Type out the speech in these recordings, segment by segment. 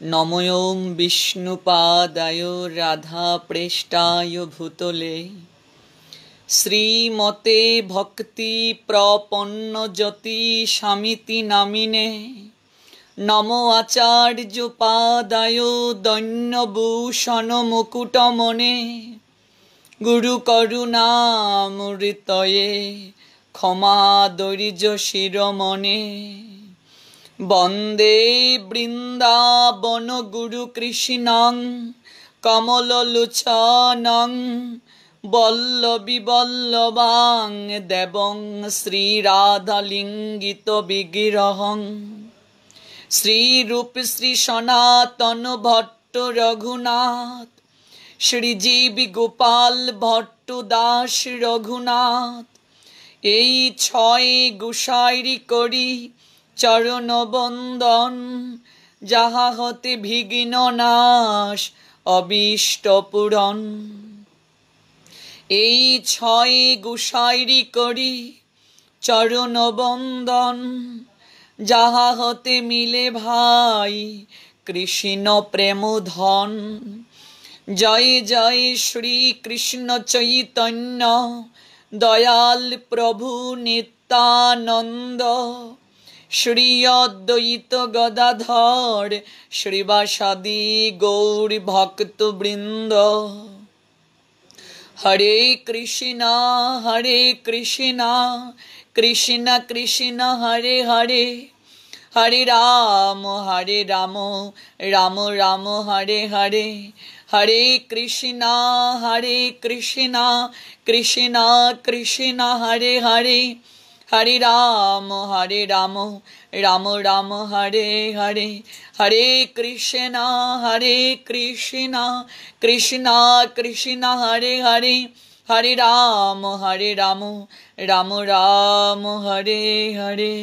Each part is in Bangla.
नमोऽं विष्णुपादाय राधाप्रेष्ठाय भूतले श्रीमते भक्ति प्रपन्नज्योति स्वामिति नामिने नमो आचार्योपादाय दैन्यभूषण मुकुटमणे गुरुकरुणामृतये क्षमा धैर्य शिरोमणे वंदे वृंदावन गुरुकृष्णं कमललोचनं वल्लभी वल्लभां देवं श्रीराधालिंगित विग्रहं श्रीरूप श्री सनातन भट्ट रघुनाथ श्रीजीव गोपाल भट्ट दास रघुनाथ এই ছয় গোসাইরি করি চরণ বন্দন যাহা হতে বিঘ্ন নাশ অবিষ্ট পূরণ। এই ছয় গোসাইরি করি চরণ বন্দন যাহা হতে মিলে ভাই কৃষ্ণ প্রেম ধন। জয় জয় শ্রী কৃষ্ণ চৈতন্য দয়াল প্রভু নিত্যানন্দ শ্রী অদ্বৈত গদাধর শ্রীবাসাদি গৌর ভক্তবৃন্দ। হরে কৃষ্ণ কৃষ্ণ কৃষ্ণ হরে হরে হরে রাম রাম রাম হরে হরে হরে কৃষ্ণ কৃষ্ণ কৃষ্ণ হরে হরে হরে রাম রাম রাম হরে হরে হরে কৃষ্ণ কৃষ্ণ কৃষ্ণ হরে হরে হরে রাম রাম রাম হরে হরে।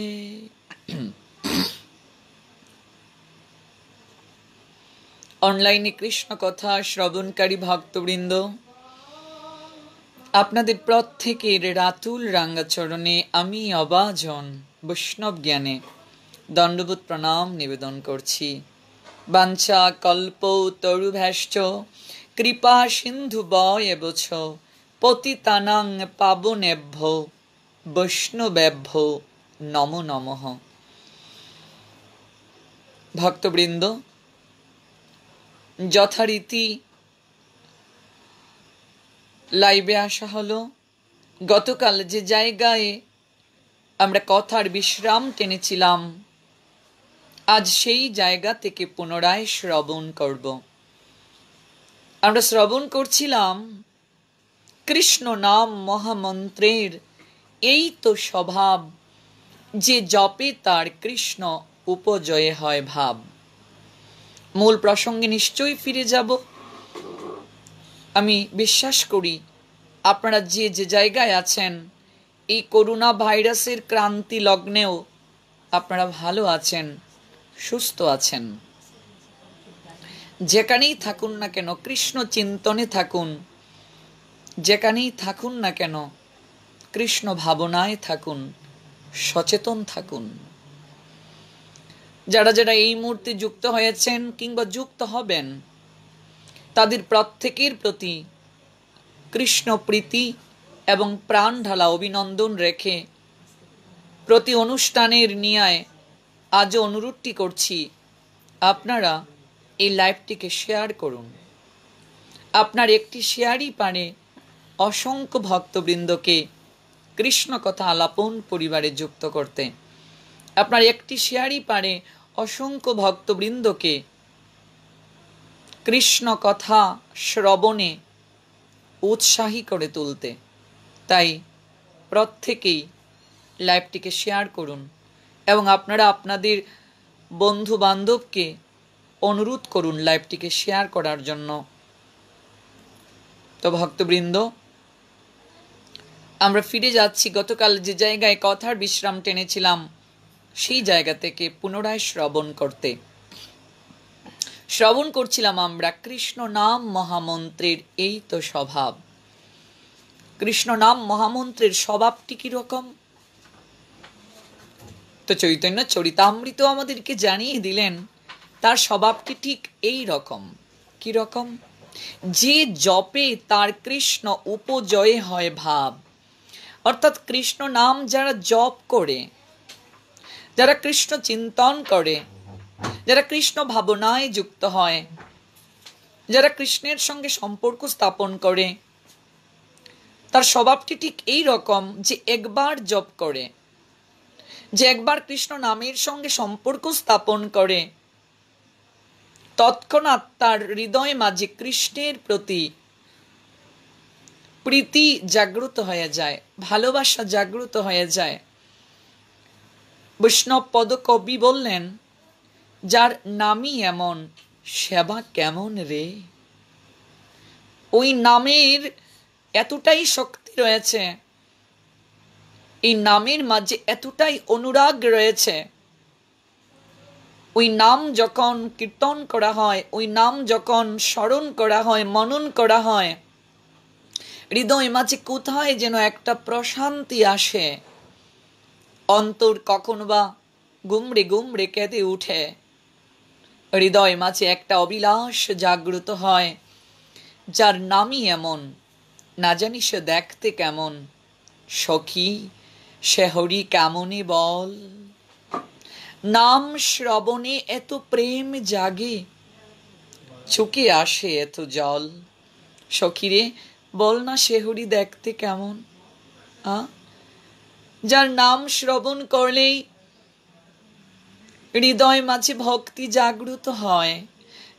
অনলাইনে কৃষ্ণ কথা শ্রবণকারী ভক্তবৃন্দ, আপনাদের প্রত্যেকের রাতুল রাঙ্গাচরণে আমি অবাজন বৈষ্ণব জ্ঞানে দণ্ডবোধ প্রণাম নিবেদন করছি। বাঞ্ছা কল্প তরুভ্যাশ্চ কৃপা সিন্ধু বয়বচ পতিতানাং পাবনেভ্য বৈষ্ণবেভ্য নমো নমঃ। ভক্তবৃন্দ, যথারীতি লাইভে আসা হলো। গতকাল যে জায়গায় আমরা কথার বিশ্রাম টেনেছিলাম, আজ সেই জায়গা থেকে পুনরায় শ্রবণ করব। আমরা শ্রবণ করছিলাম কৃষ্ণ নাম মহামন্ত্রের এই তো স্বভাব, যে জপে তার কৃষ্ণ উপজয়ে হয় ভাব। মূল প্রসঙ্গে নিশ্চয়ই ফিরে যাব। আমি বিশ্বাস করি আপনারা যে যে জায়গায় আছেন, এই করোনা ভাইরাসের ক্রান্তি লগ্নেও আপনারা ভালো আছেন, সুস্থ আছেন। যেখানেই থাকুন না কেন কৃষ্ণ চিন্তনে থাকুন, যেখানেই থাকুন না কেন কৃষ্ণ ভাবনায় থাকুন, সচেতন থাকুন। যারা যারা এই মুহূর্তে যুক্ত হয়েছেন কিংবা যুক্ত হবেন, তাদের প্রত্যেকের প্রতি কৃষ্ণ প্রীতি এবং প্রাণ ঢালা অভিনন্দন রেখে প্রতি অনুষ্ঠানের নিয়ায় আজও অনুরোধটি করছি, আপনারা এই লাইভটিকে শেয়ার করুন। আপনার একটি শেয়ারই পারে অসংখ্য ভক্তবৃন্দকে কৃষ্ণ কথা আলাপন পরিবারে যুক্ত করতে। আপনার একটি শেয়ারই পারে অসংখ্য ভক্তবৃন্দকে কৃষ্ণ কথা শ্রবণে উৎসাহী করে তুলতে। তাই প্রত্যেকেই লাইভটিকে শেয়ার করুন এবং আপনারা আপনাদের বন্ধু বান্ধবকে অনুরোধ করুন লাইভটিকে শেয়ার করার জন্য। তো ভক্তবৃন্দ, আমরা ফিরে যাচ্ছি গতকাল যে জায়গায় কথার বিশ্রাম টেনেছিলাম, সেই জায়গা থেকে পুনরায় শ্রবণ করতে। শ্রবণ করছিলাম আমরা কৃষ্ণ নাম মহামন্ত্রের এই তো স্বভাব। কৃষ্ণ নাম মহামন্ত্রের স্বভাবটি কি রকম? তো চৈতন্য চরিতামৃত আমাদেরকে জানিয়ে দিলেন তার স্বভাবটি ঠিক এই রকম। কি রকম? যে জপে তার কৃষ্ণ উপজয়ে হয় ভাব। অর্থাৎ কৃষ্ণ নাম যারা জপ করে, যারা কৃষ্ণ চিন্তন করে, যারা কৃষ্ণ ভাবনায় যুক্ত হয়, যারা কৃষ্ণের সঙ্গে সম্পর্ক স্থাপন করে, তার স্বভাবটি ঠিক এই রকম যে একবার জপ করে, যে একবার কৃষ্ণ নামের সঙ্গে সম্পর্ক স্থাপন করে, তৎক্ষণাৎ তার হৃদয় মাঝে কৃষ্ণের প্রতি প্রীতি জাগ্রত হয়ে যায়, ভালোবাসা জাগ্রত হয়ে যায়। বৈষ্ণব পদ কবি বললেন, যার নামই এমন সেবা কেমন রে। ওই নামের এতটাই শক্তি রয়েছে, এই নামের মাঝে এতটাই অনুরাগ রয়েছে। ওই নাম যখন কীর্তন করা হয়, ওই নাম যখন স্মরণ করা হয়, মনন করা হয়, হৃদয় মাঝে কোথায় যেন একটা প্রশান্তি আসে। অন্তর কখনো বা গুমড়ে গুমড়ে কেঁদে উঠে, হৃদয় মাঝে একটা অবিলাস জাগ্রত হয়। যার নামই এমন, না জানি সে দেখতে কেমন, সখী সে হরি কেমনে বল। নাম শ্রবণে এত প্রেম জাগে, চুকে আসে এত জল। সখীরে বল না সে হরি দেখতে কেমন। যার নাম শ্রবণ করলেই হৃদয় মাঝে ভক্তি জাগ্রত হয়,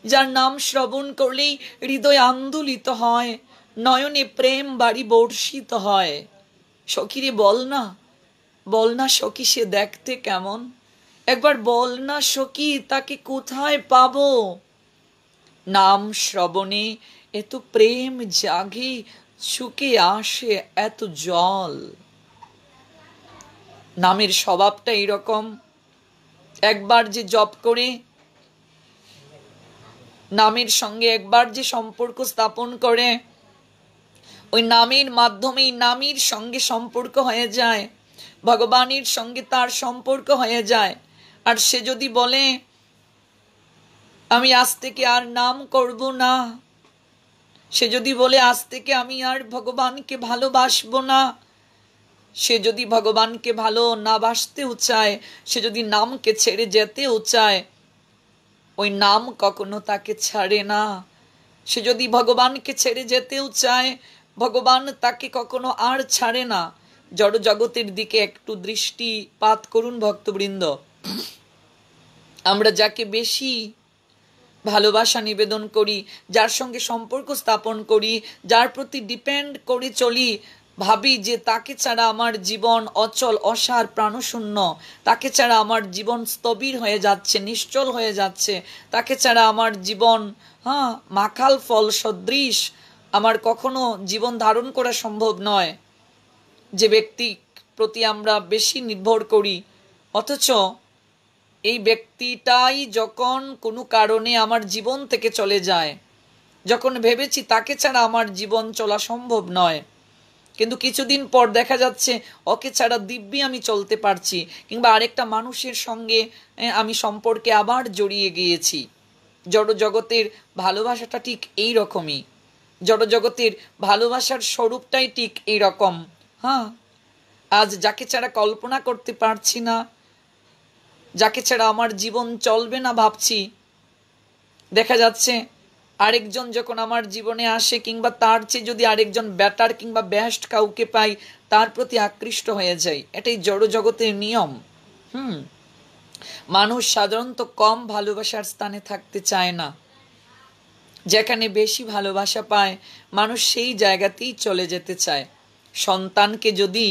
যার নাম শ্রবণ করলেই হৃদয় আন্দোলিত হয়, নয়নে প্রেম বাড়ি বর্ষিত হয়। সখীরে বল না সখী সে দেখতে কেমন। একবার বল না সখী তাকে কোথায় পাবো। নাম শ্রবণে এত প্রেম জাগে, চুকে আসে এত জল। নামের স্বভাবটা এরকম। একবার যে জপ করে, নামের সঙ্গে একবার যে সম্পর্ক স্থাপন করে, ওই নামের মাধ্যমেই নামের সঙ্গে সম্পর্ক হয়ে যায়, ভগবানের সঙ্গে তার সম্পর্ক হয়ে যায়। আর সে যদি বলে আমি আজ থেকে আর নাম করব না, সে যদি বলে আজ থেকে আমি আর ভগবানকে ভালোবাসবো না, সে যদি ভগবানকে ভালো না বাসতেও চায়, সে যদি নামকে ছেড়ে যেতেও চায়, ওই নাম কখনো তাকে ছাড়ে না। সে যদি ভগবানকে ছেড়ে যেতেও চায়, ভগবান তাকে কখনো আর ছাড়ে না। জড় জগতের দিকে একটু দৃষ্টিপাত করুন ভক্তবৃন্দ। আমরা যাকে বেশি ভালোবাসা নিবেদন করি, যার সঙ্গে সম্পর্ক স্থাপন করি, যার প্রতি ডিপেন্ড করে চলি, ভাবি যে তাকে ছাড়া আমার জীবন অচল, অসার, প্রাণশূন্য, তাকে ছাড়া আমার জীবন স্থবির হয়ে যাচ্ছে, নিশ্চল হয়ে যাচ্ছে, তাকে ছাড়া আমার জীবন মাখাল ফল সদৃশ, আমার কখনো জীবন ধারণ করা সম্ভব নয়। যে ব্যক্তি প্রতি আমরা বেশি নির্ভর করি, অথচ এই ব্যক্তিটাই যখন কোনো কারণে আমার জীবন থেকে চলে যায়, যখন ভেবেছি তাকে ছাড়া আমার জীবন চলা সম্ভব নয়, কিন্তু কিছুদিন পর দেখা যাচ্ছে ওকে ছাড়া দিব্যি আমি চলতে পারছি, কিংবা আরেকটা মানুষের সঙ্গে আমি সম্পর্কে আবার জড়িয়ে গিয়েছি। জড় জগতের ভালোবাসাটা ঠিক এই রকমই। জড় জগতের ভালোবাসার স্বরূপটাই ঠিক এই রকম। আজ যাকে ছাড়া কল্পনা করতে পারছি না, যাকে ছাড়া আমার জীবন চলবে না ভাবছি, দেখা যাচ্ছে আরেকজন যখন আমার জীবনে আসে, কিংবা তার চেয়ে যদি আরেকজন বেটার কিংবা বেস্ট কাউকে পাই, তার প্রতি আকৃষ্ট হয়ে যাই। এটাই জড় জগতের নিয়ম। মানুষ সাধারণত কম ভালোবাসার স্থানে থাকতে চায় না। যেখানে বেশি ভালোবাসা পায়, মানুষ সেই জায়গাতেই চলে যেতে চায়। সন্তানকে যদি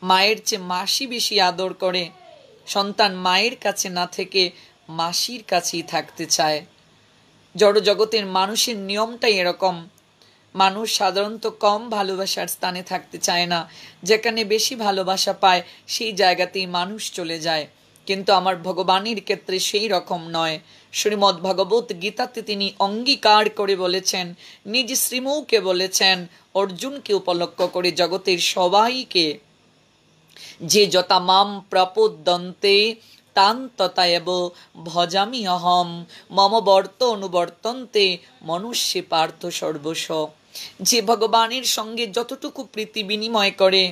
মায়ের চেয়ে মাসি বেশি আদর করে, সন্তান মায়ের কাছে না থেকে মাসির কাছেই থাকতে চায়। জড় জগতের মানুষের নিয়মটাই এরকম। মানুষ সাধারণত কম ভালোবাসার স্থানে থাকতে চায় না, যেখানে বেশি ভালোবাসা পায় সেই জায়গাতেই মানুষ চলে যায়। কিন্তু আমার ভগবানের ক্ষেত্রে সেই রকম নয়। শ্রীমদ্ ভগবত গীতাতে তিনি অঙ্গীকার করে বলেছেন, নিজ শ্রীমুখে বলেছেন, অর্জুনকে উপলক্ষ করে জগতের সবাইকে, যে যথা মাম প্রপদ্যন্তে তান তথায়ব ভজামি অহম মম বর্ত অনুবর্তন্তে মনুষ্যে পার্থ সর্বস্ব। যে ভগবানের সঙ্গে যতটুকু প্রীতি বিনিময় করে,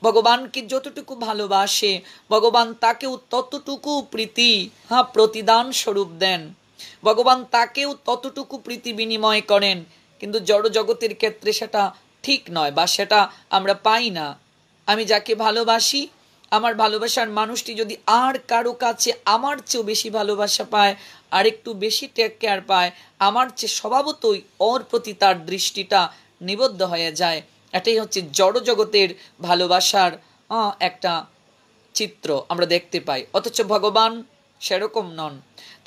ভগবানকে যতটুকু ভালোবাসে, ভগবান তাকেও ততটুকু প্রীতি প্রতিদান স্বরূপ দেন। ভগবান তাকেও ততটুকু প্রীতি বিনিময় করেন। কিন্তু জড় জগতের ক্ষেত্রে সেটা ঠিক নয়, বা সেটা আমরা পাই না। আমি যাকে ভালোবাসি, আমার ভালোবাসার মানুষটি যদি আর কারো কাছে আমার চেয়েও বেশি ভালোবাসা পায়, আর একটু বেশি টেক কেয়ার পায়, আমার চেয়ে স্বভাবতই ওর প্রতি তার দৃষ্টিটা নিবদ্ধ হয়ে যায়। এটাই হচ্ছে জড় জগতের ভালোবাসার একটা চিত্র আমরা দেখতে পাই। অথচ ভগবান সেরকম নন।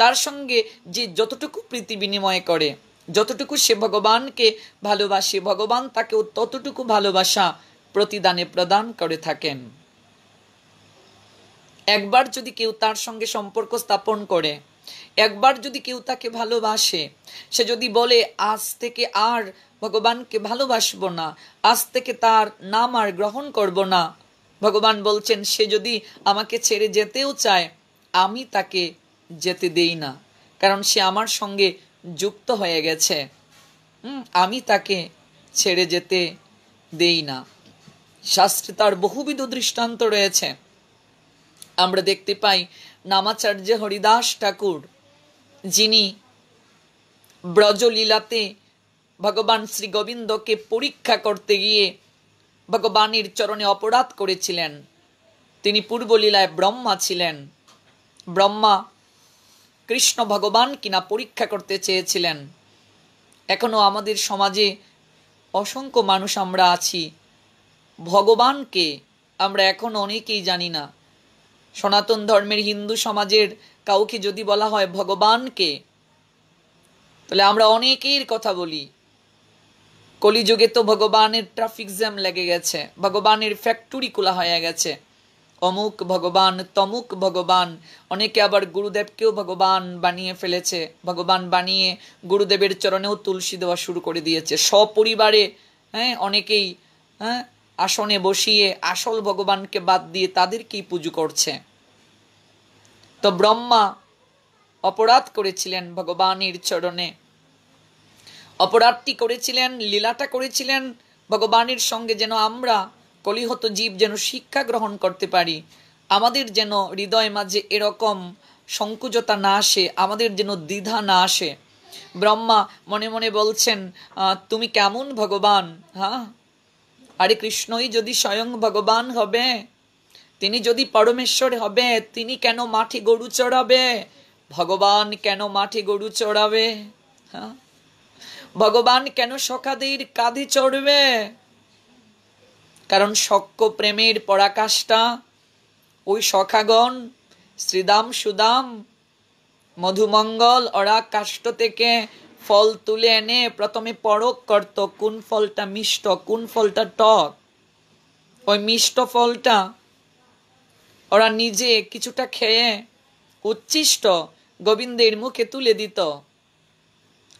তার সঙ্গে যে যতটুকু প্রীতি বিনিময় করে, যতটুকু সে ভগবানকে ভালোবাসে, ভগবান তাকেও ততটুকু ভালোবাসা প্রতিদানে প্রদান করে থাকেন। একবার যদি কেউ তার সঙ্গে সম্পর্ক স্থাপন করে, একবার যদি কেউ তাকে ভালোবাসে, সে যদি বলে আজ থেকে আর ভগবানকে ভালোবাসবো না, আজ থেকে তার নাম আর গ্রহণ করব না, ভগবান বলছেন সে যদি আমাকে ছেড়ে যেতেও চায়, আমি তাকে যেতে দেই না, কারণ সে আমার সঙ্গে যুক্ত হয়ে গেছে। আমি তাকে ছেড়ে যেতে দেই না। শাস্ত্রে তার বহুবিধ দৃষ্টান্ত রয়েছে। আমরা দেখতে পাই নামাচার্য হরিদাস ঠাকুর, যিনি ব্রজলীলাতে ভগবান শ্রী গোবিন্দকে পরীক্ষা করতে গিয়ে ভগবানের চরণে অপরাধ করেছিলেন। তিনি পূর্বলীলায় ব্রহ্মা ছিলেন। ব্রহ্মা কৃষ্ণ ভগবান কিনা পরীক্ষা করতে চেয়েছিলেন। এখনো আমাদের সমাজে অসংখ্য মানুষ আমরা আছি, ভগবানকে আমরা এখন অনেকেই জানি না। সনাতন ধর্মের হিন্দু সমাজের কাউকে যদি বলা হয় ভগবানকে, তাহলে আমরা অনেকের কথা বলি। কলিযুগে তো ভগবানের ট্রাফিক জ্যাম লেগে গেছে, ভগবানের ফ্যাক্টরি খোলা হয়ে গেছে। অমুক ভগবান, তমুক ভগবান। অনেকে আবার গুরুদেবকেও ভগবান বানিয়ে ফেলেছে। ভগবান বানিয়ে গুরুদেবের চরণেও তুলসী দেওয়া শুরু করে দিয়েছে সপরিবারে। অনেকেই আসনে বসিয়ে আসল ভগবানকে বাদ দিয়ে তাদেরকেই পুজো করছে। তো ব্রহ্মা অপরাধ করেছিলেন ভগবানের চরণে, অপরাধটি করেছিলেন, লীলাটা করেছিলেন ভগবানের সঙ্গে, যেন আমরা কলিহত জীব যেন শিক্ষা গ্রহণ করতে পারি, আমাদের যেন হৃদয় মাঝে এরকম সংকুচতা না আসে, আমাদের যেন দ্বিধা না আসে। ব্রহ্মা মনে মনে বলছেন, তুমি কেমন ভগবান? আরে কৃষ্ণই যদি স্বয়ং ভগবান হবে, তিনি যদি পরমেশ্বর হবে, তিনি কেন মাঠে গরু চড়াবে? ভগবান কেন মাঠে গরু চড়াবে? ভগবান কেন সখাদের কাঁধে চড়বে? কারণ সখ্য প্রেমের পরাকাষ্ঠা ওই সখাগণ শ্রীদাম সুদাম মধুমঙ্গল ওরা কাষ্ঠ থেকে ফল তুলে এনে প্রথমে পরখ করত কোন ফলটা মিষ্ট, কোন ফলটা টক। ওই মিষ্ট ফলটা ওরা নিজে কিছুটা খেয়ে উচ্ছিষ্ট গোবিন্দের মুখে তুলে দিত।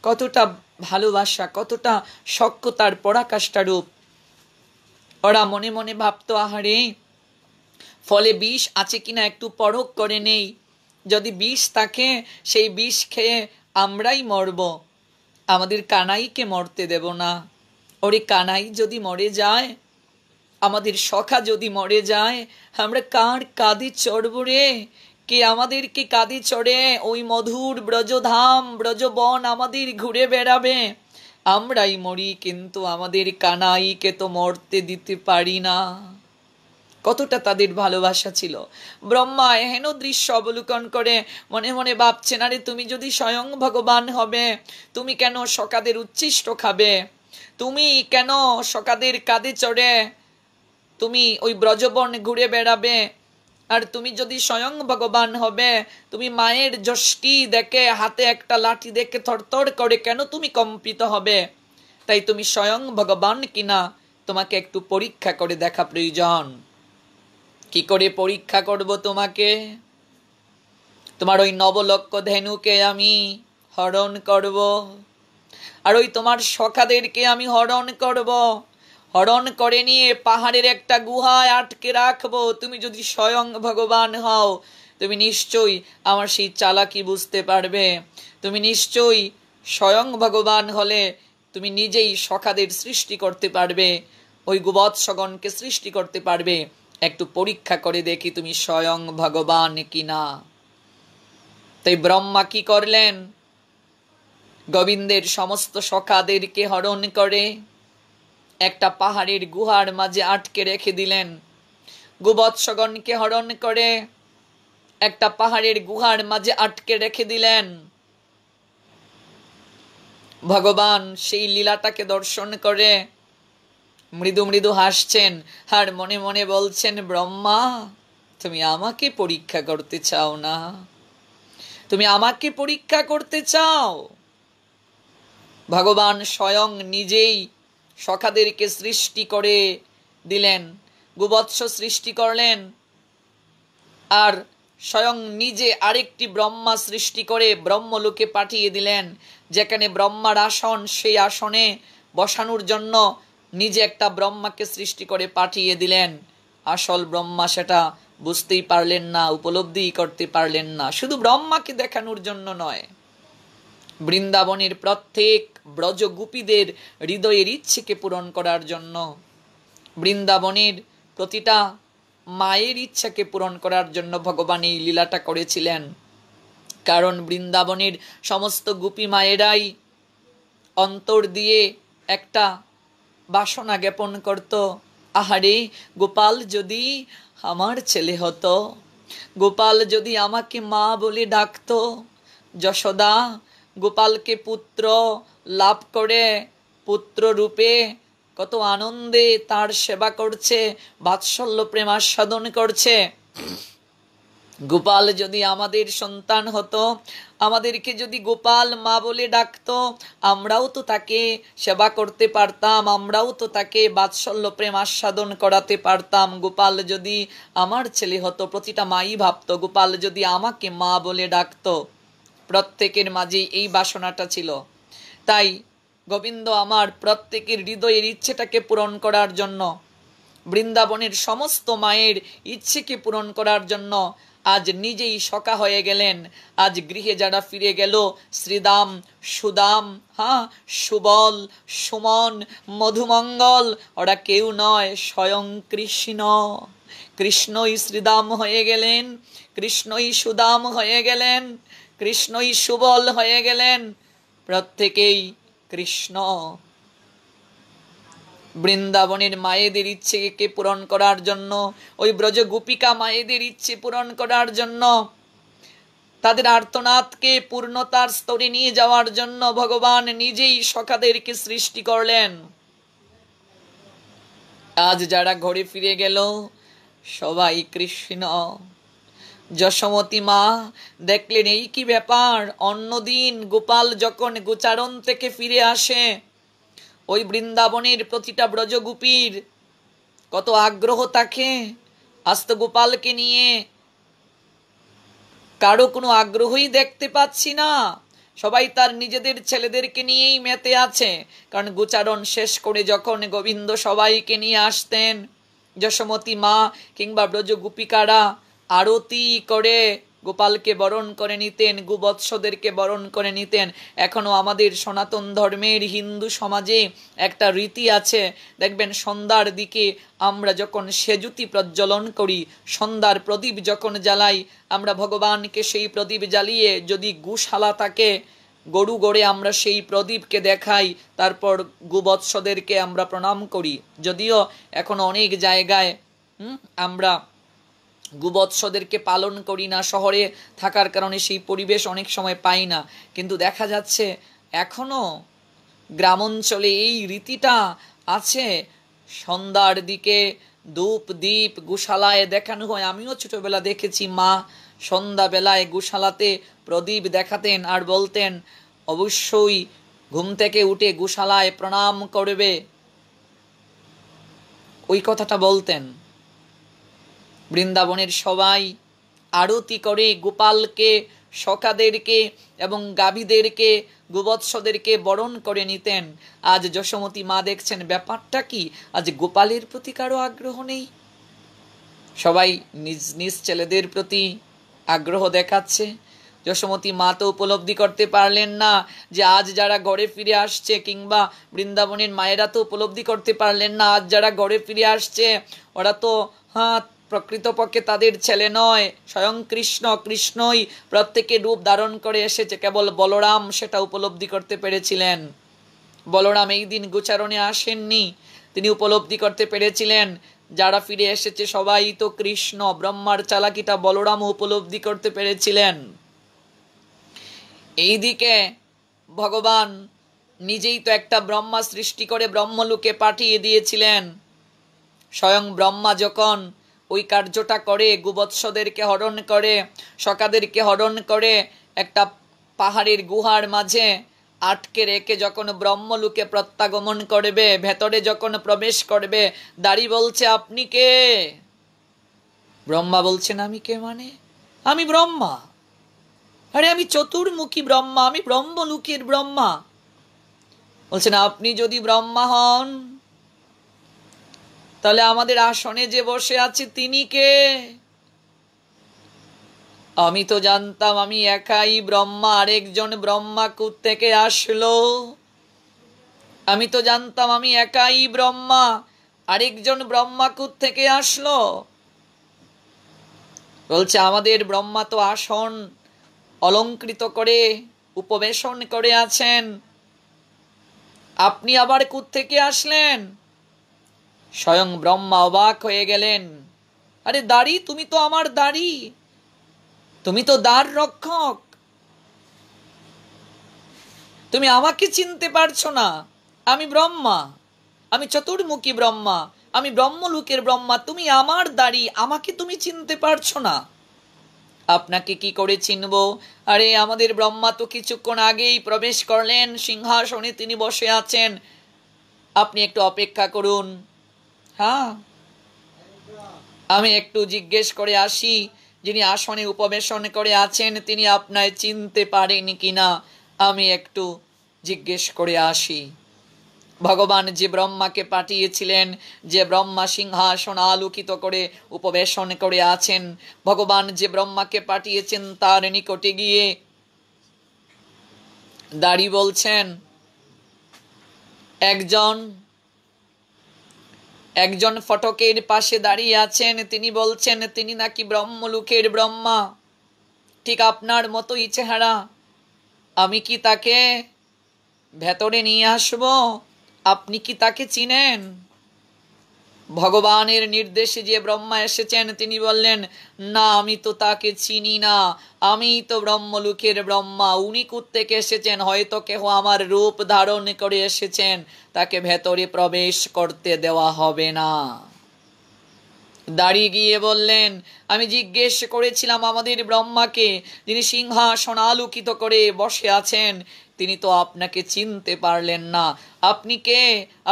কতটা ভালোবাসা, কতটা সখ্যতার পরাকাষ্ঠা রূপ। ওরা মনে মনে ভাবতো, আহারে ফলে বিষ আছে কিনা একটু পরখ করে নেই, যদি বিষ থাকে সেই বিষ খেয়ে আমরাই মরব, আমাদের কানাইকে মরতে দেব না। ওরে কানাই যদি মরে যায়, আমাদের সখা যদি মরে যায়, আমরা কার কাঁধে চড়ব রে? কে আমাদেরকে কাঁধে চড়ে ওই মধুর ব্রজধাম ব্রজবন আমাদের ঘুরে বেড়াবে? আমরাই মরি, কিন্তু আমাদের কানাইকে তো মরতে দিতে পারি না। কতটা তাদের ভালোবাসা ছিল। ব্রহ্মা এহেন দৃশ্য অবলোকন করে মনে মনে ভাবছেন, আরে তুমি যদি স্বয়ং ভগবান হবে, তুমি কেন সখাদের উচ্ছিষ্ট খাবে? তুমি কেন সখাদের কাঁধে চড়ে তুমি ওই ব্রজবন ঘুরে বেড়াবে? আর তুমি যদি স্বয়ং ভগবান হবে, তুমি মায়ের যষ্টি দেখে, হাতে একটা লাঠি দেখে থরথর করে কেন তুমি কম্পিত হবে? তাই তুমি স্বয়ং ভগবান কিনা তোমাকে একটু পরীক্ষা করে দেখা প্রয়োজন। কি করে পরীক্ষা করব তোমাকে? তোমার ওই নবলক্ষ ধেনুকে আমি হরণ করব, আর ওই তোমার সখাদেরকে আমি হরণ করব। হরণ করে নিয়ে পাহাড়ের একটা গুহায় আটকে রাখবো। তুমি যদি স্বয়ং ভগবান হও, তুমি নিশ্চয়ই আমার সেই চালাকি বুঝতে পারবে। তুমি নিশ্চয়ই স্বয়ং ভগবান হলে তুমি নিজেই সখাদের সৃষ্টি করতে পারবে, ওই গোবৎসগণকে সৃষ্টি করতে পারবে। একটু পরীক্ষা করে দেখি তুমি স্বয়ং ভগবান কিনা। তাই ব্রহ্মা কি করলেন? গোবিন্দের সমস্ত সখাদেরকে হরণ করে একটা পাহাড়ের গুহার মাঝে আটকে রেখে দিলেন। গোবৎসগণকে হরণ করে একটা পাহাড়ের গুহার মাঝে আটকে রেখে দিলেন। ভগবান সেই লীলাটাকে দর্শন করে মৃদু মৃদু হাসছেন আর মনে মনে বলছেন, ব্রহ্মা তুমি আমাকে পরীক্ষা করতে চাও না? তুমি আমাকে পরীক্ষা করতে চাও? ভগবান স্বয়ং নিজেই সখাদেরকে সৃষ্টি করে দিলেন, গোবৎস সৃষ্টি করলেন, আর স্বয়ং নিজে আরেকটি ব্রহ্মা সৃষ্টি করে ব্রহ্মলোকে পাঠিয়ে দিলেন, যেখানে ব্রহ্মার আসন, সেই আসনে বসানোর জন্য নিজে একটা ব্রহ্মাকে সৃষ্টি করে পাঠিয়ে দিলেন। আসল ব্রহ্মা সেটা বুঝতেই পারলেন না, উপলব্ধি করতে পারলেন না। শুধু ব্রহ্মাকে দেখানোর জন্য নয়, বৃন্দাবনের প্রত্যেক ব্রজ গোপীদের হৃদয়ের ইচ্ছেকে পূরণ করার জন্য, বৃন্দাবনের প্রতিটা মায়ের ইচ্ছাকে পূরণ করার জন্য ভগবান এই লীলাটা করেছিলেন। কারণ বৃন্দাবনের সমস্ত গোপী মায়েরাই অন্তর দিয়ে একটা বাসনা জ্ঞাপন করত, আহারে গোপাল যদি আমার ছেলে হতো, গোপাল যদি আমাকে মা বলে ডাকতো। যশোদা গোপালকে পুত্র লাভ করে পুত্র রূপে কত আনন্দে তার সেবা করছে, বাৎসল্য প্রেমাস্বাদন করছে। গোপাল যদি আমাদের সন্তান হতো, আমাদেরকে যদি গোপাল মা বলে ডাকতো, আমরাও তো তাকে সেবা করতে পারতাম, আমরাও তো তাকে বাৎসল্য প্রেম আস্বাদন করাতে পারতাম। গোপাল যদি আমার ছেলে হতো, প্রতিটা মাই ভাবতো গোপাল যদি আমাকে মা বলে ডাকতো। প্রত্যেকের মাঝে এই বাসনাটা ছিল। তাই গোবিন্দ আমার প্রত্যেকের হৃদয়ের ইচ্ছেটাকে পূরণ করার জন্য, বৃন্দাবনের সমস্ত মায়ের ইচ্ছেকে পূরণ করার জন্য আজ নিজেই সখা হয়ে গেলেন। আজ গৃহে যারা ফিরে গেল, শ্রীদাম, সুদাম, সুবল, সুমন, মধুমঙ্গল, ওরা কেউ নয়, স্বয়ং কৃষ্ণ। কৃষ্ণই শ্রীদাম হয়ে গেলেন, কৃষ্ণই সুদাম হয়ে গেলেন, কৃষ্ণই সুবল হয়ে গেলেন, প্রত্যেকেই কৃষ্ণ। বৃন্দাবনের মায়েদের ইচ্ছেকে পূরণ করার জন্য, ওই ব্রজ গোপিকা মায়েদের ইচ্ছে পূরণ করার জন্য, তাদের আর্তনাদকে পূর্ণতার স্তরে নিয়ে যাওয়ার জন্য ভগবান নিজেই সখাদেরকে সৃষ্টি করলেন। আজ যারা ঘরে ফিরে গেল সবাই কৃষ্ণ। যশোমতী মা দেখলেন এই কি ব্যাপার, অন্যদিন গোপাল যখন গোচারণ থেকে ফিরে আসে, ওই বৃন্দাবনের প্রতিটা ব্রজগোপীর কত আগ্রহ থাকে। আজ তো গোপালকে নিয়ে কারো কোনো আগ্রহই দেখতে পাচ্ছি না, সবাই তার নিজেদের ছেলেদেরকে নিয়েই মেতে আছে। কারণ গোচারণ শেষ করে যখন গোবিন্দ সবাইকে নিয়ে আসতেন, যশোমতী মা কিংবা ব্রজগোপিকারা আরতি করে গোপালকে বরণ করে নিতেন, গোবৎসদেরকে বরণ করে নিতেন। এখনো আমাদের সনাতন ধর্মের হিন্দু সমাজে একটা রীতি আছে, দেখবেন সন্ধ্যার দিকে আমরা যখন সেজুতি প্রজ্বলন করি, সন্ধ্যার প্রদীপ যখন জ্বালাই, আমরা ভগবানকে সেই প্রদীপ জ্বালিয়ে যদি গোশালা থাকে, গরু গড়ে আমরা সেই প্রদীপকে দেখাই, তারপর গোবৎসদেরকে আমরা প্রণাম করি। যদিও এখন অনেক জায়গায় আমরা গোবৎসদেরকে পালন করি না, শহরে থাকার কারণে সেই পরিবেশ অনেক সময় পাই না, কিন্তু দেখা যাচ্ছে এখনো গ্রামাঞ্চলে এই রীতিটা আছে। সন্ধ্যার দিকে ধূপ দীপ গোশালায় দেখানো হয়। আমিও ছোটবেলা দেখেছি মা সন্ধ্যাবেলায় গোশালাতে প্রদীপ দেখাতেন আর বলতেন অবশ্যই ঘুম থেকে উঠে গোশালায় প্রণাম করবে, ওই কথাটা বলতেন। বৃন্দাবনের সবাই আরতি করে গোপালকে, সখাদেরকে এবং গাভীদেরকে, গোবৎসদেরকে বরণ করে নিতেন। আজ যশোমতী মা দেখছেন ব্যাপারটা কি, আজ গোপালের প্রতি কারো আগ্রহ নেই। সবাই নিজ নিজ ছেলেদের প্রতি আগ্রহ দেখাচ্ছে। যশোমতী মা তো উপলব্ধি করতে পারলেন না যে আজ যারা ঘরে ফিরে আসছে, কিংবা বৃন্দাবনের মায়েরা তো উপলব্ধি করতে পারলেন না আজ যারা ঘরে ফিরে আসছে ওরা তো প্রকৃতপক্ষে তাদের ছেলে নয়, স্বয়ং কৃষ্ণই প্রত্যেকের রূপ ধারণ করে এসেছে। কেবল বলরাম সেটা উপলব্ধি করতে পেরেছিলেন। বলরাম এই দিন গোচারণে আসেননি, তিনি উপলব্ধি করতে পেরেছিলেন যারা ফিরে এসেছে সবাই তো কৃষ্ণ। ব্রহ্মার চালাকিটা বলরাম উপলব্ধি করতে পেরেছিলেন। এইদিকে ভগবান নিজেই তো একটা ব্রহ্মা সৃষ্টি করে ব্রহ্মলোকে পাঠিয়ে দিয়েছিলেন। স্বয়ং ব্রহ্মা যখন ওই কার্যটা করে, গোবৎসদেরকে হরণ করে, সখাদেরকে হরণ করে একটা পাহাড়ের গুহার মাঝে আটকে রেখে যখন ব্রহ্মলোকে প্রত্যাগমন করবে, ভেতরে যখন প্রবেশ করবে, দাঁড়ি বলছে আপনি কে? ব্রহ্মা বলছেন আমি কে মানে? আমি ব্রহ্মা। আরে আমি চতুর্মুখী ব্রহ্মা, আমি ব্রহ্মলোকের ব্রহ্মা। বলছেন আপনি যদি ব্রহ্মা হন তাহলে আমাদের আসনে যে বসে আছে তিনি কে? আমি তো জানতাম আমি একাই ব্রহ্মা, আরেকজন ব্রহ্মা কোত্থেকে আসলো? আমি তো জানতাম আমি একাই ব্রহ্মা, আরেকজন ব্রহ্মা কোত্থেকে আসলো? বলছে আমাদের ব্রহ্মা তো আসন অলঙ্কৃত করে উপবেশন করে আছেন, আপনি আবার কোত্থেকে আসলেন? স্বয়ং ব্রহ্মা অবাক হয়ে গেলেন। আরে দাড়ি, তুমি তো আমার দাড়ি, তুমি তো দ্বার রক্ষক, তুমি আমাকে চিনতে পারছো না? আমি ব্রহ্মা, আমি চতুর্মুখী ব্রহ্মা, আমি ব্রহ্মলোকের ব্রহ্মা, তুমি আমার দাড়ি, আমাকে তুমি চিনতে পারছো না? আপনাকে কি করে চিনব? আরে আমাদের ব্রহ্মা তো কিছুক্ষণ আগেই প্রবেশ করলেন, সিংহাসনে তিনি বসে আছেন, আপনি একটু অপেক্ষা করুন। আমি একটু জিজ্ঞেস করে আসি যিনি আসনে উপবেশন করে আছেন তিনি আপনায় চিনতে পারেন কিনা, আমি একটু জিজ্ঞেস করে আসি। ভগবান যে ব্রহ্মাকে পাঠিয়েছিলেন, যে ব্রহ্মা সিংহাসন আলোকিত করে উপবেশন করে আছেন, ভগবান যে ব্রহ্মাকে পাঠিয়েছেন তার নিকটে গিয়ে দাঁড়ি বলছেন একজন ফটকের পাশে দাঁড়িয়ে আছেন, তিনি বলছেন তিনি নাকি ব্রহ্মলোকের ব্রহ্মা, ঠিক আপনার মতোই চেহারা, আমি কি তাকে ভেতরে নিয়ে আসব? আপনি কি তাকে চিনেন? ভগবানের নির্দেশে যে ব্রহ্মা এসেছেন তিনি বললেন না, আমি তো তাকে চিনি না, আমি তো ব্রহ্মলোকের ব্রহ্মা, উনি কোত্থেকে এসেছেন? হয়তো কেহ আমার রূপ ধারণ করে এসেছেন, তাকে ভেতরে প্রবেশ করতে দেওয়া হবে না। দাঁড়িয়ে গিয়ে বললেন আমি জিজ্ঞেস করেছিলাম আমাদের ব্রহ্মাকে, যিনি সিংহাসন আলোকিত করে বসে আছেন, তিনি তো আপনাকে চিনতে পারলেন না। আপনি কে?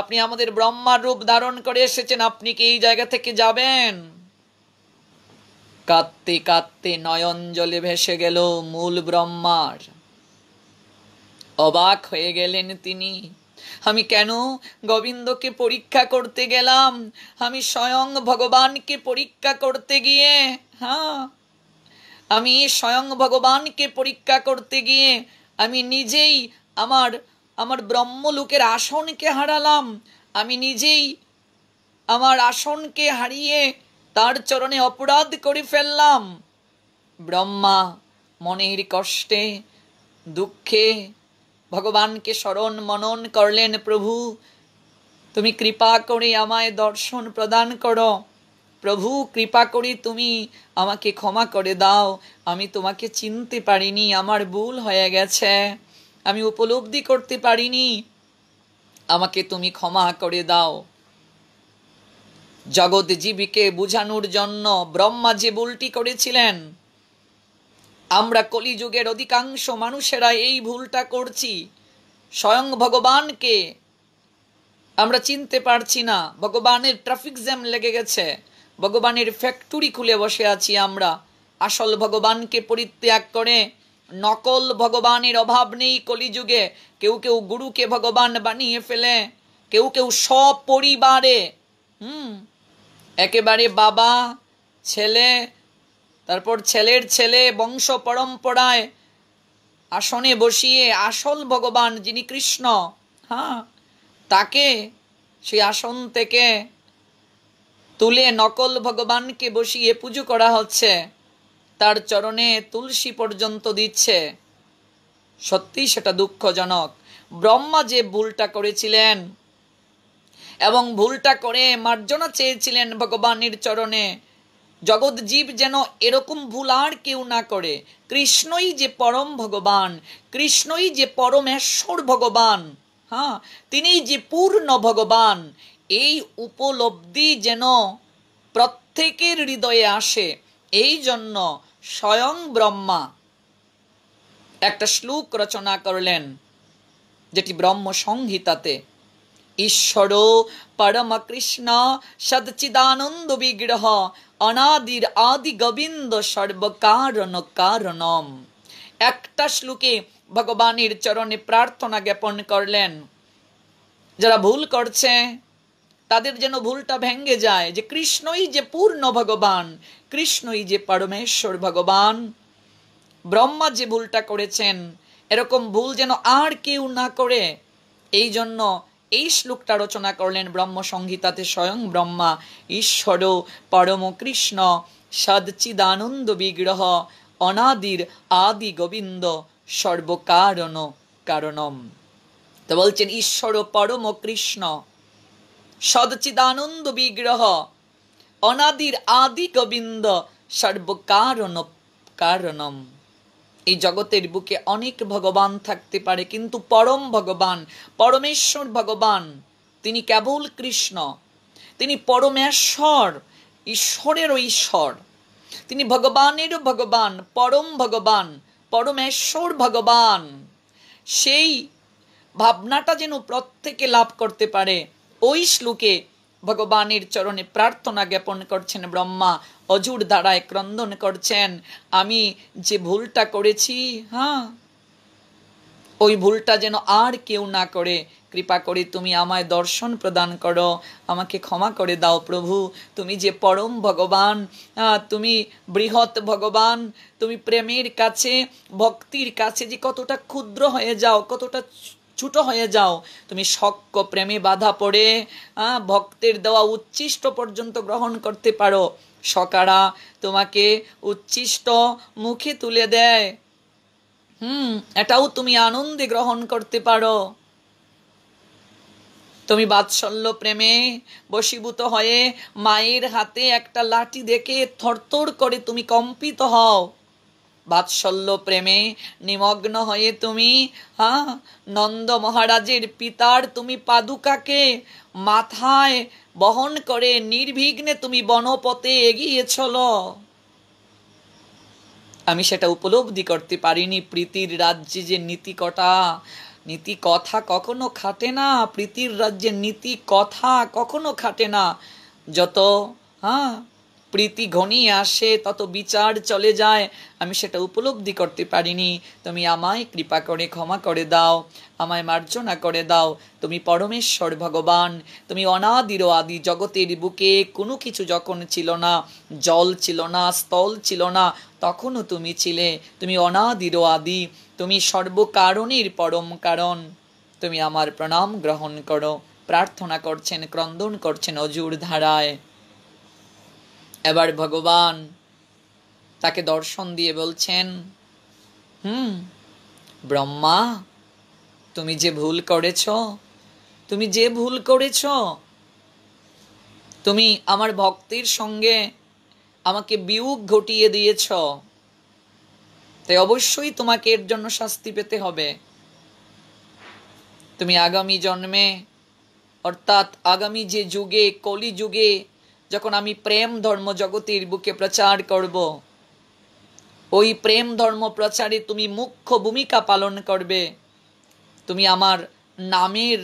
আপনি আমাদের ব্রহ্মার রূপ ধারণ করে এসেছেন, আপনি কি এই জায়গা থেকে যাবেন? কাঁদতে কাঁদতে নয়ন জলে ভেসে গেল মূল ব্রহ্মার। অবাক হয়ে গেলেন তিনি। আমি কেন গোবিন্দকে পরীক্ষা করতে গেলাম? আমি স্বয়ং ভগবানকে পরীক্ষা করতে গিয়ে আমি স্বয়ং ভগবানকে পরীক্ষা করতে গিয়ে আমি নিজেই আমার ব্রহ্মলোকের আসনকে হারালাম। আমি নিজেই আমার আসনকে হারিয়ে তার চরণে অপরাধ করে ফেললাম। ব্রহ্মা মনের কষ্টে দুঃখে ভগবানকে স্মরণ মনন করলেন, প্রভু তুমি কৃপা করে আমায় দর্শন প্রদান করো, প্রভু কৃপা করে তুমি আমাকে ক্ষমা করে দাও, আমি তোমাকে চিনতে পারিনি, আমার ভুল হয়ে গেছে, আমি উপলব্ধি করতে পারিনি, আমাকে তুমি ক্ষমা করে দাও। জগৎ জীবীকে বুঝানোর জন্য ব্রহ্মা যে ভুলটি করেছিলেন, আমরা কলিযুগের অধিকাংশ মানুষেরা এই ভুলটা করছি। স্বয়ং ভগবানকে আমরা চিনতে পারছি না, ভগবানের ট্রাফিক জ্যাম লেগে গেছে, ভগবানের ফ্যাক্টরি খুলে বসে আছি আমরা। আসল ভগবানকে পরিত্যাগ করে নকল ভগবানের অভাব নেই কলিযুগে। কেউ কেউ গুরুকে ভগবান বানিয়ে ফেলে, কেউ কেউ সপরিবারে একেবারে বাবা ছেলে তারপর ছেলের ছেলে বংশ পরম্পরায় আসনে বসিয়ে আসল ভগবান যিনি কৃষ্ণ, তাকে সেই আসন থেকে তুলে নকল ভগবানকে বসিয়ে পুজো করা হচ্ছে, তার চরণে তুলসী পর্যন্ত দিচ্ছে। সত্যি সেটা দুঃখজনক। ব্রহ্মা যে ভুলটা করেছিলেন এবং ভুলটা করে মার্জনা চেয়েছিলেন ভগবানের চরণে, জগৎ জীব যেন এরকম ভুল আর কেউ না করে। কৃষ্ণই যে পরম ভগবান, কৃষ্ণই যে পরমেশ্বর ভগবান, তিনিই যে পূর্ণ ভগবান, এই উপলব্ধি যেন প্রত্যেকের হৃদয়ে আসে। এই জন্য স্বয়ং ব্রহ্মা একটা শ্লোক রচনা করলেন, যেটি ব্রহ্ম সংহিতাতে, ঈশ্বর পরম কৃষ্ণ সদচিদানন্দ বিগ্রহ অনাদির আদি গোবিন্দ সর্বকারণ কারণম। একটা শ্লোকে ভগবানের চরণে প্রার্থনা জ্ঞাপন করলেন, যারা ভুল করছে তাদের যেন ভুলটা ভেঙে যায়, যে কৃষ্ণই যে পূর্ণ ভগবান, কৃষ্ণই যে পরমেশ্বর ভগবান। ব্রহ্মা যে ভুলটা করেছেন, এরকম ভুল যেন আর কেউ না করে, এই জন্য এই শ্লোকটা রচনা করলেন ব্রহ্ম সংহিতাতে স্বয়ং ব্রহ্মা। ঈশ্বর পরম কৃষ্ণ সদচিদানন্দ বিগ্রহ অনাদির আদি গোবিন্দ সর্বকারণ কারণম। তো বলছেন ঈশ্বর পরম কৃষ্ণ সদচিদানন্দ বিগ্রহ অনাদির আদি গোবিন্দ সর্বকারণ কারণম। এই জগতের বুকে অনেক ভগবান থাকতে পারে, কিন্তু পরম ভগবান, পরমেশ্বর ভগবান, তিনি কেবল কৃষ্ণ। তিনি পরমেশ্বর, ঈশ্বরেরও ঈশ্বর, তিনি ভগবানেরও ভগবান, পরম ভগবান, পরমেশ্বর ভগবান। সেই ভাবনাটা যেন প্রত্যেকে লাভ করতে পারে, ওই শ্লোকে ভগবানের চরণে প্রার্থনা জ্ঞাপন করছেন ব্রহ্মা, অজুর দ্বারায় ক্রন্দন করছেন, আমি যে ভুলটা করেছি, ওই ভুলটা যেন আর কেউ না করে, কৃপা করে তুমি আমায় দর্শন প্রদান করো, আমাকে ক্ষমা করে দাও প্রভু। তুমি যে পরম ভগবান, তুমি বৃহৎ ভগবান, তুমি প্রেমের কাছে, ভক্তির কাছে যে কতটা ক্ষুদ্র হয়ে যাও, কতটা ছোট হয়ে যাও, তুমি সক্য প্রেমে বাধা পড়ে ভক্তের দেওয়া উচ্ছিষ্ট পর্যন্ত গ্রহণ করতে পারো। সকারা তোমাকে উচ্ছিষ্ট মুখে তুলে দেয়, এটাও তুমি আনন্দে গ্রহণ করতে পারো। তুমি বাৎসল্য প্রেমে বশীভূত হয়ে মায়ের হাতে একটা লাঠি দেখে থরথর করে তুমি কম্পিত হও। বাৎসল্য প্রেমে নিমগ্ন হয়ে তুমি নন্দ মহারাজের পিতার তুমি পাদুকাকে মাথায় বহন করে নির্বিঘ্নে তুমি বনপথে এগিয়ে চলো। আমি সেটা উপলব্ধি করতে পারিনি। প্রীতির রাজ্যে যে নীতি কথা কখনো খাটে না, প্রীতির রাজ্যে নীতি কথা কখনো খাটে না। যত প্রীতি ঘনিয়ে আসে তত বিচার চলে যায়। আমি সেটা উপলব্ধি করতে পারিনি। তুমি আমায় কৃপা করে ক্ষমা করে দাও, আমায় মার্জনা করে দাও। তুমি পরমেশ্বর ভগবান, তুমি অনাদির আদি। জগতের বুকে কোনো কিছু যখন ছিল না, জল ছিল না, স্থল ছিল না, তখনও তুমি ছিলে। তুমি অনাদির আদি, তুমি সর্বকারণের পরম কারণ। তুমি আমার প্রণাম গ্রহণ করো। প্রার্থনা করছেন, ক্রন্দন করছেন অজুর ধারায়। এবার ভগবান তাকে দর্শন দিয়ে বলছেন, ব্রহ্মা, তুমি যে ভুল করেছ, তুমি আমার ভক্তির সঙ্গে আমাকে বিয়োগ ঘটিয়ে দিয়েছ, তাই অবশ্যই তোমাকে এর জন্য শাস্তি পেতে হবে। তুমি আগামী জন্মে, অর্থাৎ আগামী যে যুগে, কলি যুগে, যখন আমি প্রেম ধর্ম জগতের বুকে প্রচার করব, ওই প্রেম ধর্ম প্রচারে তুমি মুখ্য ভূমিকা পালন করবে। তুমি আমার নামের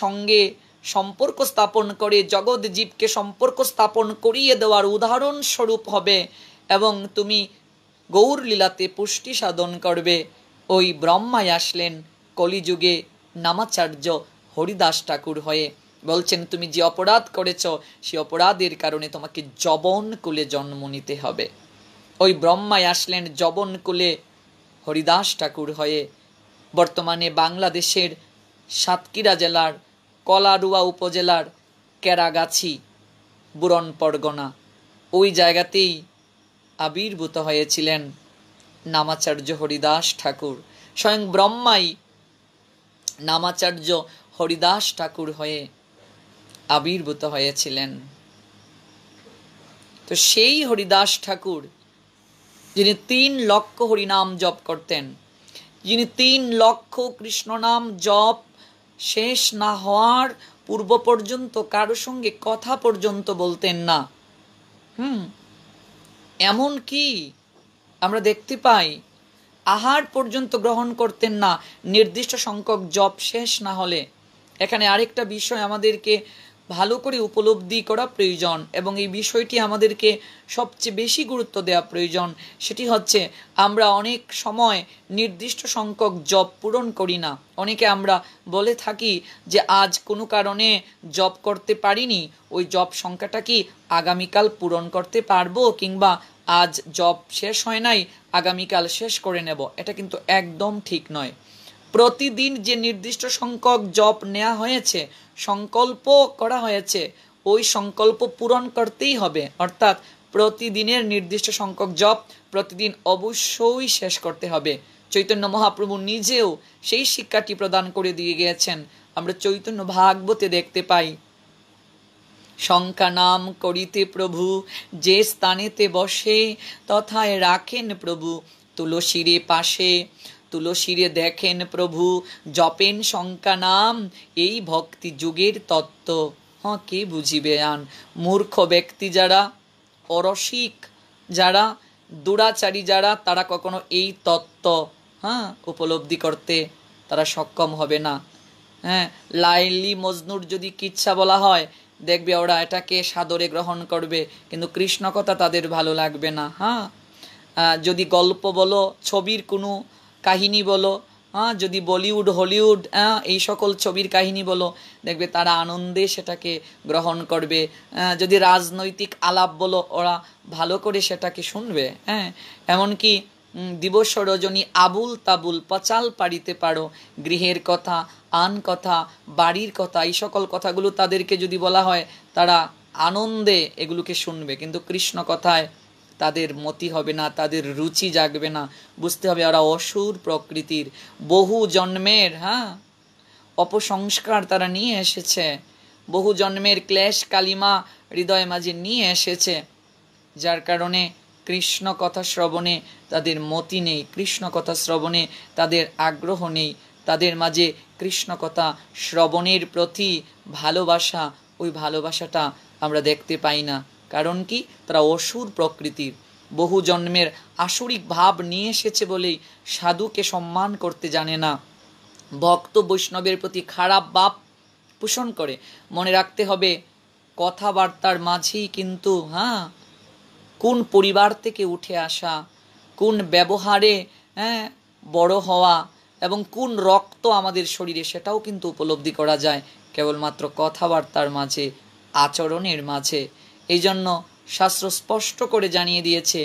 সঙ্গে সম্পর্ক স্থাপন করে জগৎ জীবকে সম্পর্ক স্থাপন করিয়ে দেওয়ার উদাহরণ স্বরূপ হবে, এবং তুমি গৌর লীলাতে পুষ্টি সাধন করবে। ওই ব্রহ্মায় আসলেন কলিযুগে নামাচার্য হরিদাস ঠাকুর হয়ে। বলছেন, তুমি যে অপরাধ করেছ, সে অপরাধের কারণে তোমাকে যবন কুলে জন্ম নিতে হবে। ওই ব্রহ্মাই আসলেন যবনকুলে হরিদাস ঠাকুর হয়ে। বর্তমানে বাংলাদেশের সাতক্ষীরা জেলার কলারুয়া উপজেলার কেরাগাছি বুরন পরগনা, ওই জায়গাতেই আবির্ভূত হয়েছিলেন নামাচার্য হরিদাস ঠাকুর। স্বয়ং ব্রহ্মাই নামাচার্য হরিদাস ঠাকুর হয়ে আবির্ভূত হয়েছিলেন। তো সেই হরিদাস ঠাকুর যিনি 3 লক্ষ হরিনাম জপ করতেন, যিনি 3 লক্ষ কৃষ্ণ নাম জপ শেষ না হওয়ার পূর্ব পর্যন্ত কারো সঙ্গে কথা পর্যন্ত বলতেন না। এমন কি আমরা দেখতে পাই আহার পর্যন্ত গ্রহণ করতেন না নির্দিষ্ট সংখ্যক জপ শেষ না হলে। এখানে আরেকটা বিষয় আমাদেরকে ভালো করে উপলব্ধি করা প্রয়োজন, এবং এই বিষয়টি আমাদেরকে সবচেয়ে বেশি গুরুত্ব দেওয়া প্রয়োজন। সেটি হচ্ছে আমরা অনেক সময় নির্দিষ্ট সংখ্যক জপ পূরণ করি না। অনেকে আমরা বলে থাকি যে আজ কোনো কারণে জপ করতে পারিনি, ওই জপ সংখ্যাটা কি আগামীকাল পূরণ করতে পারবো, কিংবা আজ জপ শেষ হয় নাই আগামীকাল শেষ করে নেব। এটা কিন্তু একদম ঠিক নয়। প্রতিদিন যে নির্দিষ্ট সংখ্যক জপ নেওয়া হয়েছে, সংকল্প করা হয়েছে, ওই সংকল্প পূরণ করতেই হবে। অর্থাৎ প্রতিদিনের নির্দিষ্ট সংখ্যক জপ প্রতিদিন অবশ্যই শেষ করতে হবে। চৈতন্য মহাপ্রভু নিজেও সেই শিক্ষাটি প্রদান করে দিয়ে গিয়েছেন। আমরা চৈতন্য ভাগবতে দেখতে পাই, সংখ্যা নাম করিতে প্রভু যে স্থানেতে বসে, তথায় রাখেন প্রভু তুলসীরে পাশে। তুলসীরে দেখেন প্রভু জপেন সংখ্যা নাম, এই ভক্তি যুগের তত্ত্ব কে বুঝিবে আন। মূর্খ ব্যক্তি যারা, অরসিক যারা, দুরাচারী যারা, তারা কখনো এই তত্ত্ব উপলব্ধি করতে তারা সক্ষম হবে না। লাইলি মজনুর যদি কিচ্ছা বলা হয়, দেখবে ওরা এটাকে সাদরে গ্রহণ করবে, কিন্তু কৃষ্ণ কথা তাদের ভালো লাগবে না। যদি গল্প বলো, ছবির কোনো কাহিনী বলো, যদি বলিউড হলিউড এই সকল ছবির কাহিনী বলো, দেখবে তারা আনন্দে সেটাকে গ্রহণ করবে। যদি রাজনৈতিক আলাপ বলো, ওরা ভালো করে সেটাকে শুনবে। এমনকি দিবস রজনী আবুল তাবুল পচাল পাড়িতে পারো, গৃহের কথা, আন কথা, বাড়ির কথা, এই সকল কথাগুলো তাদেরকে যদি বলা হয়, তারা আনন্দে এগুলোকে শুনবে। কিন্তু কৃষ্ণ কথায় তাদের মতি হবে না, তাদের রুচি জাগবে না। বুঝতে হবে ওরা অসুর প্রকৃতির, বহু জন্মের অপসংস্কার তারা নিয়ে এসেছে, বহু জন্মের ক্লেশ কালিমা হৃদয় মাঝে নিয়ে এসেছে, যার কারণে কৃষ্ণ কথা শ্রবণে তাদের মতি নেই, কৃষ্ণ কথা শ্রবণে তাদের আগ্রহ নেই, তাদের মাঝে কৃষ্ণ কথা শ্রবণের প্রতি ভালোবাসা, ওই ভালোবাসাটা আমরা দেখতে পাই না। কারণ কি? তারা অসুর প্রকৃতির, বহু জন্মের আসরিক ভাব নিয়ে এসেছে বলেই সাধুকে সম্মান করতে জানে না, ভক্ত বৈষ্ণবের প্রতি খারাপ ভাব পোষণ করে। মনে রাখতে হবে কথাবার্তার মাঝেই কিন্তু কোন পরিবার থেকে উঠে আসা, কোন ব্যবহারে বড় হওয়া এবং কোন রক্ত আমাদের শরীরে, সেটাও কিন্তু উপলব্ধি করা যায় কেবলমাত্র কথাবার্তার মাঝে, আচরণের মাঝে। এই জন্য শাস্ত্র স্পষ্ট করে জানিয়ে দিয়েছে,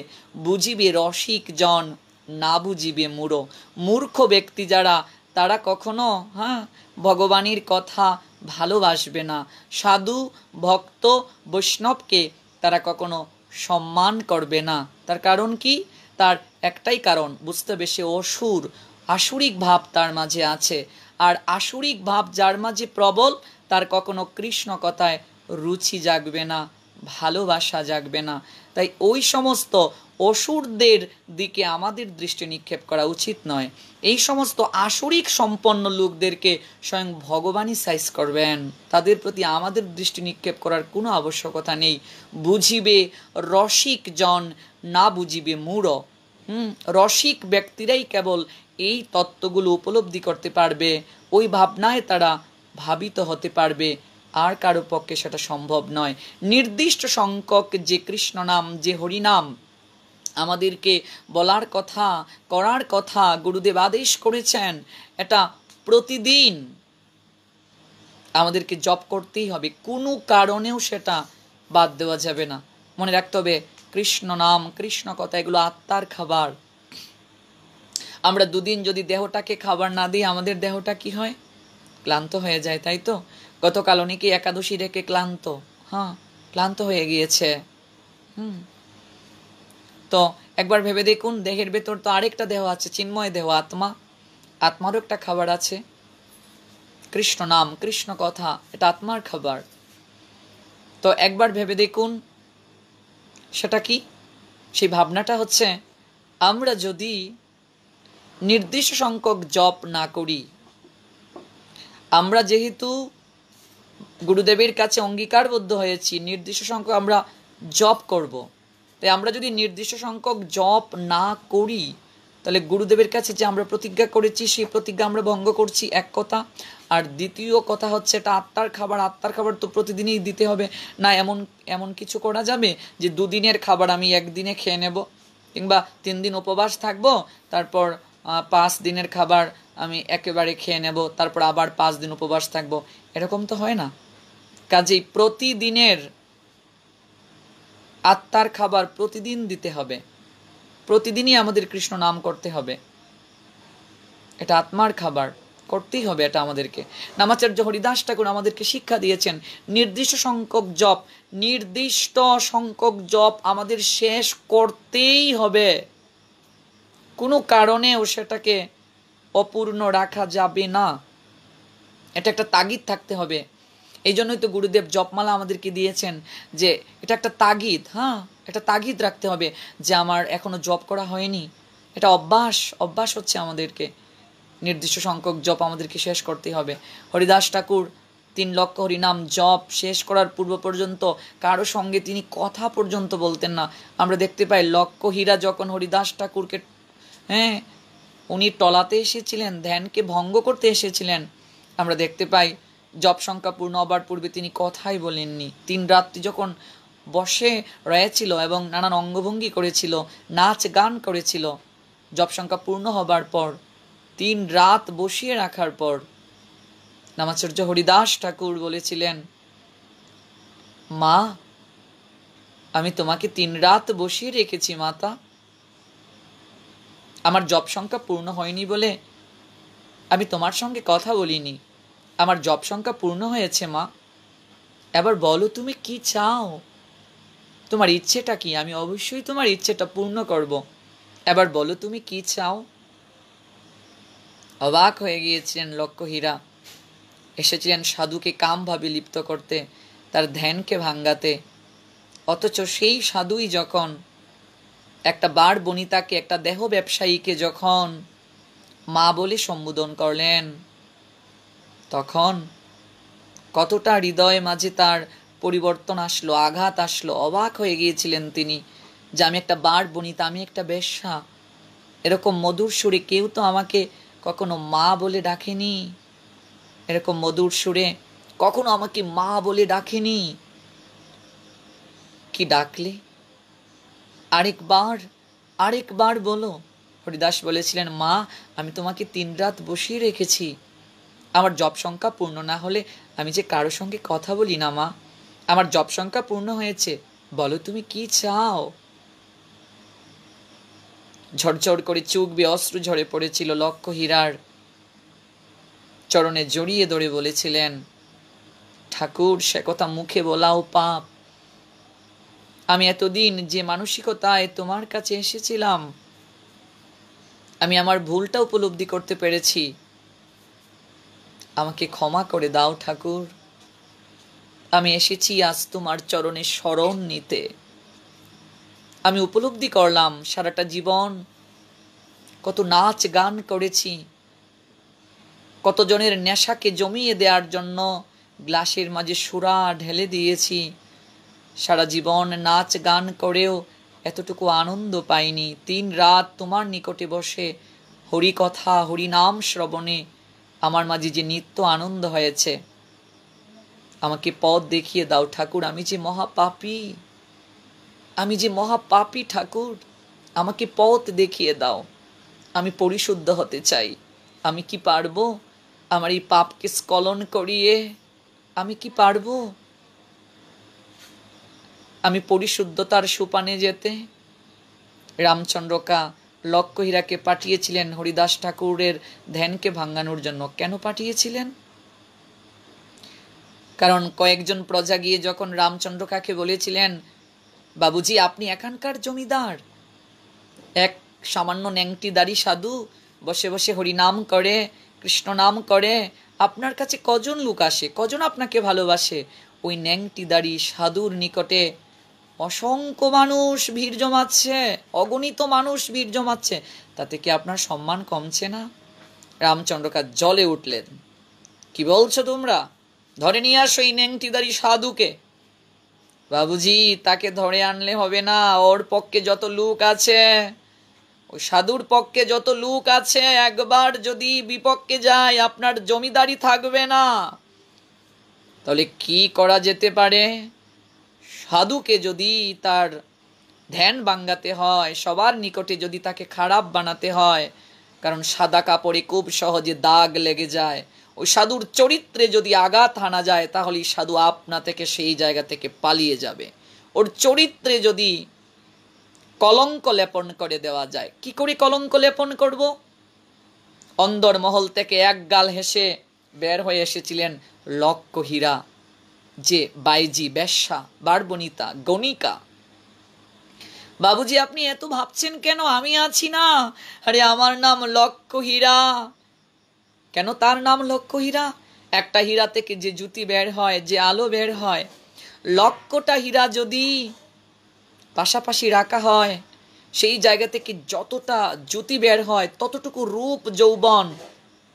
বুঝিবে রসিক জন, না বুঝিবে মূঢ়। মূর্খ ব্যক্তি যারা, তারা কখনো ভগবানের কথা ভালোবাসবে না। সাধু ভক্ত বৈষ্ণবকে তারা কখনো সম্মান করবে না। তার কারণ কি? তার একটাই কারণ, বুঝতে হবে সে অসুর, আসুরিক ভাব তার মাঝে আছে। আর আসুরিক ভাব যার মাঝে প্রবল, তার কখনো কৃষ্ণ কথায় রুচি জাগবে না, ভালোবাসা জাগবে না। তাই ওই সমস্ত অসুরদের দিকে আমাদের দৃষ্টি নিক্ষেপ করা উচিত নয়। এই সমস্ত আসরিক সম্পন্ন লোকদেরকে স্বয়ং ভগবানই সাইজ করবেন, তাদের প্রতি আমাদের দৃষ্টি নিক্ষেপ করার কোনো আবশ্যকতা নেই। বুঝিবে রসিক জন, না বুঝিবে মূঢ়। রসিক ব্যক্তিরাই কেবল এই তত্ত্বগুলো উপলব্ধি করতে পারবে, ওই ভাবনায় তারা ভাবিত হতে পারবে, আর কারো পক্ষে সেটা সম্ভব নয়। নির্দিষ্ট সংখ্যক যে কৃষ্ণ নাম, যে হরিনাম আমাদেরকে বলার কথা, করার কথা গুরুদেব আদেশ করেছেন, এটা প্রতিদিন আমাদেরকে জপ করতেই হবে, কোনো কারণেও সেটা বাদ দেওয়া যাবে না। মনে রাখতে হবে কৃষ্ণ নাম, কৃষ্ণ কথা, এগুলো আত্মার খাবার। আমরা দুদিন যদি দেহটাকে খাবার না দিই, আমাদের দেহটা কি হয়? ক্লান্ত হয়ে যায়, তাই তো? গতকাল অনেকে একাদশী রেখে ক্লান্ত, ক্লান্ত হয়ে গিয়েছে। তো একবার ভেবে দেখুন, দেহের ভেতর তো আরেকটা দেহ আছে, চিন্ময় দেহ, আত্মা। আত্মারও একটা খাবার আছে, কৃষ্ণ নাম, কৃষ্ণ কথা, এটা আত্মার খাবার। তো একবার ভেবে দেখুন সেটা কি। সেই ভাবনাটা হচ্ছে, আমরা যদি নির্দিষ্ট সংখ্যক জপ না করি, আমরা যেহেতু গুরুদেবের কাছে অঙ্গীকারবদ্ধ হয়েছি নির্দিষ্ট সংখ্যক আমরা জপ করব, তাই আমরা যদি নির্দিষ্ট সংখ্যক জপ না করি, তাহলে গুরুদেবের কাছে যে আমরা প্রতিজ্ঞা করেছি সেই প্রতিজ্ঞা আমরা ভঙ্গ করছি, এক কথা। আর দ্বিতীয় কথা হচ্ছে, এটা আত্মার খাবার, আত্মার খাবার তো প্রতিদিনই দিতে হবে না। এমন কিছু করা যাবে যে দুদিনের খাবার আমি একদিনে খেয়ে নেব, কিংবা 3 দিন উপবাস থাকবো, তারপর 5 দিনের খাবার আমি একেবারে খেয়ে নেব, তারপর আবার 5 দিন উপবাস থাকবো, এরকম তো হয় না। কাজেই প্রতিদিনের আত্মার খাবার প্রতিদিন দিতে হবে, প্রতিদিনই আমাদের কৃষ্ণ নাম করতে হবে, এটা আত্মার খাবার, করতেই হবে এটা আমাদেরকে। নামাচার্য হরিদাস ঠাকুর আমাদেরকে শিক্ষা দিয়েছেন, নির্দিষ্ট সংখ্যক জপ, নির্দিষ্ট সংখ্যক জপ আমাদের শেষ করতেই হবে, কোনো কারণেও সেটাকে অপূর্ণ রাখা যাবে না, এটা একটা তাগিদ থাকতে হবে। এই জন্যই তো গুরুদেব জপমালা আমাদেরকে দিয়েছেন, যে এটা একটা তাগিদ, একটা তাগিদ রাখতে হবে যে আমার এখনো জপ করা হয়নি। এটা অভ্যাস হচ্ছে আমাদেরকে, নির্দিষ্ট সংখ্যক জপ আমাদেরকে শেষ করতে হবে। হরিদাস ঠাকুর 3 লক্ষ হরিনাম জপ শেষ করার পূর্ব পর্যন্ত কারো সঙ্গে তিনি কথা পর্যন্ত বলতেন না। আমরা দেখতে পাই লক্ষ হীরা যখন হরিদাস ঠাকুরকে উনি টলাতে এসেছিলেন, ধ্যানকে ভঙ্গ করতে এসেছিলেন, আমরা দেখতে পাই জপ সংখ্যা পূর্ণ হবার পূর্বে তিনি কথাই বলেননি। 3 রাত্রি যখন বসে রয়েছিল এবং নানান অঙ্গভঙ্গি করেছিল, নাচ গান করেছিল, জপ সংখ্যা পূর্ণ হবার পর 3 রাত বসিয়ে রাখার পর নামাচার্য হরিদাস ঠাকুর বলেছিলেন, মা আমি তোমাকে 3 রাত বসিয়ে রেখেছি মাতা, আমার জপ সংখ্যা পূর্ণ হয়নি বলে আমি তোমার সঙ্গে কথা বলিনি, আমার জপ সংখ্যা পূর্ণ হয়েছে মা, এবার বলো তুমি কি চাও, তোমার ইচ্ছেটা কি, আমি অবশ্যই তোমার ইচ্ছেটা পূর্ণ করব, এবার বলো তুমি কি চাও। অবাক হয়ে গিয়েছিলেন লক্ষ্যহীরা, এসেছিলেন সাধুকে কামভাবে লিপ্ত করতে, তার ধ্যানকে ভাঙ্গাতে। অথচ সেই সাধুই যখন একটা বার বনিতাকে, একটা দেহ ব্যবসায়ীকে যখন মা বলে সম্বোধন করলেন, তখন কতটা হৃদয় মাঝে তার পরিবর্তন আসলো, আঘাত আসলো। অবাক হয়ে গিয়েছিলেন তিনি যে আমি একটা বার বনিতা, আমি একটা বেশ্যা, এরকম মধুর সুরে কেউ তো আমাকে কখনো মা বলে ডাকেনি, এরকম মধুর সুরে কখনো আমাকে মা বলে ডাকেনি। কি ডাকলে, আরেকবার বলো। হরিদাস বলেছিলেন, মা আমি তোমাকে 3 রাত বসিয়ে রেখেছি, আমার জপ সংখ্যা পূর্ণ না হলে আমি যে কারো সঙ্গে কথা বলি না মা, আমার জপ সংখ্যা পূর্ণ হয়েছে, বলো তুমি কি চাও। ঝরঝর করে চোখ বেয়ে অশ্রু ঝরে পড়েছিল লক্ষ্যহীরার, চরণে জড়িয়ে ধরে বলেছিলেন, ঠাকুর সে কথা মুখে বলাও পাপ, আমি এতদিন যে মানসিকতায় তোমার কাছে এসেছিলাম, আমি আমার ভুলটা উপলব্ধি করতে পেরেছি, আমাকে ক্ষমা করে দাও ঠাকুর, আমি এসেছি আজ তোমার চরণে শরণ নিতে। আমি উপলব্ধি করলাম সারাটা জীবন কত নাচ গান করেছি, কতজনের নেশাকে জমিয়ে দেওয়ার জন্য গ্লাসের মাঝে সুরা ঢেলে দিয়েছি, সারা জীবন নাচ গান করেও এতটুকু আনন্দ পাইনি। 3 রাত তোমার নিকটে বসে হরি কথা হরি নাম শ্রবণে আমার মাঝে যে নিত্য আনন্দ হয়েছে, আমাকে পথ দেখিয়ে দাও ঠাকুর, আমি যে মহাপাপী ঠাকুর, আমাকে পথ দেখিয়ে দাও, আমি পরিশুদ্ধ হতে চাই, আমি কি পারবো আমার এই পাপকে স্খলন করিয়ে, আমি কি পারবো। আমি পরিশুদ্ধতার সোপানে যেতে। রামচন্দ্রকা লক্ষ্যহীরাকে পাঠিয়েছিলেন হরিদাস ঠাকুরের ধ্যানকে ভাঙানোর জন্য। কেন পাঠিয়েছিলেন? কারণ কয়েকজন প্রজা গিয়ে যখন রামচন্দ্রকাকে বলেছিলেন, বাবুজি আপনি এখানকার জমিদার, এক সামান্য ন্যাংটিদারি সাধু বসে বসে হরিনাম করে, কৃষ্ণ নাম করে, আপনার কাছে কজন লোক আসে, কজন আপনাকে ভালোবাসে? ওই ন্যাংটিদারি সাধুর নিকটে অসংখ্য মানুষ ভিড় জমাচ্ছে, অগণিত মানুষ ভিড় জমাচ্ছে, তাতে কি আপনার সম্মান কমছে না? রামচন্দ্রকা জ্বলে উঠলেন, কি বলছো তোমরা? ধরে নিয়ে আসো এই ন্যাংটিদারি সাধুকে। বাবুজি তাকে ধরে আনলে হবে না, ওর পক্ষে যত লোক আছে, ওই সাধুর পক্ষে যত লোক আছে, একবার যদি বিপক্ষে যায় আপনার জমিদারি থাকবে না। তাহলে কি করা যেতে পারে? সাধুকে যদি তার ধ্যান ভাঙাতে হয়, সবার নিকটে যদি তাকে খারাপ বানাতে হয়, কারণ সাদা কাপড়ে খুব সহজে দাগ লেগে যায়, ওই সাধুর চরিত্রে যদি আঘাত হানা যায় তাহলে সাধু আপনা থেকে সেই জায়গা থেকে পালিয়ে যাবে। ওর চরিত্রে যদি কলঙ্ক লেপন করে দেওয়া যায়, কি করে কলঙ্ক লেপন করব? অন্দর মহল থেকে এক গাল হেসে বের হয়ে এসেছিলেন লক্ষ্যহীরা, যে বাইজি, বেশ্যা, বারবনিতা, গণিকা। বাবুজি আপনি এত ভাবছেন কেন? আমি আছি না। আরে আমার নাম লক্ষ্যহীরা। কেন তার নাম লক্ষ্যহীরা? একটা হীরা থেকে যে জ্যোতি বের হয়, যে আলো বের হয়, লক্ষ্যটা হীরা যদি পাশাপাশি রাখা হয়, সেই জায়গা থেকে যতটা জ্যোতি বের হয় ততটুকু রূপ যৌবন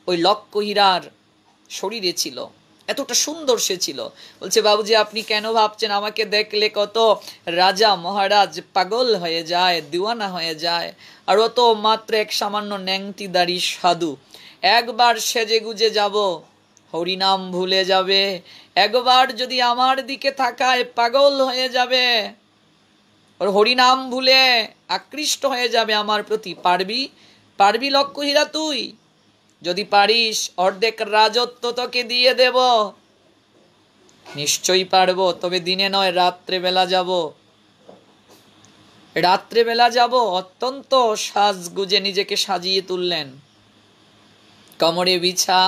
ওই লক্ষ্যহীরার শরীরে ছিল, এতটা সুন্দর সে ছিল। বলছে বাবুজি আপনি কেন ভাবছেন আমাকে দেখলে কত রাজা মহারাজ পাগল হয়ে যায়, দিওয়ানা হয়ে যায়, আর ও তো মাত্র এক সামান্য ন্যাংটিদারি সাধু। একবার সেজে গুজে যাব, হরিনাম ভুলে যাবে, একবার যদি আমার দিকে তাকায় পাগল হয়ে যাবে, ওর হরিনাম ভুলে আকৃষ্ট হয়ে যাবে আমার প্রতি। পারবি? পারবি লক্ষ্যহীরা তুই? যদি পারিস অর্ধেক রাজত্ব তোকে দিয়ে দেব। নিশ্চয়ই পারবো, তবে দিনে নয়, রাত্রেবেলা যাব। রাত্রেবেলা যাব। অত্যন্ত সাজগুজে নিজেকে সাজিয়ে তুললেন, কোমরে বিছা,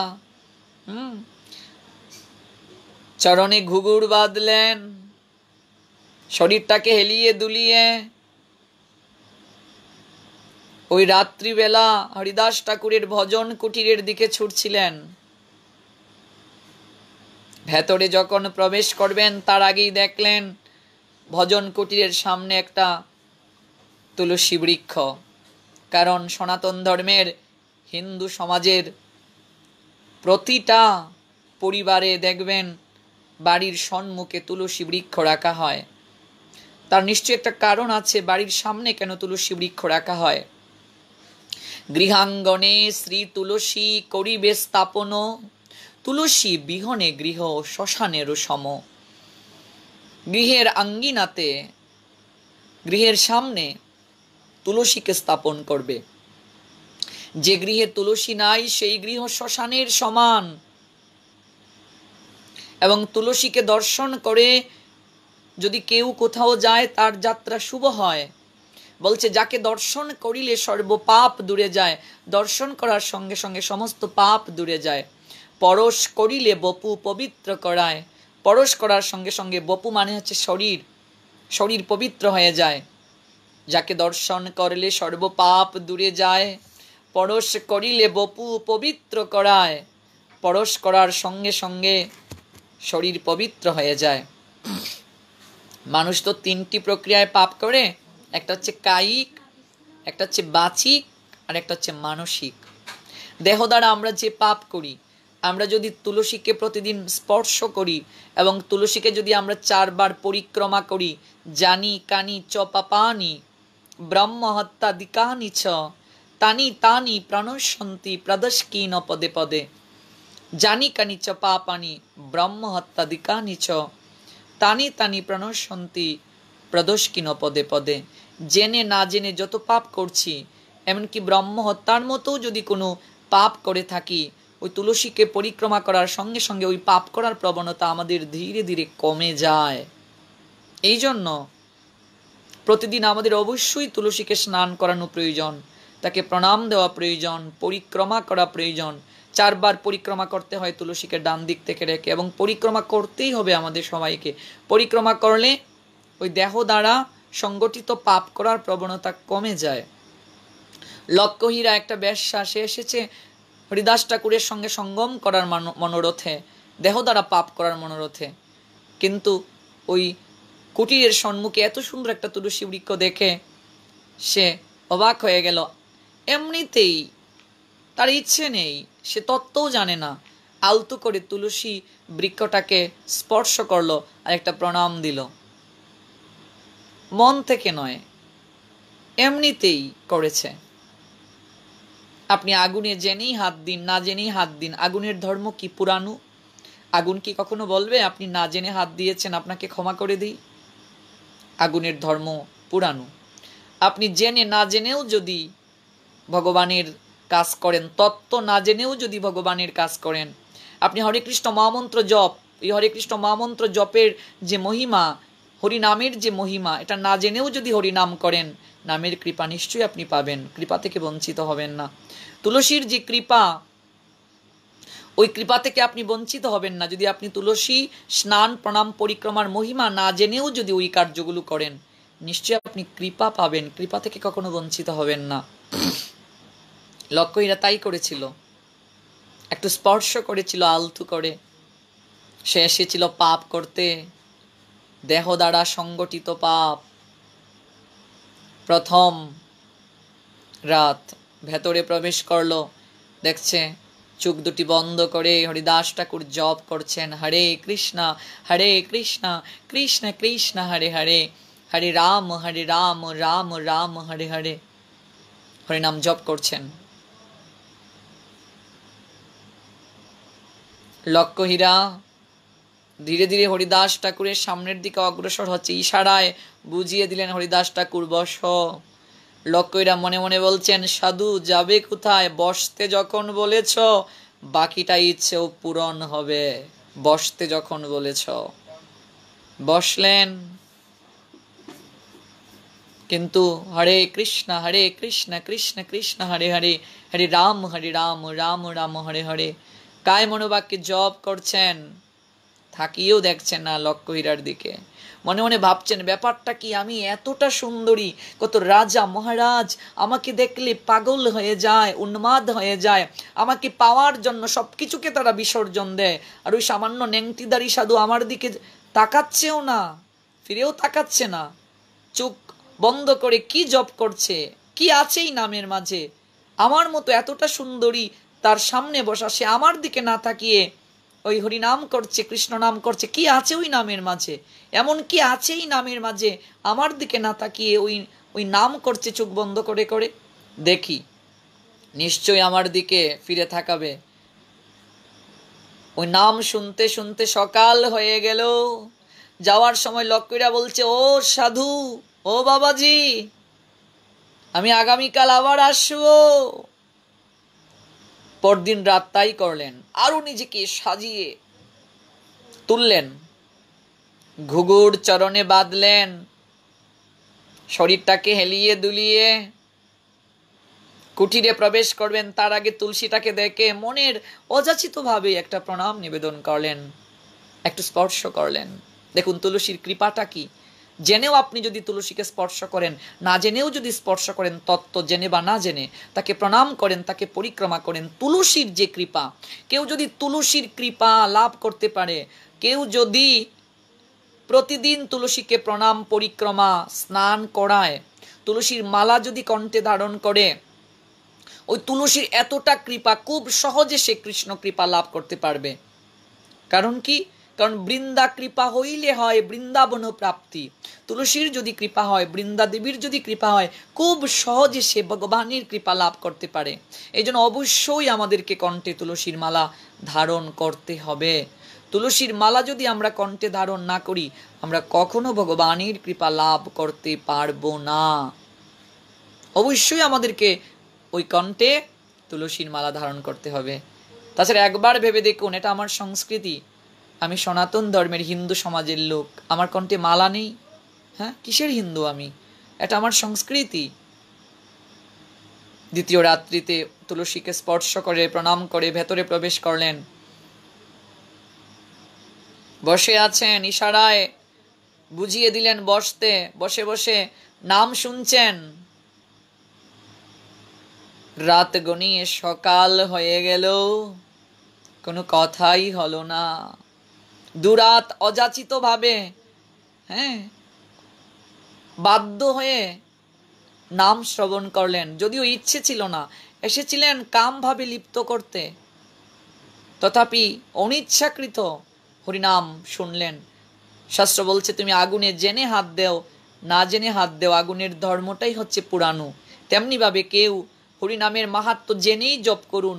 চরণে ঘুঘুর বাঁধলেন, শরীরটাকে হেলিয়ে দুলিয়ে ওই রাত্রিবেলা হরিদাস ঠাকুরের ভজন কুটিরের দিকে ছুটছিলেন। ভেতরে যখন প্রবেশ করবেন তার আগেই দেখলেন ভজন কুটিরের সামনে একটা তুলসী বৃক্ষ। কারণ সনাতন ধর্মের হিন্দু সমাজের প্রতিটা পরিবারে দেখবেন বাড়ির সম্মুখে তুলসী বৃক্ষ রাখা হয়। তার নিশ্চয়ই একটা কারণ আছে, বাড়ির সামনে কেন তুলসী বৃক্ষ রাখা হয়। গৃহাঙ্গনে শ্রী তুলসী করিবে স্থাপন, তুলসী বিহনে গৃহ শ্মশানেরও সম। গৃহের আঙ্গিনাতে, গৃহের সামনে তুলসীকে স্থাপন করবে। যে গৃহে তুলসী নাই সেই গৃহ শ্মশানের সমান। এবং তুলসীকে দর্শন করে যদি কেউ কোথাও যায় তার যাত্রা শুভ হয়। বলছে যাকে দর্শন করিলে সর্ব পাপ দূরে যায়, দর্শন করার সঙ্গে সঙ্গে সমস্ত পাপ দূরে যায়। পরশ করিলে বপু পবিত্র করায়, পরশ করার সঙ্গে সঙ্গে বপু মানে হচ্ছে শরীর, শরীর পবিত্র হয়ে যায়। যাকে দর্শন করলে সর্ব পাপ দূরে যায়, পরশ করিলে বপু পবিত্র করায়, পরশ করার সঙ্গে সঙ্গে শরীর পবিত্র হয়ে যায়। মানুষ তো তিনটি প্রক্রিয়ায় পাপ করে, একটা হচ্ছে কায়িক, একটা হচ্ছে বাচিক, আর একটা হচ্ছে মানসিক। দেহ দ্বারা আমরা যে পাপ করি, আমরা যদি তুলসীকে প্রতিদিন স্পর্শ করি এবং তুলসীকে যদি আমরা 4 বার পরিক্রমা করি, জানি কানি চ পাপানি ব্রহ্ম হত্যাদিকানি চ তানি তানি প্রণশ্যন্তি প্রদস্কিন পদে পদে, জানি কানি চ পাপানি ব্রহ্ম হত্যাদিকানি চ তানি তানি প্রণশ্যন্তি প্রদস্কিন পদে পদে। জেনে না জেনে যত পাপ করছি, এমনকি ব্রহ্ম হত্যার মতো যদি কোনো পাপ করে থাকি, ওই তুলসীকে পরিক্রমা করার সঙ্গে সঙ্গে ওই পাপ করার প্রবণতা আমাদের ধীরে ধীরে কমে যায়। এই জন্য প্রতিদিন আমাদের অবশ্যই তুলসীকে স্নান করানো প্রয়োজন, তাকে প্রণাম দেওয়া প্রয়োজন, পরিক্রমা করা প্রয়োজন। 4 বার পরিক্রমা করতে হয় তুলসীকে ডান দিক থেকে রেখে, এবং পরিক্রমা করতেই হবে আমাদের সবাইকে। পরিক্রমা করলে ওই দেহ দ্বারা সংগঠিত পাপ করার প্রবণতা কমে যায়। লক্ষ্যহীরা একটা বেশ্যা, সে এসেছে হরিদাস ঠাকুরের সঙ্গে সঙ্গম করার মনোরথে, দেহ দ্বারা পাপ করার মনোরথে, কিন্তু ওই কুটিরের সম্মুখে এত সুন্দর একটা তুলসী বৃক্ষ দেখে সে অবাক হয়ে গেল। এমনিতেই তার ইচ্ছে নেই, সে তত্ত্বও জানে না, আলতু করে তুলসী বৃক্ষটাকে স্পর্শ করলো আর একটা প্রণাম দিল। মন থেকে নয়, এমনিতেই করেছে। আপনি আগুনে জেনেই হাত দিন, না জেনেই হাত দিন, আগুনের ধর্ম কি পুরানো? আগুন কি কখনো বলবে আপনি না জেনে হাত দিয়েছেন, আপনাকে ক্ষমা করে দিই? আগুনের ধর্ম পুরানো। আপনি জেনে না জেনেও যদি ভগবানের কাজ করেন, তত্ত্ব না জেনেও যদি ভগবানের কাজ করেন, আপনি হরে কৃষ্ণ মহামন্ত্র জপ, এই হরে কৃষ্ণ মহামন্ত্র জপের যে মহিমা, হরিনামের যে মহিমা, এটা না জেনেও যদি হরিনাম করেন, নামের কৃপা নিশ্চয়ই আপনি পাবেন, কৃপা থেকে বঞ্চিত হবেন না। তুলসীর যে কৃপা, ওই কৃপা থেকে আপনি বঞ্চিত হবেন না। যদি আপনি তুলসী স্নান প্রণাম পরিক্রমার মহিমা না জেনেও যদি ওই কার্যগুলো করেন, নিশ্চয়ই আপনি কৃপা পাবেন, কৃপা থেকে কখনো বঞ্চিত হবেন না। লক্ষ্যহীরা তাই করেছিল, একটু স্পর্শ করেছিল আলতু করে। সে এসেছিল পাপ করতে, দেহ দ্বারা সংগঠিত পাপ। প্রথম রাত ভেতরে প্রবেশ করলো, দেখছে চোখ দুটি বন্ধ করে হরিদাস ঠাকুর জপ করছেন, হরে কৃষ্ণ কৃষ্ণ কৃষ্ণ হরে হরে, হরে রাম রাম রাম হরে হরে, হরিনাম জপ করছেন। লক্ষ্যহীরা ধীরে ধীরে হরিদাস ঠাকুরের সামনের দিকে অগ্রসর হচ্ছে, ইশারায় বুঝিয়ে দিলেন হরিদাস ঠাকুর বস। লক্ষ্যহীরা মনে মনে বলছেন, সাধু যাবে কোথায়? বসতে যখন বলেছ বাকিটা ইচ্ছেও পূরণ হবে, বসতে যখন বলেছ। বসলেন, কিন্তু হরে কৃষ্ণ কৃষ্ণ কৃষ্ণ হরে হরে, হরে রাম রাম রাম হরে হরে কায় মনোবাক্যে জপ করছেন। থাকিয়েও দেখছেন না লক্ষ্যহীরার দিকে, মনে মনে ভাবছেন ব্যাপারটা কি, আমি এতটা সুন্দরী, কত রাজা মহারাজ আমাকে দেখলে পাগল হয়ে যায়, উন্মাদ হয়ে যায়, আমাকে পাওয়ার জন্য সবকিছুকে তারা বিসর্জন দেয়, আর ওই সামান্য নেংটিদারি সাধু আমার দিকে তাকাচ্ছেও না, ফিরেও তাকাচ্ছে না, চোখ বন্ধ করে কি জপ করছে, কি আছেই নামের মাঝে। আমার মতো এতটা সুন্দরী তার সামনে বসা, সে আমার দিকে না তাকিয়ে ওই হরিনাম করছে, কৃষ্ণ নাম করছে, কি আছে ওই নামের মাঝে, এমন কি আছে এই নামের মাঝে, আমার দিকে না তাকিয়ে ওই নাম করছে চোখ বন্ধ করে করে। দেখি নিশ্চয়ই আমার দিকে ফিরে তাকাবে। ওই নাম শুনতে শুনতে সকাল হয়ে গেল। যাওয়ার সময় লক্ষ্যীরা বলছে, ও সাধু, ও বাবাজি, আমি আগামীকাল আবার আসবো। পরদিন রাত তাই করলেন, আরো নিজেকে সাজিয়ে তুললেন, ঘুঘুর চরণে বাঁধলেন, শরীরটাকে হেলিয়ে দুলিয়ে কুটিরে প্রবেশ করবেন। তার আগে তুলসীটাকে দেখে মনের অযাচিত ভাবে একটা প্রণাম নিবেদন করলেন, একটু স্পর্শ করলেন। দেখুন তুলসীর কৃপাটা কি। জেনেও আপনি যদি তুলসীকে স্পর্শ করেন, না জেনেও যদি স্পর্শ করেন, তত্ত্ব জেনে বা না জেনে তাকে প্রণাম করেন, তাকে পরিক্রমা করেন, তুলসীর যে কৃপা, কেউ যদি তুলসীর কৃপা লাভ করতে পারে, কেউ যদি প্রতিদিন তুলসীকে প্রণাম পরিক্রমা স্নান করায়, তুলসীর মালা যদি কণ্ঠে ধারণ করে, ওই তুলসীর এতটা কৃপা, খুব সহজে সে কৃষ্ণ কৃপা লাভ করতে পারবে। কারণ কি? কারণ বৃন্দা কৃপা হইলে হয় বৃন্দাবন প্রাপ্তি। তুলসীর যদি কৃপা হয়, বৃন্দা দেবীর যদি কৃপা হয়, খুব সহজে সে ভগবানের কৃপা লাভ করতে পারে। এই জন্য অবশ্যই আমাদেরকে কণ্ঠে তুলসীর মালা ধারণ করতে হবে। তুলসীর মালা যদি আমরা কণ্ঠে ধারণ না করি, আমরা কখনো ভগবানের কৃপা লাভ করতে পারবো না। অবশ্যই আমাদেরকে ওই কণ্ঠে তুলসীর মালা ধারণ করতে হবে। তাছাড়া একবার ভেবে দেখুন, এটা আমার সংস্কৃতি, আমি সনাতন ধর্মের হিন্দু সমাজের লোক, আমার কণ্ঠে মালা নেই, হ্যাঁ, কিসের হিন্দু আমি? এটা আমার সংস্কৃতি। দ্বিতীয় রাত্রিতে তুলসীকে স্পর্শ করে প্রণাম করে ভেতরে প্রবেশ করলেন। বসে আছেন, ইশারায় বুঝিয়ে দিলেন বসতে। বসে বসে নাম শুনছেন। রাত গনিয়ে সকাল হয়ে গেল, কোনো কথাই হলো না। দুরাত অযাচিত ভাবে, হ্যাঁ, বাধ্য হয়ে নাম শ্রবণ করলেন। যদিও ইচ্ছে ছিল না, এসেছিলেন কাম ভাবে লিপ্ত করতে, তথাপি অনিচ্ছাকৃত হরিনাম শুনলেন। শাস্ত্র বলছে তুমি আগুনে জেনে হাত দেও, না জেনে হাত দেও, আগুনের ধর্মটাই হচ্ছে পুরানো। তেমনি ভাবে কেউ হরিনামের মাহাত্ম্য জেনেই জপ করুন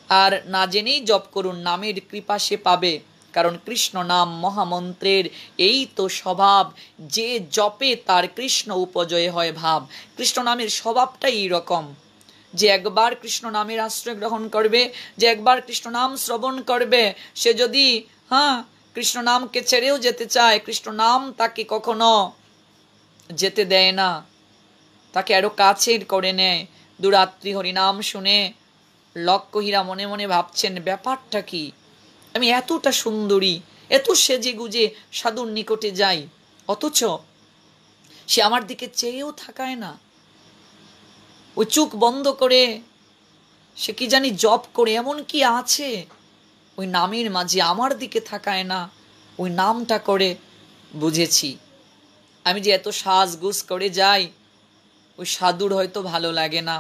আর না জেনেই জপ করুন, নামের কৃপা সে পাবে। কারণ কৃষ্ণ নাম মহামন্ত্রের এই তো স্বভাব, যে জপে তার কৃষ্ণ উপজয় হয় ভাব। কৃষ্ণ নামের স্বভাবটাই এইরকম, যে একবার কৃষ্ণ নামের আশ্রয় গ্রহণ করবে, যে একবার কৃষ্ণ নাম শ্রবণ করবে, সে যদি কৃষ্ণ নামকে ছেড়েও যেতে চায়, কৃষ্ণ নাম তাকে কখনো যেতে দেয় না, তাকে আরো কাছের করে নেয়। দুরাত্রি হরিনাম শুনে লক্ষ্মীরা মনে মনে ভাবছেন ব্যাপারটা কি, আমি এতটা সুন্দরী, এত সেজে গুজে সাধুর নিকটে যাই, অথচ সে আমার দিকে চেয়েও থাকায় না। ওই চোখ বন্ধ করে সে কি জানি জপ করে, এমন কি আছে ওই নামের মাঝে, আমার দিকে থাকায় না। ওই নামটা করে বুঝেছি, আমি যে এত সাজগুজ করে যাই, ওই সাধুর হয়তো ভালো লাগে না,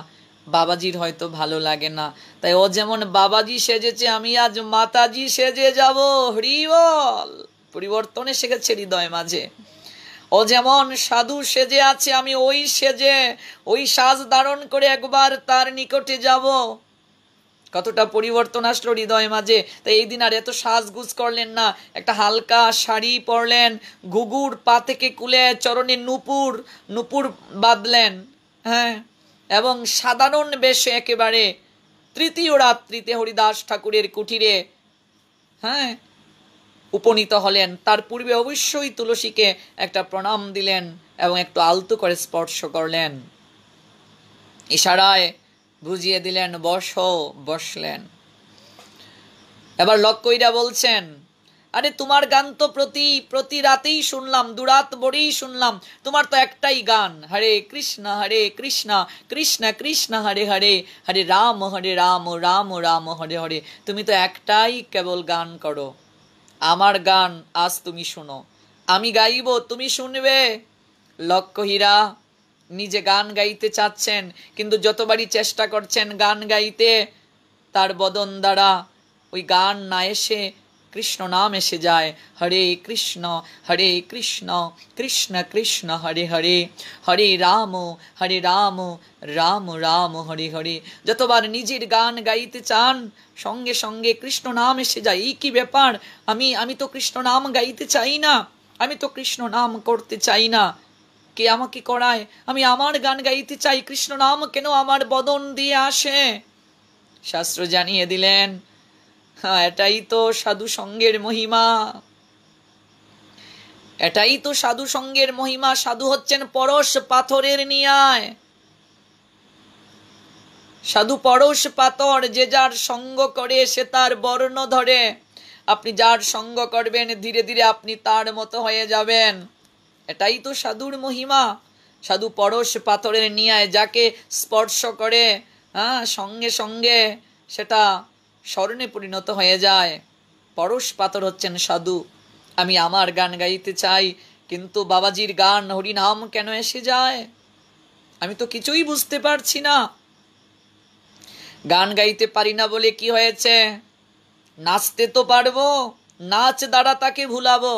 বাবাজির হয়তো ভালো লাগে না। তাই ও যেমন বাবাজি সেজেছে, আমি আজ মাতাজি সেজে যাব। হরি বল। পরিবর্তন এসে গেছে হৃদয় মাঝে। ও যেমন সাধু সেজে আছে, আমি ওই সেজে ওই সাজ ধারণ করে একবার তার নিকটে যাব। কতটা পরিবর্তন আসলো হৃদয় মাঝে। তাই এই দিন আর এত সাজগুজ করলেন না, একটা হালকা শাড়ি পরলেন, ঘুঘুর পা থেকে কুলে চরণে নুপুর নুপুর বাঁধলেন, হ্যাঁ, এবং সাধারণ বেশে একেবারে তৃতীয় রাত্রিতে হরিদাস ঠাকুরের কুঠিরে উপনীত হলেন। তার পূর্বে অবশ্যই তুলসীকে একটা প্রণাম দিলেন এবং একটু আলতো করে স্পর্শ করলেন, ইশারায় বুঝিয়ে দিলেন বসো, বসলেন। এবার লক্ষ্মীরা বলছেন, আরে তোমার গান তো প্রতি রাতেই শুনলাম, দুরাত বড়েই শুনলাম, তোমার তো একটাই গান, হরে কৃষ্ণ কৃষ্ণ কৃষ্ণ হরে হরে, হরে রাম রাম রাম হরে হরে। তুমি তো একটাই কেবল গান করো। আমার গান আজ তুমি শুনো, আমি গাইব, তুমি শুনবে। লক্ষ্মীরা নিজে গান গাইতে চাচ্ছেন, কিন্তু যতবারই চেষ্টা করছেন গান গাইতে, তার বদন দ্বারা ওই গান না এসে কৃষ্ণ নাম এসে যায়। হরে কৃষ্ণ কৃষ্ণ কৃষ্ণ হরে হরে, হরে রাম রাম রাম হরে হরে। যতবার নিজের গান গাইতে চান, সঙ্গে সঙ্গে কৃষ্ণ নাম এসে যায়। এই কি ব্যাপার, আমি তো কৃষ্ণ নাম গাইতে চাই না, আমি তো কৃষ্ণ নাম করতে চাই না, কে আমাকে করায়? আমি আমার গান গাইতে চাই, কৃষ্ণ নাম কেন আমার বদন দিয়ে আসে? শাস্ত্র জানিয়ে দিলেন, এটাই তো সাধু সঙ্গের মহিমা, এটাই তো সাধু সঙ্গের মহিমা। সাধু হচ্ছেন পরশ পাথরের ন্যায়। সাধু পরশ পাথর, যে যার সঙ্গ করে সে তার বর্ণ ধরে। আপনি যার সঙ্গ করবেন ধীরে ধীরে আপনি তার মতো হয়ে যাবেন। এটাই তো সাধুর মহিমা। সাধু পরশ পাথরের ন্যায়, যাকে স্পর্শ করে সঙ্গে সঙ্গে সেটা স্মরণে পরিণত হয়ে যায়। পরশ পাথর হচ্ছেন সাধু। আমি আমার গান গাইতে চাই, কিন্তু বাবাজির গান হরিনাম কেন এসে যায়? আমি তো কিছুই বুঝতে পারছি না। গান গাইতে পারি না বলে কি হয়েছে? নাচতে তো পারবো, নাচ দ্বারা তাকে ভুলাবো।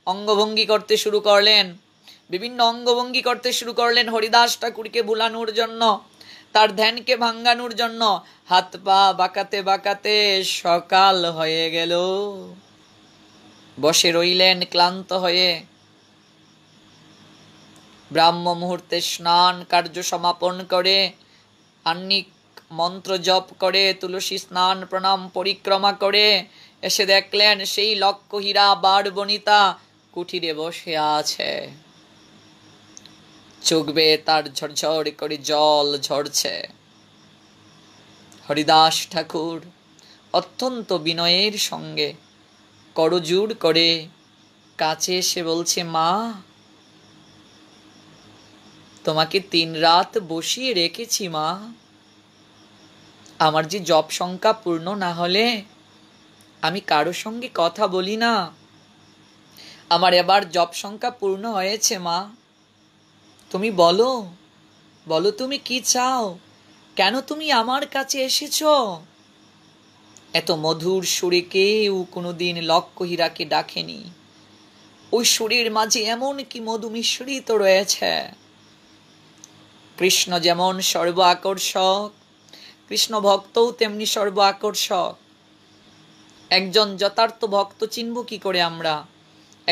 অঙ্গভঙ্গি করতে শুরু করলেন, বিভিন্ন অঙ্গভঙ্গি করতে শুরু করলেন হরিদাস ঠাকুরকে ভুলানোর জন্য, তার ধ্যানকে ভাঙ্গানোর জন্য। হাত পা বাঁকাতে বাঁকাতে সকাল হয়ে গেল। বসে রইলেন ক্লান্ত হয়ে। ব্রাহ্ম মুহূর্তে স্নান কার্য সমাপন করে, আহ্নিক মন্ত্র জপ করে, তুলসী স্নান প্রণাম পরিক্রমা করে এসে দেখলেন সেই লক্ষ্মীরা বার বনিতা কুটিরে বসে আছে, চোখ বেয়ে তার ঝরঝর করে জল ঝরছে। হরিদাস ঠাকুর অত্যন্ত বিনয়ের সঙ্গে করজোড় করে কাছে এসে বলছে, মা, তোমাকে 3 রাত বসিয়ে রেখেছি মা। আমার যে জপ সংখ্যা পূর্ণ না হলে আমি কারো সঙ্গে কথা বলি না। আমার এবার জপ সংখ্যা পূর্ণ হয়েছে মা। তুমি বলো, বলো তুমি কি চাও, কেন তুমি আমার কাছে এসেছো? এত মধুর সুরে কেউ কোনোদিন লক্ষ্যহীরাকে ডাকেনি। ওই সুরের মাঝে এমন কি মধু মিশ্রিত রয়েছে। কৃষ্ণ যেমন সর্ব আকর্ষক, কৃষ্ণ ভক্তও তেমনি সর্ব আকর্ষক। একজন যথার্থ ভক্ত চিনব কি করে আমরা?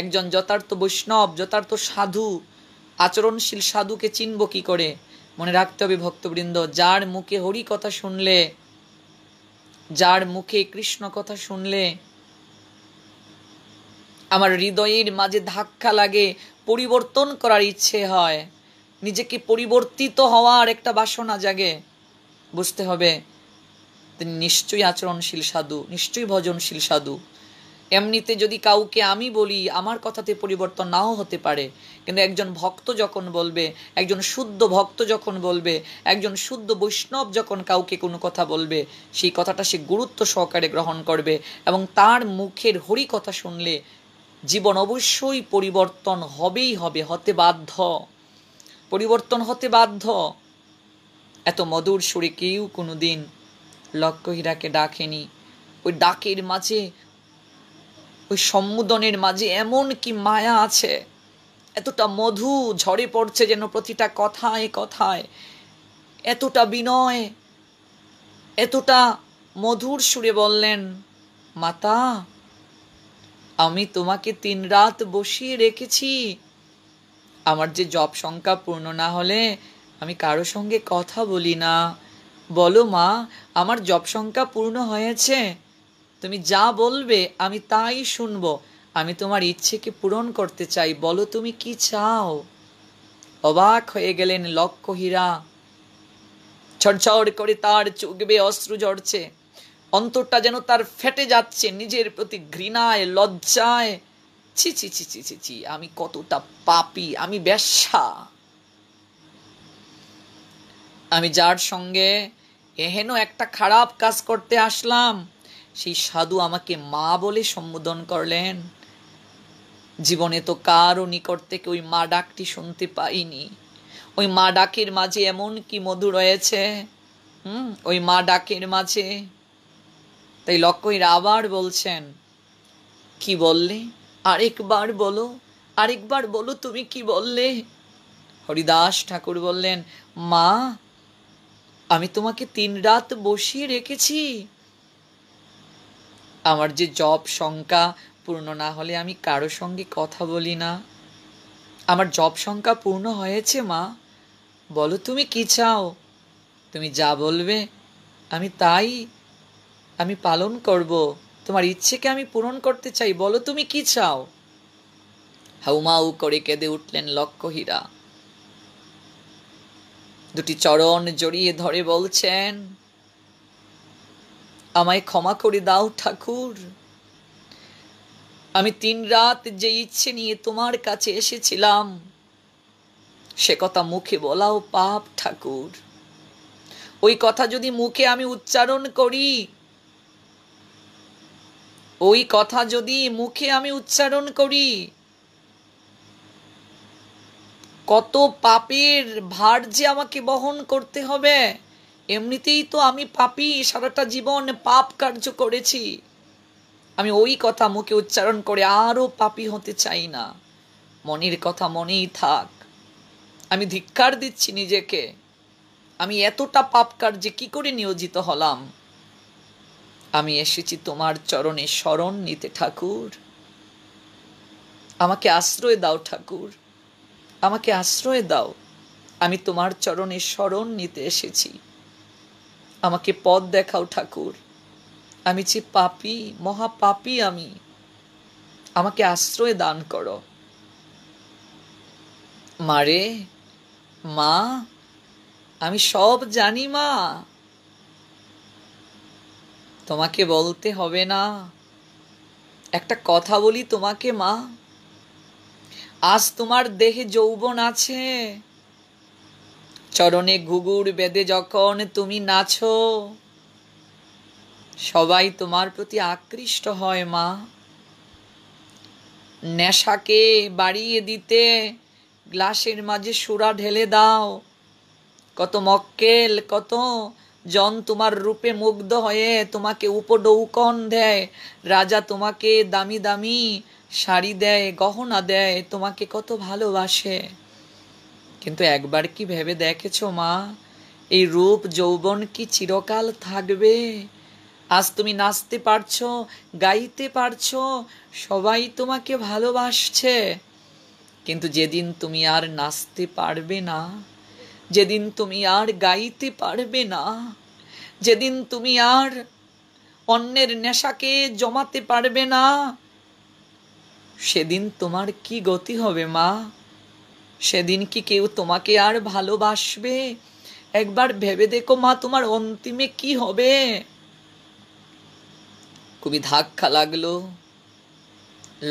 একজন যথার্থ বৈষ্ণব, যথার্থ সাধু, আচরণশীল সাধুকে চিনব কি করে? মনে রাখতে হবে ভক্তবৃন্দ, যার মুখে হরি কথা শুনলে, যার মুখে কৃষ্ণ কথা শুনলে আমার হৃদয়ের মাঝে ধাক্কা লাগে, পরিবর্তন করার ইচ্ছে হয়, নিজেকে পরিবর্তিত হওয়ার একটা বাসনা জাগে, বুঝতে হবে তিনি নিশ্চয়ই আচরণশীল সাধু, নিশ্চয়ই ভজনশীল সাধু। এমনিতে যদি কাউকে আমি বলি, আমার কথাতে পরিবর্তন নাও হতে পারে, কিন্তু একজন ভক্ত যখন বলবে, একজন শুদ্ধ ভক্ত যখন বলবে, একজন শুদ্ধ বৈষ্ণব যখন কাউকে কোনো কথা বলবে, সেই কথাটা সে গুরুত্ব সহকারে গ্রহণ করবে এবং তার মুখের হরি কথা শুনলে জীবন অবশ্যই পরিবর্তন হবেই হবে, হতে বাধ্য, পরিবর্তন হতে বাধ্য। এত মধুর সুরে কেউ কোনোদিন লক্ষ্যহীরাকে ডাকেনি। ওই ডাকের মাঝে, ওই সম্বোধনের মাঝে এমন কি মায়া আছে, এতটা মধু ঝরে পড়ছে যেন প্রতিটা কথায় কথায়, এতটা বিনয়, এতটা মধুর সুরে বললেন, মাতা, আমি তোমাকে 3 রাত বসিয়ে রেখেছি। আমার যে জপ সংখ্যা পূর্ণ না হলে আমি কারো সঙ্গে কথা বলি না। বলো মা, আমার জপ সংখ্যা পূর্ণ হয়েছে, তুমি যা বলবে আমি তাই শুনবো। আমি তোমার ইচ্ছেকে পূরণ করতে চাই, বলো তুমি কি চাও? অবাক হয়ে গেলেন লক্ষ্যহীরা। ছড়ছড় করে তার চোখ বেয়ে অশ্রু ঝরছে, অন্তরটা যেন তার ফেটে যাচ্ছে নিজের প্রতি ঘৃণায়, লজ্জায়। ছি ছি ছি ছি ছি ছি, আমি কতটা পাপী, আমি বেশ্যা। আমি যার সঙ্গে এহেন একটা খারাপ কাজ করতে আসলাম, সেই সাধু আমাকে মা বলে সম্বোধন করলেন। জীবনে তো কারো নিকট থেকে ওই মা ডাকটি শুনতে পাইনি। ওই মা ডাকের মাঝে এমন কি মধু রয়েছে, ওই মা ডাকের মাঝে। তাই লক্ষ্যহীরা আবার বলছেন, কি বললে? আরেকবার বলো, আরেকবার বলো তুমি কি বললে? হরিদাস ঠাকুর বললেন, মা, আমি তোমাকে 3 রাত বসিয়ে রেখেছি। আমার যে জপ সংখ্যা পূর্ণ না হলে আমি কারো সঙ্গে কথা বলি না। আমার জপ সংখ্যা পূর্ণ হয়েছে মা, বলো তুমি কি চাও? তুমি যা বলবে আমি তাই আমি পালন করব। তোমার ইচ্ছেকে আমি পূরণ করতে চাই, বলো তুমি কি চাও? হাউমাউ করে কেঁদে উঠলেন লক্ষ্যহীরা। 2টি চরণ জড়িয়ে ধরে বলছেন, আমায় ক্ষমা করে দাও ঠাকুর। আমি 3 রাত যে ইচ্ছে নিয়ে তোমার কাছে এসেছিলাম, সে কথা মুখে বলাও পাপ ঠাকুর। ওই কথা যদি মুখে আমি উচ্চারণ করি, ওই কথা যদি মুখে আমি উচ্চারণ করি, কত পাপের ভার যে আমাকে বহন করতে হবে। এমনিতেই তো আমি পাপী, সারাটা জীবন পাপ কার্য করেছি। আমি ওই কথা মুখে উচ্চারণ করে আরো পাপী হতে চাই না। মনের কথা মনেই থাক। আমি ধিক্কার দিচ্ছি নিজেকে, আমি এতটা পাপ কার্যে কি করে নিয়োজিত হলাম। আমি এসেছি তোমার চরণে শরণ নিতে ঠাকুর। আমাকে আশ্রয় দাও ঠাকুর, আমাকে আশ্রয় দাও। আমি তোমার চরণে শরণ নিতে এসেছি, আমাকে পথ দেখাও ঠাকুর। আমি যে পাপী, মহাপাপী আমি, আমাকে আশ্রয় দান করো। মারে, মা, আমি সব জানি মা, তোমাকে বলতে হবে না। একটা কথা বলি তোমাকে মা, আজ তোমার দেহে যৌবন আছে, চরণে ঘুঘুর বেঁধে যখন তুমি নাচো, সবাই তোমার প্রতি আকৃষ্ট হয় মা। নেশাকে বাড়িয়ে দিতে গ্লাসের মাঝে সুরা ঢেলে দাও, কত মক্কেল, কত জন তোমার রূপে মুগ্ধ হয়ে তোমাকে উপঢৌকন দেয়, রাজা তোমাকে দামি দামি শাড়ি দেয়, গহনা দেয়, তোমাকে কত ভালোবাসে। কিন্তু একবার কি ভেবে দেখেছো মা, এই রূপ যৌবন কি চিরকাল থাকবে? আজ তুমি নাচতে পারছো, গাইতে পারছো, সবাই তোমাকে ভালোবাসছে, কিন্তু যেদিন তুমি আর নাচতে পারবে না, যেদিন তুমি আর গাইতে পারবে না, যেদিন তুমি আর অন্যের নেশাকে জমাতে পারবে না, সেদিন তোমার কি গতি হবে মা? সেদিন কি কেউ তোমাকে আর ভালোবাসবে? একবার ভেবে দেখো মা, তোমার অন্তিমে কি হবে। খুবই ধাক্কা লাগলো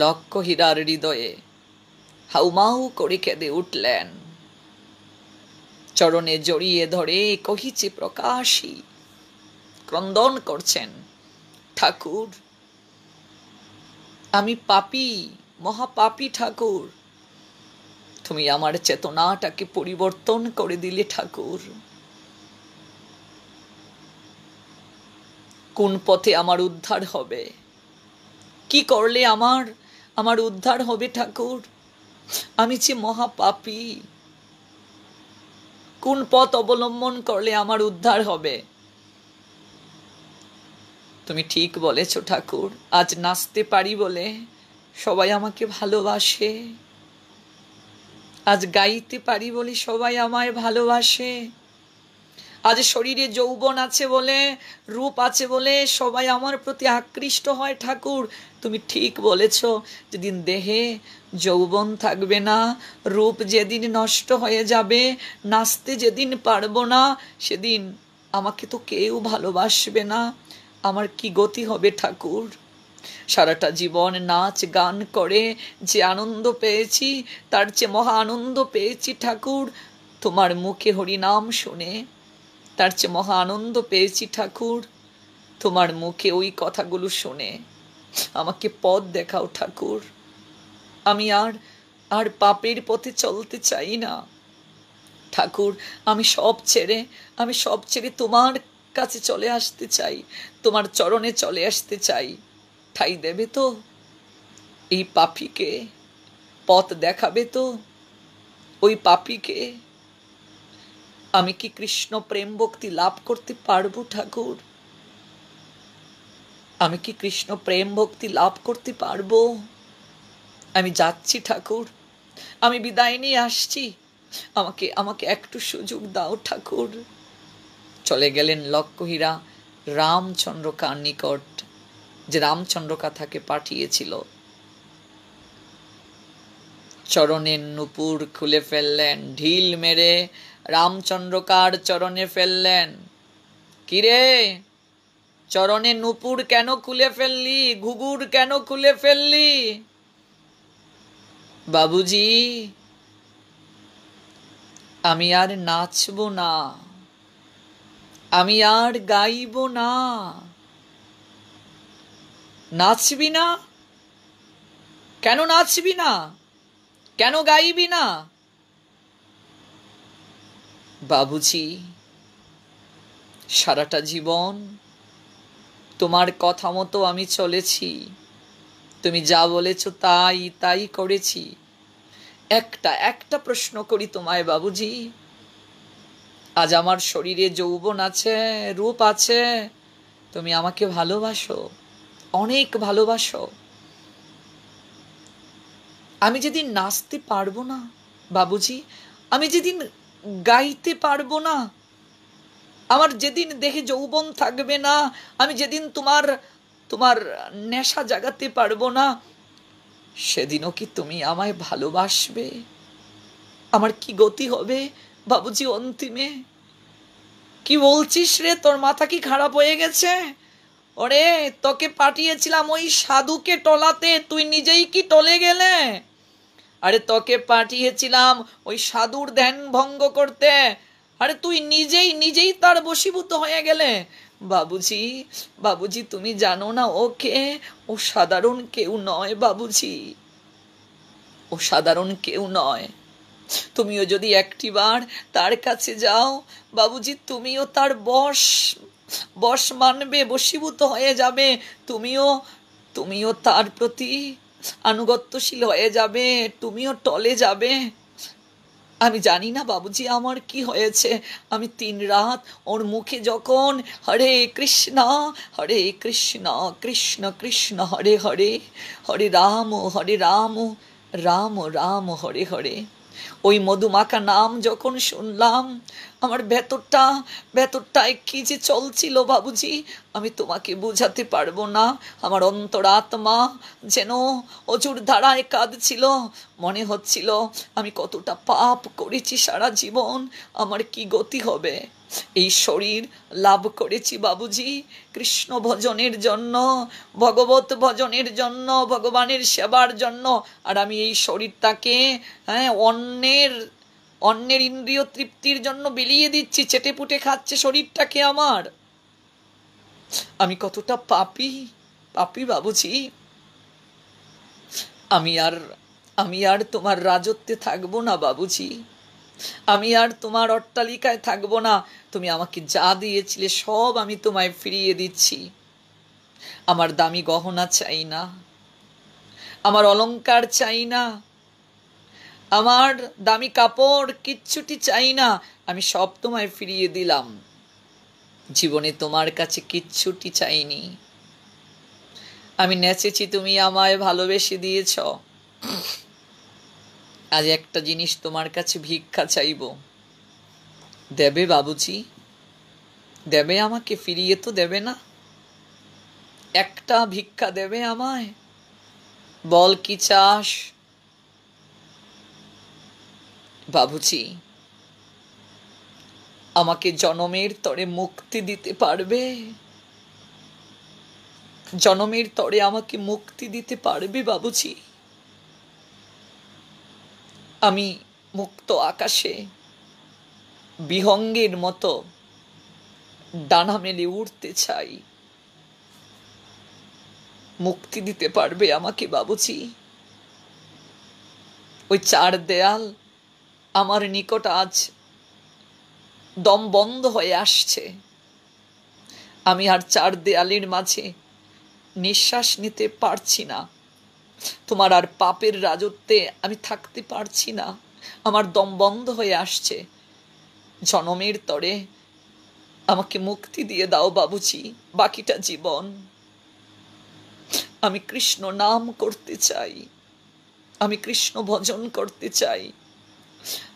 লক্ষ্যহীরার হৃদয়ে, হাউমাউ করে কেঁদে উঠলেন। চরণে জড়িয়ে ধরে কহিছে প্রকাশী, ক্রন্দন করছেন, ঠাকুর আমি পাপী, মহাপাপী ঠাকুর, তুমি আমার চেতনাটাকে পরিবর্তন করে দিলে ঠাকুর। কোন পথে আমার উদ্ধার হবে? কি করলে আমার উদ্ধার হবে ঠাকুর? আমি যে মহাপাপী, কোন পথ অবলম্বন করলে আমার উদ্ধার হবে? তুমি ঠিক বলেছ ঠাকুর, আজ নাচতে পারি বলে সবাই আমাকে ভালোবাসে, আজ গাইতে পারি বলে সবাই আমায় ভালোবাসে, আজ শরীরে যৌবন আছে বলে, রূপ আছে বলে সবাই আমার প্রতি আকৃষ্ট হয় ঠাকুর। তুমি ঠিক বলেছ, যেদিন দেহে যৌবন থাকবে না, রূপ যেদিন নষ্ট হয়ে যাবে, নাচতে যেদিন পারবো না, সেদিন আমাকে তো কেউ ভালোবাসবে না। আমার কি গতি হবে ঠাকুর? সারাটা জীবন নাচ গান করে যে আনন্দ পেয়েছি, তার চেয়ে মহা আনন্দ পেয়েছি ঠাকুর তোমার মুখে হরিনাম শুনে, তার চেয়ে মহা আনন্দ পেয়েছি ঠাকুর তোমার মুখে ওই কথাগুলো শুনে। আমাকে পথ দেখাও ঠাকুর, আমি আর পাপের পথে চলতে চাই না ঠাকুর। আমি সব ছেড়ে তোমার কাছে চলে আসতে চাই, তোমার চরণে চলে আসতে চাই। ঠাই দেবে তো এই পাপীকে? পথ দেখাবে তো ওই পাপীকে? আমি কি কৃষ্ণ প্রেম ভক্তি লাভ করতে পারবো ঠাকুর? আমি কি কৃষ্ণ প্রেম ভক্তি লাভ করতে পারবো? আমি যাচ্ছি ঠাকুর, আমি বিদায় নিয়ে আসছি, আমাকে একটু সুযোগ দাও ঠাকুর। চলে গেলেন লক্ষ্যহীরা রামচন্দ্রকার নিকট, যে রামচন্দ্রকা তাকে পাঠিয়েছিল। চরণের নূপুর খুলে ফেললেন, ঢিল মেরে রামচন্দ্রকার চরণে ফেললেন। কিরে, চরণে নূপুর কেন খুলে ফেললি? ঘুঘুর কেন খুলে ফেললি? বাবুজি, আমি আর নাচব না, আমি আর গাইব না। নাচবি না? কেন নাচবি না? কেন গাইবি না? বাবুজি, সারাটা জীবন তোমার কথা মতো আমি চলেছি, তুমি যা বলেছ তাই করেছি। একটা প্রশ্ন করি তোমায় বাবুজি, আজ আমার শরীরে যৌবন আছে, রূপ আছে, তুমি আমাকে ভালোবাসো, অনেক ভালোবাসো। আমি যেদিন নাচতে পারবো না বাবুজি, আমি যেদিন গাইতে পারবো না, আমার যেদিন দেহে যৌবন থাকবে না, আমি যেদিন তোমার নেশা জাগাতে পারবো না, সেদিনও কি তুমি আমায় ভালোবাসবে? আমার কি গতি হবে বাবুজি অন্তিমে? কি বলছিস রে, তোর মাথা কি খারাপ হয়ে গেছে? ওরে, তোকে পাঠিয়েছিলাম ওই সাধুকে টলাতে, তুই নিজেই কি টলে গেলে? আরে তোকে পাঠিয়েছিলাম ওই সাধুর ধ্যান ভঙ্গ করতে, আরে তুই নিজেই তার বশীভূত হয়ে গেলে। বাবুজি, বাবুজি তুমি জানো না ওকে, ও সাধারণ কেউ নয় বাবুজি, ও সাধারণ কেউ নয়। তুমিও যদি একটিবার তার কাছে যাও বাবুজি, তুমিও তার বশ মানবে, বশীভূত হয়ে যাবে। তুমিও তার প্রতি আনুগত্যশীল হয়ে যাবে, তুমিও টলে যাবে। আমি জানি না বাবুজি আমার কি হয়েছে, আমি 3 রাত ওর মুখে যখন হরে কৃষ্ণ কৃষ্ণ কৃষ্ণ হরে হরে, হরে রাম রাম রাম হরে হরে, ওই মধুমাখা নাম যখন শুনলাম, আমার ভেতরটায় কি যে চলছিল বাবুজি, আমি তোমাকে বোঝাতে পারবো না। আমার অন্তরাত্মা যেন অজুর ধারায় কাঁদছিল। মনে হচ্ছিল আমি কতটা পাপ করেছি সারা জীবন, আমার কি গতি হবে। এই শরীর লাভ করেছি বাবুজি কৃষ্ণ ভজনের জন্য, ভগবত ভজনের জন্য, ভগবানের সেবার জন্য। আর আমি এই শরীরটাকে অন্যের ইন্দ্রিয় তৃপ্তির জন্য বিলিয়ে দিচ্ছি, চেটেপুটে খাচ্ছে শরীরটাকে আমার। আমি কতটা পাপী বাবুজি। আমি আর তোমার রাজত্বে থাকবো না বাবুজি, আমি আর তোমার অট্টালিকায় থাকবো না। তুমি আমাকে যা দিয়েছিলে সব আমি তোমায় ফিরিয়ে দিচ্ছি। আমার দামি গহনা চাই না, আমার অলংকার চাই না, আমার দামি কাপড় কিচ্ছুটি চাই না, আমি সব তোমায় ফিরিয়ে দিলাম। জীবনে তোমার কাছে কিচ্ছুটি চাইনি। আমি নেচেছি, তুমি আমায় ভালোবেসে দিয়েছ। আজ একটা জিনিস তোমার কাছে ভিক্ষা চাইব, দেবে বাবুজি? দেবে আমাকে? ফিরিয়ে তো দেবে না? একটা ভিক্ষা দেবে আমায়? বল কি চাস বাবুজি? আমাকে জনমের তরে মুক্তি দিতে পারবে? জনমের তরে আমাকে মুক্তি দিতে পারবে বাবুজি? আমি মুক্ত আকাশে বিহঙ্গের মতো ডানা মেলে উড়তে চাই, মুক্তি দিতে পারবে আমাকে বাবুজি? ওই 4 দেয়াল আমার নিকট আজ দম বন্ধ হয়ে আসছে, আমি আর 4 দেয়ালের মাঝে নিঃশ্বাস নিতে পারছি না। তোমার আর পাপের রাজত্বে আমি থাকতে পারছি না, আমার দম বন্ধ হয়ে আসছে। জনমের তরে আমাকে মুক্তি দিয়ে দাও বাবুজি, বাকিটা জীবন আমি কৃষ্ণ নাম করতে চাই, আমি কৃষ্ণ ভজন করতে চাই,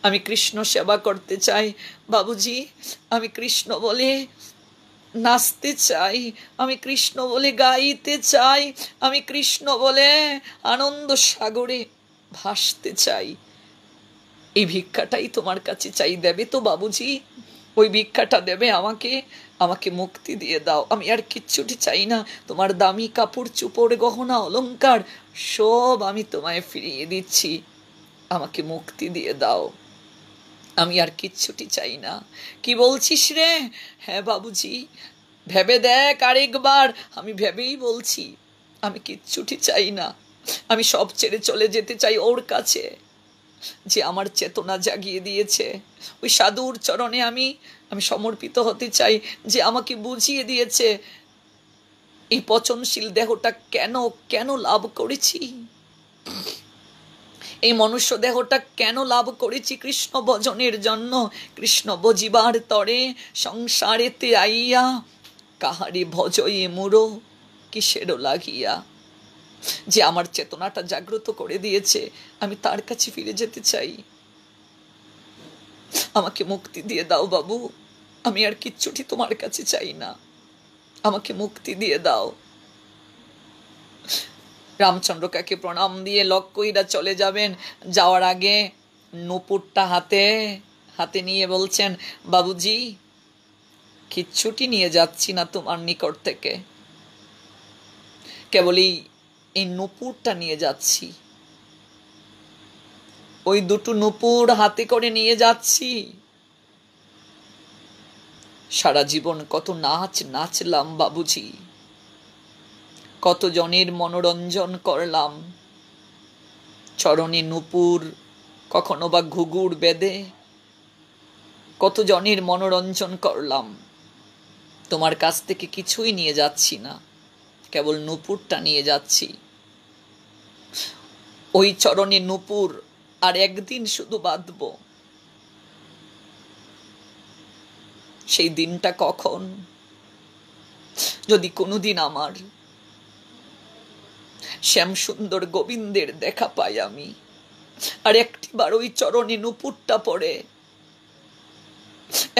আমি কৃষ্ণ সেবা করতে চাই বাবুজি। আমি কৃষ্ণ বলে নাচতে চাই, আমি কৃষ্ণ বলে গাইতে চাই, আমি কৃষ্ণ বলে আনন্দ সাগরে ভাসতে চাই। এই ভিক্ষাটাই তোমার কাছে চাই, দেবে তো বাবুজি? ওই ভিক্ষাটা দেবে আমাকে? আমাকে মুক্তি দিয়ে দাও, আমি আর কিচ্ছুটি চাই না। তোমার দামি কাপড় চোপড় গহনা অলংকার সব আমি তোমায় ফিরিয়ে দিচ্ছি, আমাকে মুক্তি দিয়ে দাও, আমি আর কিচ্ছুটি চাই না। কি বলছিস রে? হ্যাঁ বাবুজি, ভেবে দেখ আরেকবার, আমি ভেবেই বলছি, আমি কিচ্ছুটি চাই না। আমি সব ছেড়ে চলে যেতে চাই ওর কাছে, যে আমার চেতনা জাগিয়ে দিয়েছে। ওই সাধুর চরণে আমি সমর্পিত হতে চাই, যে আমাকে বুঝিয়ে দিয়েছে এই পচনশীল দেহটা কেন লাভ করেছি, এই মনুষ্য দেহটা কেন লাভ করেছি? কৃষ্ণ ভজনের জন্য, কৃষ্ণ ভজিবার তরে সংসারেতে আইয়া কাহারে ভজয়ে মুড়ো কিসেরও লাগিয়া। যে আমার চেতনাটা জাগ্রত করে দিয়েছে, আমি তার কাছে ফিরে যেতে চাই। আমাকে মুক্তি দিয়ে দাও বাবু, আমি আর কিচ্ছুটি তোমার কাছে চাই না, আমাকে মুক্তি দিয়ে দাও। রামচন্দ্র কাকে প্রণাম দিয়ে লক্ষ্মীরা চলে যাবেন। যাওয়ার আগে নূপুরটা হাতে হাতে নিয়ে বলছেন, বাবুজি কিচ্ছুটি নিয়ে যাচ্ছি না তোমার নিকট থেকে, কেবলই এই নূপুরটা নিয়ে যাচ্ছি। ওই দুটো নূপুর হাতে করে নিয়ে যাচ্ছি। সারা জীবন কত নাচ নাচলাম বাবুজি, কত জনের মনোরঞ্জন করলাম। চরণে নূপুর, কখনো বা ঘুঘুর বেদে কত জনের মনোরঞ্জন করলাম। তোমার কাছ থেকে কিছুই নিয়ে যাচ্ছি না, কেবল নূপুরটা নিয়ে যাচ্ছি। ওই চরণে নূপুর আর একদিন শুধু বাঁধব। সেই দিনটা কখন? যদি কোনোদিন আমার শ্যামসুন্দর গোবিন্দের দেখা পাই আমি, আর একটিবার ওই চরণে নূপুরটা পড়ে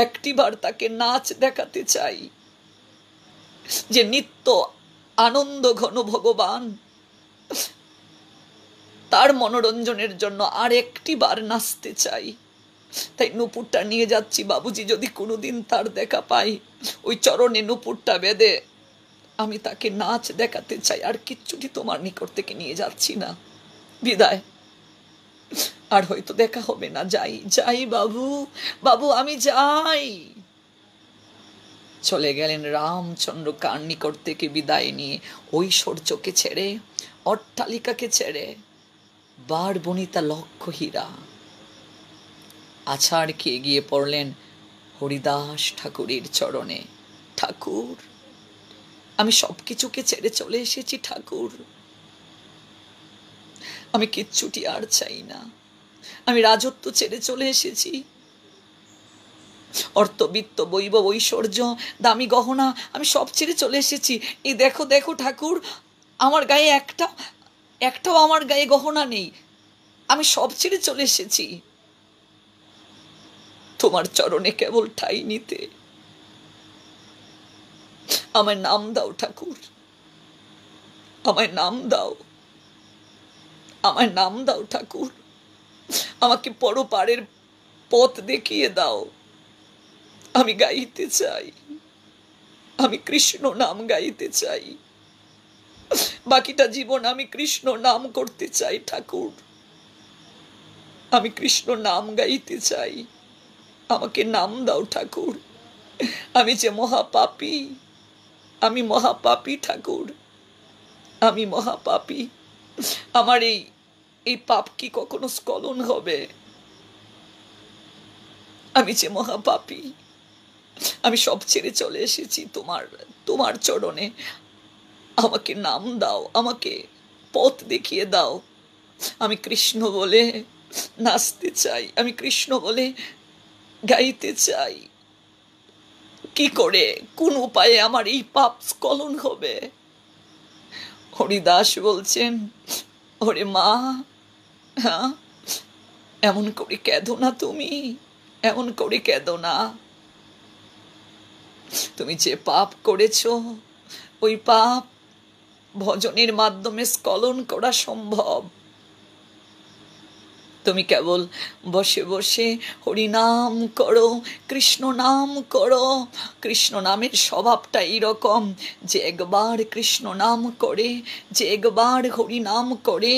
একটিবার তাকে নাচ দেখাতে চাই, যে নিত্য আনন্দ ঘন ভগবান, তার মনোরঞ্জনের জন্য আর একটিবার নাচতে চাই। তাই নূপুরটা নিয়ে যাচ্ছি বাবুজি, যদি কোনোদিন তার দেখা পাই, ওই চরণে নূপুরটা বেঁধে আমি তাকে নাচ দেখাতে চাই। আর কিচ্ছুটি তোমার নিকট থেকে নিয়ে যাচ্ছি না। বিদায়, আর হয়তো দেখা হবে না। যাই যাই বাবু, বাবু আমি যাই। চলে গেলেন রামচন্দ্র কার নিকট থেকে বিদায় নিয়ে, ঐশ্বর্যকে ছেড়ে, অট্টালিকাকে ছেড়ে, বার বনিতা লক্ষ হীরা। আছাড় খেয়ে গিয়ে পড়লেন হরিদাস ঠাকুরের চরণে। ঠাকুর, আমি সবকিছুকে ছেড়ে চলে এসেছি ঠাকুর, আমি কিচ্ছুটি আর চাই না। আমি রাজত্ব ছেড়ে চলে এসেছি, অর্থবিত্ত বৈভব ঐশ্বর্য দামি গহনা আমি সব ছেড়ে চলে এসেছি। এই দেখো দেখো ঠাকুর, আমার গায়ে একটাও আমার গায়ে গহনা নেই, আমি সব ছেড়ে চলে এসেছি তোমার চরণে কেবল ঠাঁই নিতে। আমায় নাম দাও ঠাকুর, আমায় নাম দাও, আমায় নাম দাও ঠাকুর, আমাকে পরপারের পথ দেখিয়ে দাও। আমি গাইতে চাই, আমি কৃষ্ণ নাম গাইতে চাই, বাকিটা জীবন আমি কৃষ্ণ নাম করতে চাই ঠাকুর, আমি কৃষ্ণ নাম গাইতে চাই। আমাকে নাম দাও ঠাকুর। আমি যে মহাপাপী, আমি মহাপাপী ঠাকুর, আমি মহাপাপী। আমার এই পাপ কি কখনো স্খলন হবে? আমি যে মহাপাপী, আমি সব ছেড়ে চলে এসেছি তোমার চরণে। আমাকে নাম দাও, আমাকে পথ দেখিয়ে দাও। আমি কৃষ্ণ বলে নাচতে চাই, আমি কৃষ্ণ বলে গাইতে চাই। কি করে, কোন উপায়ে আমার এই পাপ স্খলন হবে? হরিদাস বলছেন, ওরে মা, হ্যাঁ, এমন করে কেঁদো না, তুমি এমন করে কেঁদো না। তুমি যে পাপ করেছ, ওই পাপ ভজনের মাধ্যমে স্খলন করা সম্ভব। তুমি কেবল বসে বসে হরিনাম করো, কৃষ্ণ নাম করো। কৃষ্ণ নামের স্বভাবটা এইরকম যে একবার কৃষ্ণ নাম করে, যে একবার হরিনাম করে,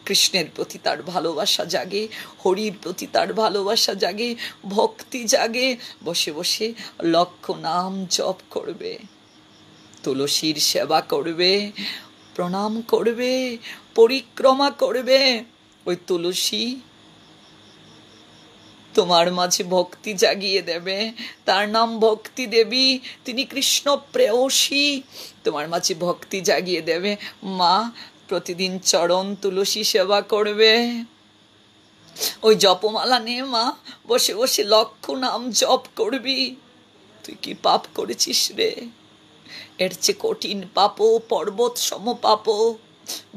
কৃষ্ণের প্রতি তার ভালোবাসা জাগে, হরির প্রতি তার ভালোবাসা জাগে, ভক্তি জাগে। বসে বসে লক্ষ নাম জপ করবে, তুলসীর সেবা করবে, প্রণাম করবে, পরিক্রমা করবে। ওই তুলসী তোমার মাঝে ভক্তি জাগিয়ে দেবে, তার নাম ভক্তি দেবী, তিনি কৃষ্ণ প্রেয়সী, তোমার মাঝে ভক্তি জাগিয়ে দেবে। মা প্রতিদিন চরণ তুলসী সেবা করবে, ওই জপমালা নিয়ে মা বসে বসে লক্ষ নাম জপ করবি। তুই কি পাপ করেছিস রে? এর চেয়ে কঠিন পাপ, পর্বত সম পাপ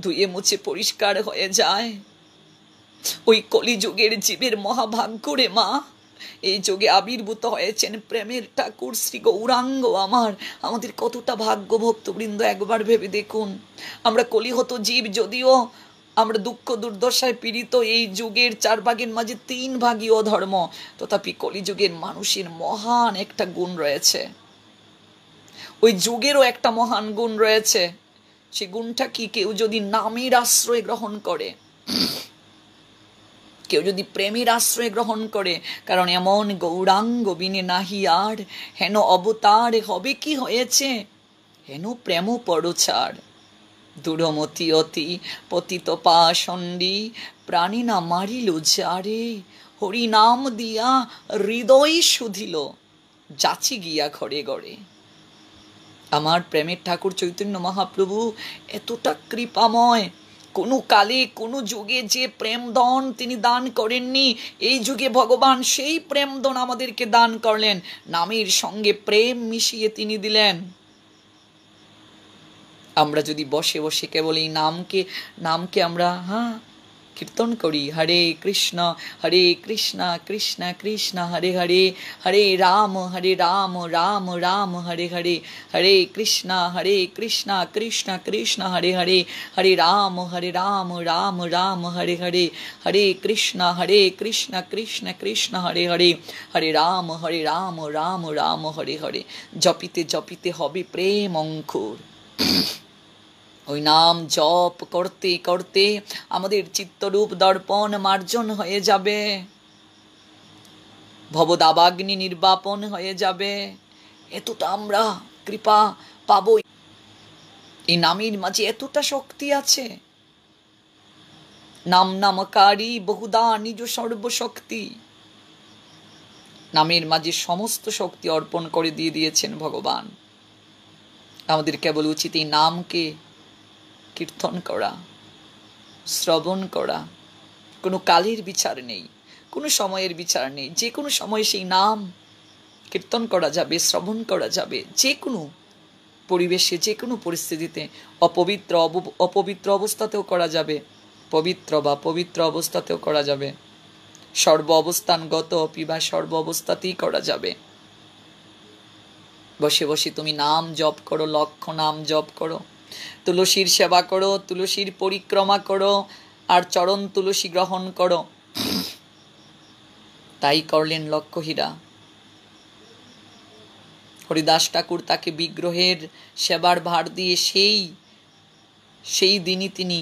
ধুয়ে মুছে পরিষ্কার হয়ে যায়। ওই কলিযুগের জীবের মহাভাগ্য রে মা, এই যুগে আবির্ভূত হয়েছেন প্রেমের ঠাকুর শ্রী গৌরাঙ্গ। আমাদের কতটা ভাগ্য ভক্তবৃন্দ, একবার ভেবে দেখুন। আমরা কলিহত জীব, যদিও আমরা দুঃখ দুর্দশায় পীড়িত এই যুগের 4 ভাগের মাঝে 3 ভাগই অধর্ম, তথাপি কলিযুগের মানুষের মহান একটা গুণ রয়েছে, ওই যুগেরও একটা মহান গুণ রয়েছে। সেই গুণটা কি? কেউ যদি নামের আশ্রয় গ্রহণ করে, কেউ যদি প্রেমের আশ্রয় গ্রহণ করে, কারণ এমন গৌরাঙ্গ বিনে নাহি আর হেন অবতার হবে কি হয়েছে, হেন প্রেম পরচার দূরমতি অতি পতিত পাষণ্ডী প্রাণী না মারিল যারে, হরি নাম দিয়া হৃদয় শুধিল যাচি গিয়া ঘরে ঘরে। আমার প্রেমের ঠাকুর চৈতন্য মহাপ্রভু এতটা কৃপাময়, কোনো কালে কোনো যুগে যে প্রেমদন তিনি দান করেননি, এই যুগে ভগবান সেই প্রেমদন আমাদেরকে দান করলেন, নামের সঙ্গে প্রেম মিশিয়ে তিনি দিলেন। আমরা যদি বসে বসে কেবল এই নামকে আমরা কীর্তন করি, হরে কৃষ্ণ কৃষ্ণ কৃষ্ণ হরে হরে, হরে রাম রাম রাম হরে হরে, হরে কৃষ্ণ কৃষ্ণ কৃষ্ণ হরে হরে, হরে রাম রাম রাম হরে হরে, হরে কৃষ্ণ কৃষ্ণ কৃষ্ণ হরে হরে, হরে রাম রাম রাম হরে হরে। জপিতে জপিতে হবে প্রেম অঙ্কুর। ওই নাম জপ করতে করতে আমাদের চিত্তরূপ দর্পণ মার্জন হয়ে যাবে, ভবদাবাগ্নি নির্বাপন হয়ে যাবে। এতটা আমরা কৃপা পাবো, এই নামের মাঝে এতটা শক্তি আছে। নাম নামকারী বহুদা নিজ সর্বশক্তি, নামের মাঝে সমস্ত শক্তি অর্পণ করে দিয়ে দিয়েছেন ভগবান। আমাদের কেবল উচিত এই নামকে কীর্তন করা, শ্রবণ করা। কোনো কালের বিচার নেই, কোনো সময়ের বিচার নেই, যে কোনো সময় সেই নাম কীর্তন করা যাবে, শ্রবণ করা যাবে, যে কোনো পরিবেশে, যে কোনো পরিস্থিতিতে। অপবিত্র অবস্থাতেও করা যাবে, পবিত্র বা পবিত্র অবস্থাতেও করা যাবে, সর্ব অবস্থানগত অপিবা সর্ব অবস্থাতেই করা যাবে। বসে বসে তুমি নাম জপ করো, লক্ষ নাম জপ করো, তুলসীর সেবা করো, তুলসীর পরিক্রমা করো, আর চরণ তুলসী গ্রহণ করো। তাই করলেন লক্ষ্যহীরা। হরিদাস ঠাকুর তাকে বিগ্রহের সেবার ভার দিয়ে সেই দিনই তিনি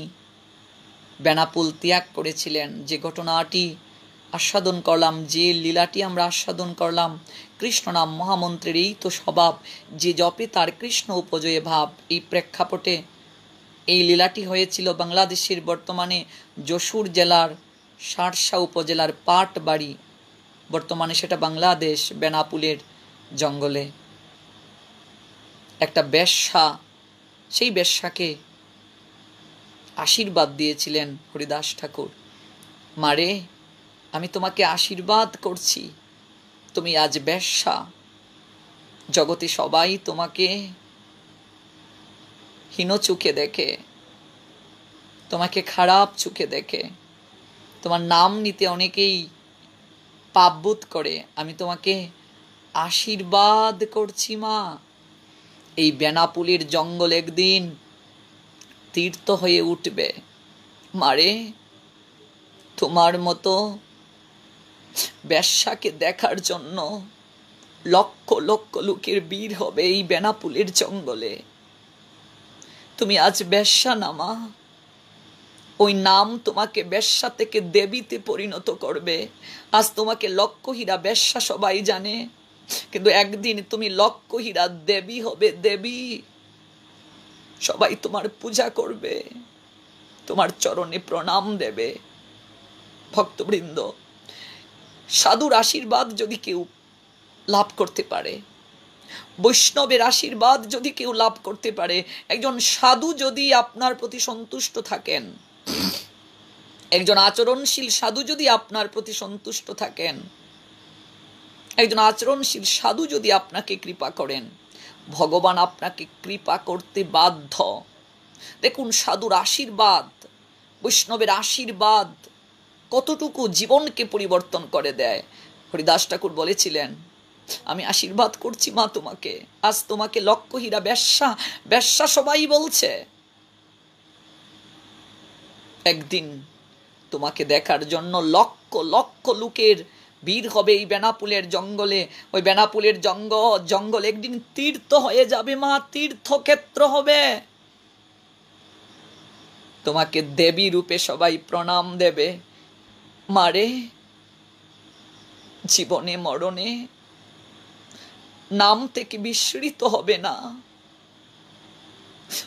বেনাপুল ত্যাগ করেছিলেন। যে ঘটনাটি আস্বাদন করলাম, যে লীলাটি আমরা আস্বাদন করলাম, কৃষ্ণ নাম মহামন্ত্রের এই তো স্বভাব, যে জপে তার কৃষ্ণ উপজয়ে ভাব। এই প্রেক্ষাপটে এই লীলাটি হয়েছিল বাংলাদেশের বর্তমানে যশোর জেলার শার্শা উপজেলার পাটবাড়ি, বর্তমানে সেটা বাংলাদেশ, বেনাপুলের জঙ্গলে। একটা বেশ্যা, সেই বেশ্যাকে আশীর্বাদ দিয়েছিলেন হরিদাস ঠাকুর। মারে, আমি তোমাকে আশীর্বাদ করছি, তুমি আজ বেশ্যা, জগতে সবাই তোমাকে হীন চোখে দেখে, তোমাকে খারাপ চোখে দেখে, তোমার নাম নিতে অনেকেই পাপবোধ করে, আমি তোমাকে আশীর্বাদ করছি মা। এই বেনাপুলের জঙ্গল একদিন তীর্থ হয়ে উঠবে। মারে, তোমার মতো বেশ্যাকে দেখার জন্য লক্ষ লক্ষ লোকের ভিড় হবে এই বেনাপুলের জঙ্গলে। তুমি আজ বেশ্যা না মা, ওই নাম তোমাকে বেশ্যা থেকে দেবীতে পরিণত করবে। আজ তোমাকে লক্ষ্যহীরা বেশ্যা সবাই জানে, কিন্তু একদিন তুমি লক্ষ্যহীরা দেবী হবে, দেবী। সবাই তোমার পূজা করবে, তোমার চরণে প্রণাম দেবে। ভক্তবৃন্দ, সাধুর আশীর্বাদ যদি কেউ লাভ করতে পারে, বৈষ্ণবের আশীর্বাদ যদি কেউ লাভ করতে পারে, একজন সাধু যদি আপনার প্রতি সন্তুষ্ট থাকেন, একজন আচরণশীল সাধু যদি আপনার প্রতি সন্তুষ্ট থাকেন, একজন আচরণশীল সাধু যদি আপনাকে কৃপা করেন, ভগবান আপনাকে কৃপা করতে বাধ্য। দেখুন, সাধুর আশীর্বাদ, বৈষ্ণবের আশীর্বাদ কতটুকু জীবনকে পরিবর্তন করে দেয়। হরিদাস ঠাকুর বলেছিলেন, আমি আশীর্বাদ করছি মা তোমাকে, আজ তোমাকে লক্ষ্যহীরা বেশ্যা, বেশ্যা সবাই বলছে। একদিন তোমাকে দেখার জন্য লক্ষ লক্ষ লোকের ভিড় হবে এই বেনাপুলের জঙ্গলে। ওই বেনাপুলের জঙ্গল একদিন তীর্থ হয়ে যাবে মা, তীর্থক্ষেত্র হবে। তোমাকে দেবী রূপে সবাই প্রণাম দেবে। মারে, জীবনে মরণে নাম থেকে বিস্মৃত হবে না।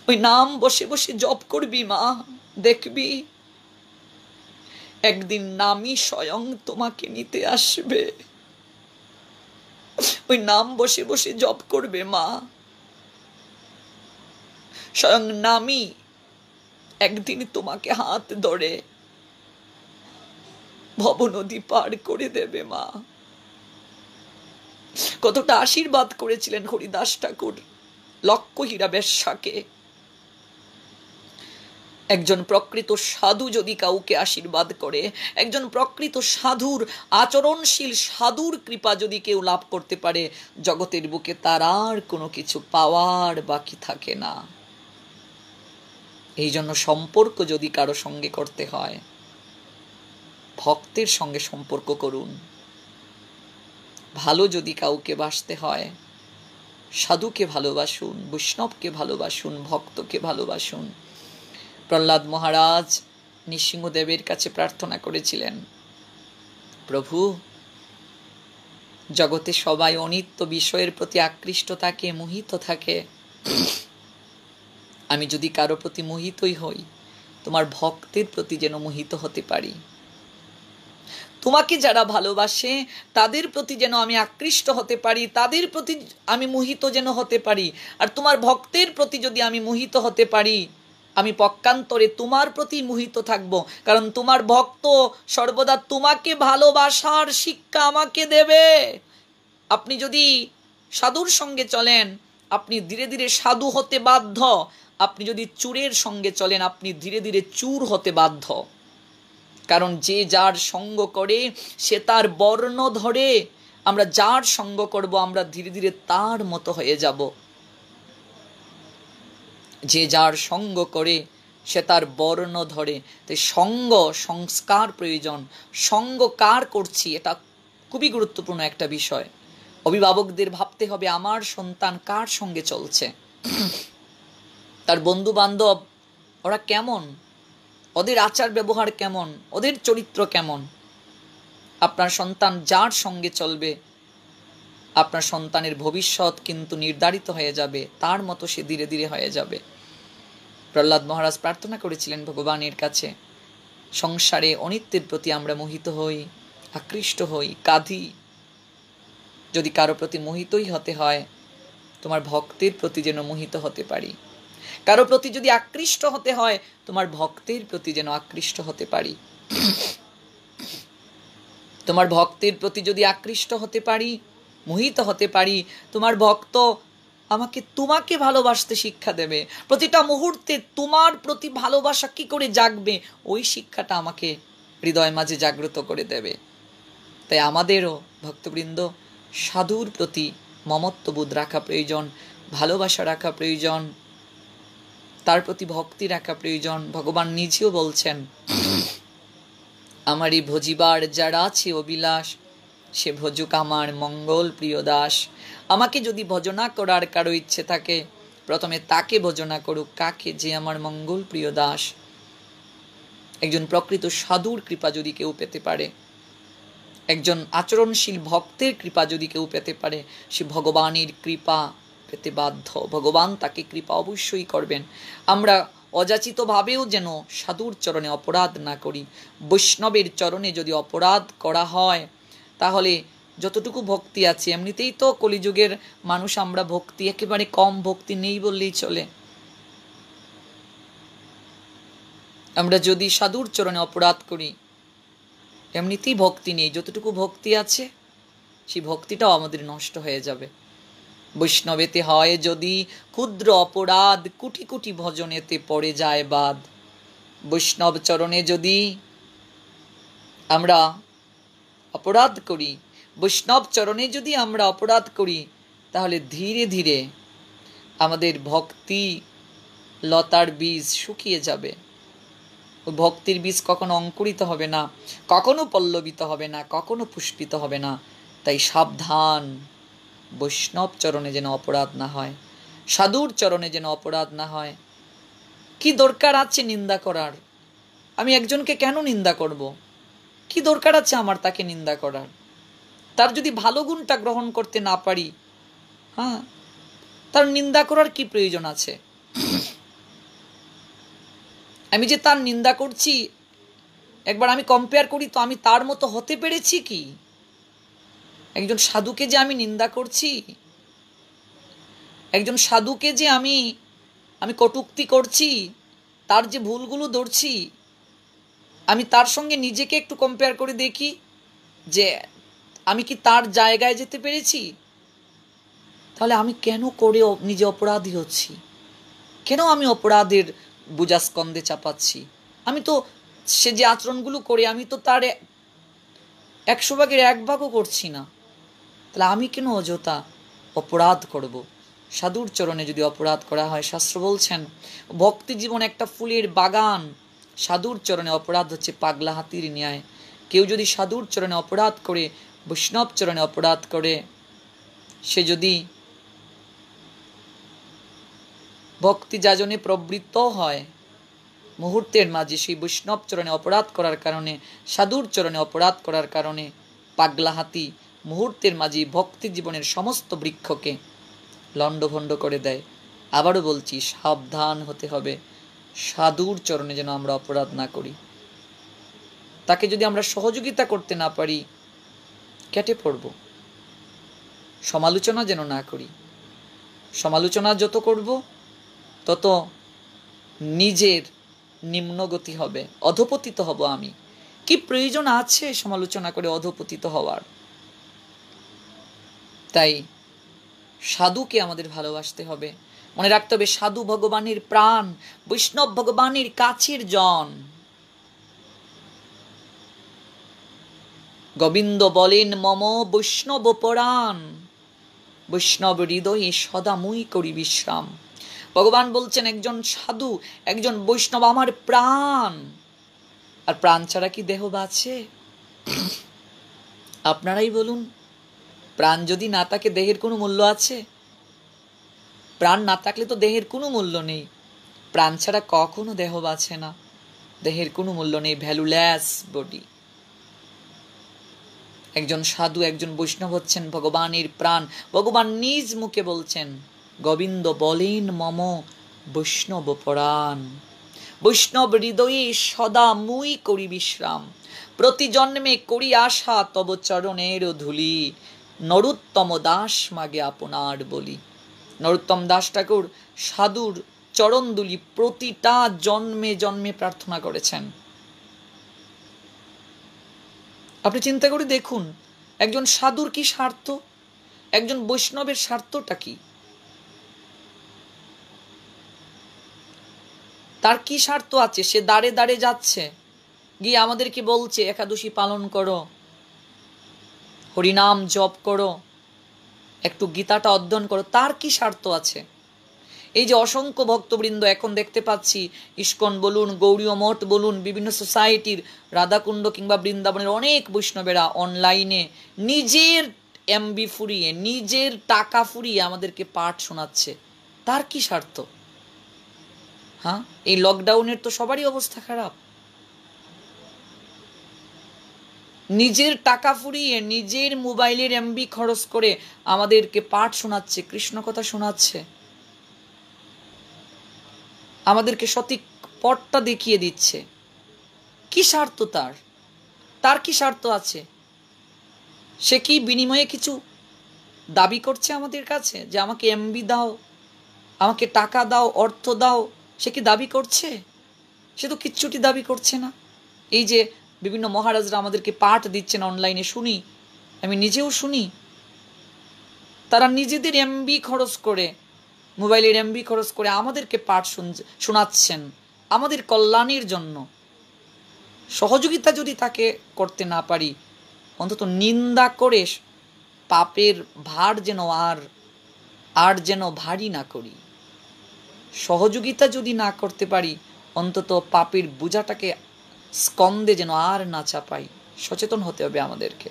ওই নাম বসে বসে জপ করবি মা, দেখবি একদিন নামই স্বয়ং তোমাকে নিতে আসবে। ওই নাম বসে বসে জপ করবে মা, স্বয়ং নামই একদিন তোমাকে হাত ধরে ভবনদী পার করে দেবে মা। কতটা আশীর্বাদ করেছিলেন হরিদাস ঠাকুর লক্ষ্মীহীরা বেশ্যাকে। একজন প্রকৃত সাধু যদি কাউকে আশীর্বাদ করে, একজন প্রকৃত সাধুর আচরণশীল সাধুর কৃপা যদি কেউ লাভ করতে পারে, জগতের বুকে তার আর কোনো কিছু পাওয়ার বাকি থাকে না। এই জন্য সম্পর্ক যদি কারো সঙ্গে করতে হয়, ভক্তের সঙ্গে সম্পর্ক করুন। ভালো যদি কাউকে বাসতে হয়, সাধুকে ভালোবাসুন, বৈষ্ণবকে ভালোবাসুন, ভক্তকে ভালোবাসুন। প্রহ্লাদ মহারাজ নৃসিংহদেবের কাছে প্রার্থনা করেছিলেন, প্রভু, জগতে সবাই অনিত্য বিষয়ের প্রতি আকৃষ্ট থাকে, মোহিত থাকে। আমি যদি কারো প্রতি মোহিতই হই, তোমার ভক্তের প্রতি যেন মোহিত হতে পারি। তোমাকে যারা ভালোবাসে তাদের প্রতি যেন আমি আকৃষ্ট হতে পারি, তাদের প্রতি আমি মোহিত যেন হতে পারি। আর তোমার ভক্তের প্রতি যদি আমি মোহিত হতে পারি, আমি পক্ষান্তরে তোমার প্রতি মোহিত থাকব। কারণ তোমার ভক্ত সর্বদা তোমাকে ভালোবাসার শিক্ষা আমাকে দেবে। আপনি যদি সাধুর সঙ্গে চলেন, আপনি ধীরে ধীরে সাধু হতে বাধ্য। আপনি যদি চোরের সঙ্গে চলেন, আপনি ধীরে ধীরে চোর হতে বাধ্য। কারণ যে যার সঙ্গ করে সে তার বর্ণ ধরে। আমরা যার সঙ্গ করব, আমরা ধীরে ধীরে তার মতো হয়ে যাব। যে যার সঙ্গ করে সে তার বর্ণ ধরে। তাই সঙ্গ সংস্কার প্রয়োজন। সঙ্গ কার করছি, এটা খুবই গুরুত্বপূর্ণ একটা বিষয়। অভিভাবকদের ভাবতে হবে, আমার সন্তান কার সঙ্গে চলছে, তার বন্ধু বান্ধব ওরা কেমন, ওদের আচার ব্যবহার কেমন, ওদের চরিত্র কেমন। আপনার সন্তান যার সঙ্গে চলবে, আপনার সন্তানের ভবিষ্যৎ কিন্তু নির্ধারিত হয়ে যাবে, তার মতো সে ধীরে ধীরে হয়ে যাবে। প্রহ্লাদ মহারাজ প্রার্থনা করেছিলেন ভগবানের কাছে, সংসারে অনিত্যের প্রতি আমরা মোহিত হই, আকৃষ্ট হই, কাঁদি। যদি কারো প্রতি মোহিতই হতে হয়, তোমার ভক্তের প্রতি যেন মোহিত হতে পারি। কারো প্রতি যদি আকৃষ্ট হতে হয়, তোমার ভক্তের প্রতি যেন আকৃষ্ট হতে পারি। তোমার ভক্তের প্রতি যদি আকৃষ্ট হতে পারি, মোহিত হতে পারি, তোমার ভক্ত তোমাকে ভালোবাসতে শিক্ষা দেবে। প্রতিটা মুহূর্তে তোমার প্রতি ভালোবাসা কি করে জাগবে, ওই শিক্ষাটা আমাকে হৃদয় মাঝে জাগ্রত করে দেবে। তাই আমাদেরও ভক্তবৃন্দ সাধুর প্রতি মমত্ববোধ রাখা প্রয়োজন, ভালোবাসা রাখা প্রয়োজন, তার প্রতি ভক্তি রাখা প্রয়োজন। ভগবান নিজেও বলছেন, আমারই ভজিবার যারা আছে অবিলাস, সে ভজুক আমার মঙ্গল প্রিয় দাস। আমাকে যদি ভজনা করার কারো ইচ্ছে থাকে, প্রথমে তাকে ভজনা করুক। কাকে? যে আমার মঙ্গল প্রিয় দাস। একজন প্রকৃত সাধুর কৃপা যদি কেউ পেতে পারে, একজন আচরণশীল ভক্তের কৃপা যদি কেউ পেতে পারে, সে ভগবানের কৃপা পেতে বাধ্য। ভগবান তাকে কৃপা অবশ্যই করবেন। আমরা অযাচিত ভাবেও যেন সাধুর চরণে অপরাধ না করি। বৈষ্ণবের চরণে যদি অপরাধ করা হয়, তাহলে যতটুকু ভক্তি আছে, এমনিতেই তো কলিযুগের মানুষ আমরা, ভক্তি একেবারে কম, ভক্তি নেই বললেই চলে। আমরা যদি সাধুর চরণে অপরাধ করি, এমনিতেই ভক্তি নেই, যতটুকু ভক্তি আছে সেই ভক্তিটাও আমাদের নষ্ট হয়ে যাবে। বৈষ্ণবেতে হয় যদি ক্ষুদ্র অপরাধ, কোটি কোটি ভজনেতে পড়ে যায় বাদ। বৈষ্ণব চরণে যদি আমরা অপরাধ করি, বৈষ্ণব চরণে যদি আমরা অপরাধ করি, তাহলে ধীরে ধীরে আমাদের ভক্তি লতার বীজ শুকিয়ে যাবে। ভক্তির বীজ কখনো অঙ্কুরিত হবে না, কখনো পল্লবিত হবে না, কখনো পুষ্পিত হবে না। তাই সাবধান, বৈষ্ণব চরণে যেন অপরাধ না হয়, সাধুর চরণে যেন অপরাধ না হয়। কি দরকার আছে নিন্দা করার? আমি একজনকে কেন নিন্দা করব? কি দরকার আছে আমার তাকে নিন্দা করার? তার যদি ভালো গুণটা গ্রহণ করতে না পারি, হ্যাঁ, তার নিন্দা করার কি প্রয়োজন আছে? আমি যে তার নিন্দা করছি, একবার আমি কম্পেয়ার করি তো, আমি তার মতো হতে পেরেছি কি? একজন সাধুকে যে আমি নিন্দা করছি, একজন সাধুকে যে আমি কটূক্তি করছি, তার যে ভুলগুলো ধরছি, আমি তার সঙ্গে নিজেকে একটু কম্পেয়ার করে দেখি যে আমি কি তার জায়গায় যেতে পেরেছি? তাহলে আমি কেন করে নিজে অপরাধী হচ্ছি? কেন আমি অপরাধের বোঝা স্কন্ধে চাপাচ্ছি? আমি তো সে যে আচরণগুলো করে, আমি তো তার 100 ভাগের 1 ভাগও করছি না। তাহলে আমি কেন অযথা অপরাধ করব? সাধুর চরণে যদি অপরাধ করা হয়, শাস্ত্র বলছেন ভক্তি জীবন একটা ফুলের বাগান, সাধুর চরণে অপরাধ হচ্ছে পাগলা হাতির ন্যায়। কেউ যদি সাধুর চরণে অপরাধ করে, বৈষ্ণব চরণে অপরাধ করে, সে যদি ভক্তি যাজনে প্রবৃত্ত হয়, মুহূর্তের মাঝে সেই বৈষ্ণব চরণে অপরাধ করার কারণে, সাধুর চরণে অপরাধ করার কারণে পাগলা হাতি মুহূর্তের মাঝে ভক্তি জীবনের সমস্ত বৃক্ষকে লণ্ডভণ্ড করে দেয়। আবারও বলছি, সাবধান হতে হবে, সাধুর চরণে যেন আমরা অপরাধ না করি। তাকে যদি আমরা সহযোগিতা করতে না পারি, কেটে পড়ব। সমালোচনা যেন না করি। সমালোচনা যত করব, তত নিজের নিম্নগতি হবে, অধপতিত হব আমি। কি প্রয়োজন আছে সমালোচনা করে অধপতিত হওয়ার? তাই সাধুকে আমাদের ভালোবাসতে হবে। মনে রাখতে হবে, সাধু ভগবানের প্রাণ, বৈষ্ণব ভগবানের কাছের জন। গোবিন্দ বলেন, মম বৈষ্ণব পরাণ, বৈষ্ণব হৃদয়ে সদা মুই করি বিশ্রাম। ভগবান বলছেন, একজন সাধু, একজন বৈষ্ণব আমার প্রাণ। আর প্রাণ ছাড়া কি দেহ বাঁচে? আপনারাই বলুন, প্রাণ যদি না থাকে দেহের কোনো মূল্য আছে? প্রাণ না থাকলে তো দেহের কোনো মূল্য নেই। প্রাণ ছাড়া কখনো দেহ বাঁচে না, দেহের কোনো মূল্য নেই, ভ্যালুলেস বডি। একজন সাধু, একজন বৈষ্ণব হচ্ছেন ভগবানের প্রাণ। ভগবান নিজ মুখে বলছেন, গোবিন্দ বলেন, মম বৈষ্ণব পরাণ, বৈষ্ণব হৃদয়ে সদা মুই করি বিশ্রাম। প্রতি জন্মে করি আশা তব চরণের ধুলি, নরোত্তম দাস মাগে আপনার বলি। নরোত্তম দাস ঠাকুর সাধুর চরণ দুলি প্রতিটা জন্মে জন্মে প্রার্থনা করেছেন। আপনি চিন্তা করে দেখুন, একজন সাধুর কি স্বার্থ, একজন বৈষ্ণবের স্বার্থটা কি? তার কি স্বার্থ আছে? সে দাঁড়ে দাঁড়ে যাচ্ছে, গিয়ে আমাদেরকে বলছে একাদশী পালন করো, হরিনাম জপ করো, একটু গীতাটা অধ্যয়ন করো। তার কি স্বার্থ আছে? এই যে অসংখ্য ভক্তবৃন্দ এখন দেখতে পাচ্ছি, ইস্কন বলুন, গৌড়ীয় মঠ বলুন, বিভিন্ন সোসাইটির, রাধাকুণ্ড কিংবা বৃন্দাবনের অনেক বৈষ্ণবেরা অনলাইনে নিজের এমবি ফুরিয়ে, নিজের টাকা ফুরিয়ে আমাদেরকে পাঠ শোনাচ্ছে। তার কি স্বার্থ? হ্যাঁ, এই লকডাউনের তো সবারই অবস্থা খারাপ। নিজের টাকা ফুরিয়ে, নিজের মোবাইলের এমবি খরচ করে আমাদেরকে পাঠ শোনাচ্ছে, কৃষ্ণ কথা শোনাচ্ছে, আমাদেরকে সঠিক পথটা দেখিয়ে দিচ্ছে। কি স্বার্থ তার? তার কি স্বার্থ আছে? সে কি বিনিময়ে কিছু দাবি করছে আমাদের কাছে, যে আমাকে এমবি দাও, আমাকে টাকা দাও, অর্থ দাও? সে কি দাবি করছে? সে তো কিচ্ছুটি দাবি করছে না। এই যে বিভিন্ন মহারাজরা আমাদেরকে পাঠ দিচ্ছেন অনলাইনে, শুনি, আমি নিজেও শুনি, তারা নিজেদের এমবি খরচ করে, মোবাইলের এমবি খরচ করে আমাদেরকে পাঠ শোনাচ্ছেন আমাদের কল্যাণের জন্য। সহযোগিতা যদি তাকে করতে না পারি, অন্তত নিন্দা করে পাপের ভার যেন আর যেন ভারী না করি। সহযোগিতা যদি না করতে পারি, অন্তত পাপের বোঝাটাকে স্কন্দে যেন আর না চাপাই। সচেতন হতে হবে আমাদেরকে।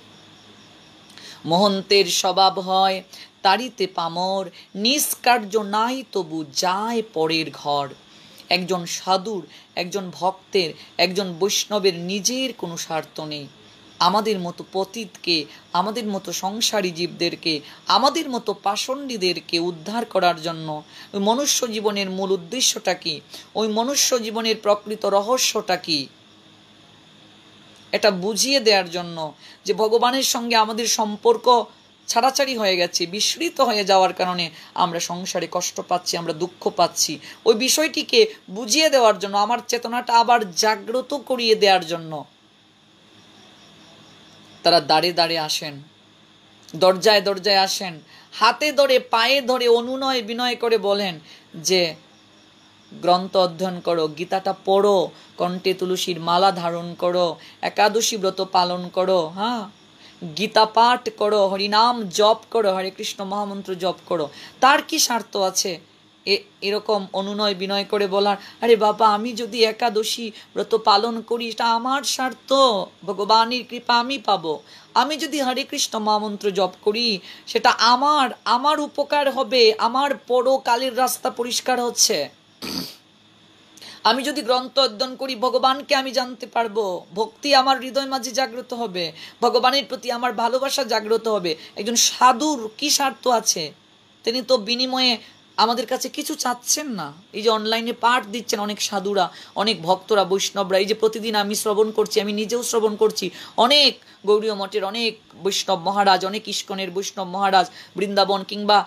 মহন্তের স্বভাব হয় তারিতে পামর, নিষ্কার্য নাই তবু যায় পরের ঘর। একজন সাধুর, একজন ভক্তের, একজন বৈষ্ণবের নিজের কোনো স্বার্থ নেই। আমাদের মতো পতিতকে, আমাদের মতো সংসারী জীবদেরকে, আমাদের মতো পাষণ্ডীদেরকে উদ্ধার করার জন্য ওই মনুষ্য জীবনের মূল উদ্দেশ্যটা কি, ওই মনুষ্য জীবনের প্রকৃত রহস্যটা কি, এটা বুঝিয়ে দেওয়ার জন্য, যে ভগবানের সঙ্গে আমাদের সম্পর্ক ছাড়াছাড়ি হয়ে গেছে, বিস্মৃত হয়ে যাওয়ার কারণে আমরা সংসারে কষ্ট পাচ্ছি, আমরা দুঃখ পাচ্ছি, ওই বিষয়টিকে বুঝিয়ে দেওয়ার জন্য, আমার চেতনাটা আবার জাগ্রত করিয়ে দেওয়ার জন্য তারা দাঁড়ে দাঁড়ে আসেন, দরজায় দরজায় আসেন, হাতে ধরে পায়ে ধরে অনুনয় বিনয় করে বলেন যে গ্রন্থ অধ্যয়ন করো, গীতাটা পড়ো, কণ্ঠে তুলসীর মালা ধারণ করো, একাদশী ব্রত পালন করো, হ্যাঁ, গীতা পাঠ করো, হরিনাম জপ করো, হরে কৃষ্ণ মহামন্ত্র জপ করো। তার কি স্বার্থ আছে এরকম অনুনয় বিনয় করে বলার? আরে বাবা, আমি যদি একাদশী ব্রত পালন করি এটা আমার স্বার্থ, ভগবানের কৃপা আমি পাবো। আমি যদি হরে কৃষ্ণ মহামন্ত্র জপ করি সেটা আমার উপকার হবে, আমার পরকালের রাস্তা পরিষ্কার হচ্ছে। আমি যদি গ্রন্থ অধ্যয়ন করি ভগবানকে আমি জানতে পারবো, ভক্তি আমার হৃদয় মাঝে জাগ্রত হবে, ভগবানের প্রতি আমার ভালোবাসা জাগ্রত হবে। একজন সাধুর কি স্বার্থ আছে? তিনি তো বিনিময়ে আমাদের কাছে কিছু চাচ্ছেন না। এই যে অনলাইনে পাঠ দিচ্ছেন অনেক সাধুরা, অনেক ভক্তরা, বৈষ্ণবরা, এই যে প্রতিদিন আমি শ্রবণ করছি, আমি নিজেও শ্রবণ করছি, অনেক গৌড়ীয় মঠের অনেক বৈষ্ণব মহারাজ, অনেক ইস্কনের বৈষ্ণব মহারাজ, বৃন্দাবন কিংবা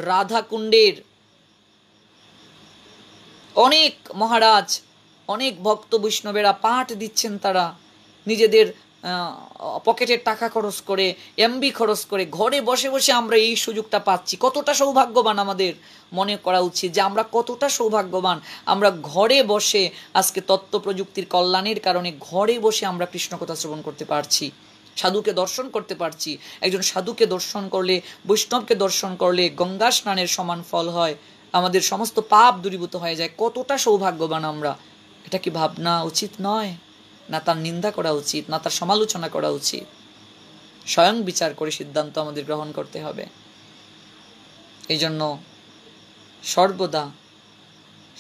রাধাকুণ্ডের অনেক মহারাজ, অনেক ভক্ত বৈষ্ণবেরা পাঠ দিচ্ছেন। তারা নিজেদের পকেটের টাকা খরচ করে, এমবি খরচ করে, ঘরে বসে বসে আমরা এই সুযোগটা পাচ্ছি। কতটা সৌভাগ্যবান আমাদের মনে করা উচিত যে আমরা কতটা সৌভাগ্যবান। আমরা ঘরে বসে আজকে তথ্য প্রযুক্তির কল্যাণের কারণে ঘরে বসে আমরা কৃষ্ণকথা শ্রবণ করতে পারছি, সাধুকে দর্শন করতে পারছি। একজন সাধুকে দর্শন করলে, বৈষ্ণবকে দর্শন করলে গঙ্গা স্নানের সমান ফল হয়, আমাদের সমস্ত পাপ দূরীভূত হয়ে যায়। কতটা সৌভাগ্যবান আমরা! এটা কি ভাবনা উচিত নয়? না তার নিন্দা করা উচিত, না তার সমালোচনা করা উচিত? স্বয়ং বিচার করে সিদ্ধান্ত আমাদের গ্রহণ করতে হবে। এই জন্য সর্বদা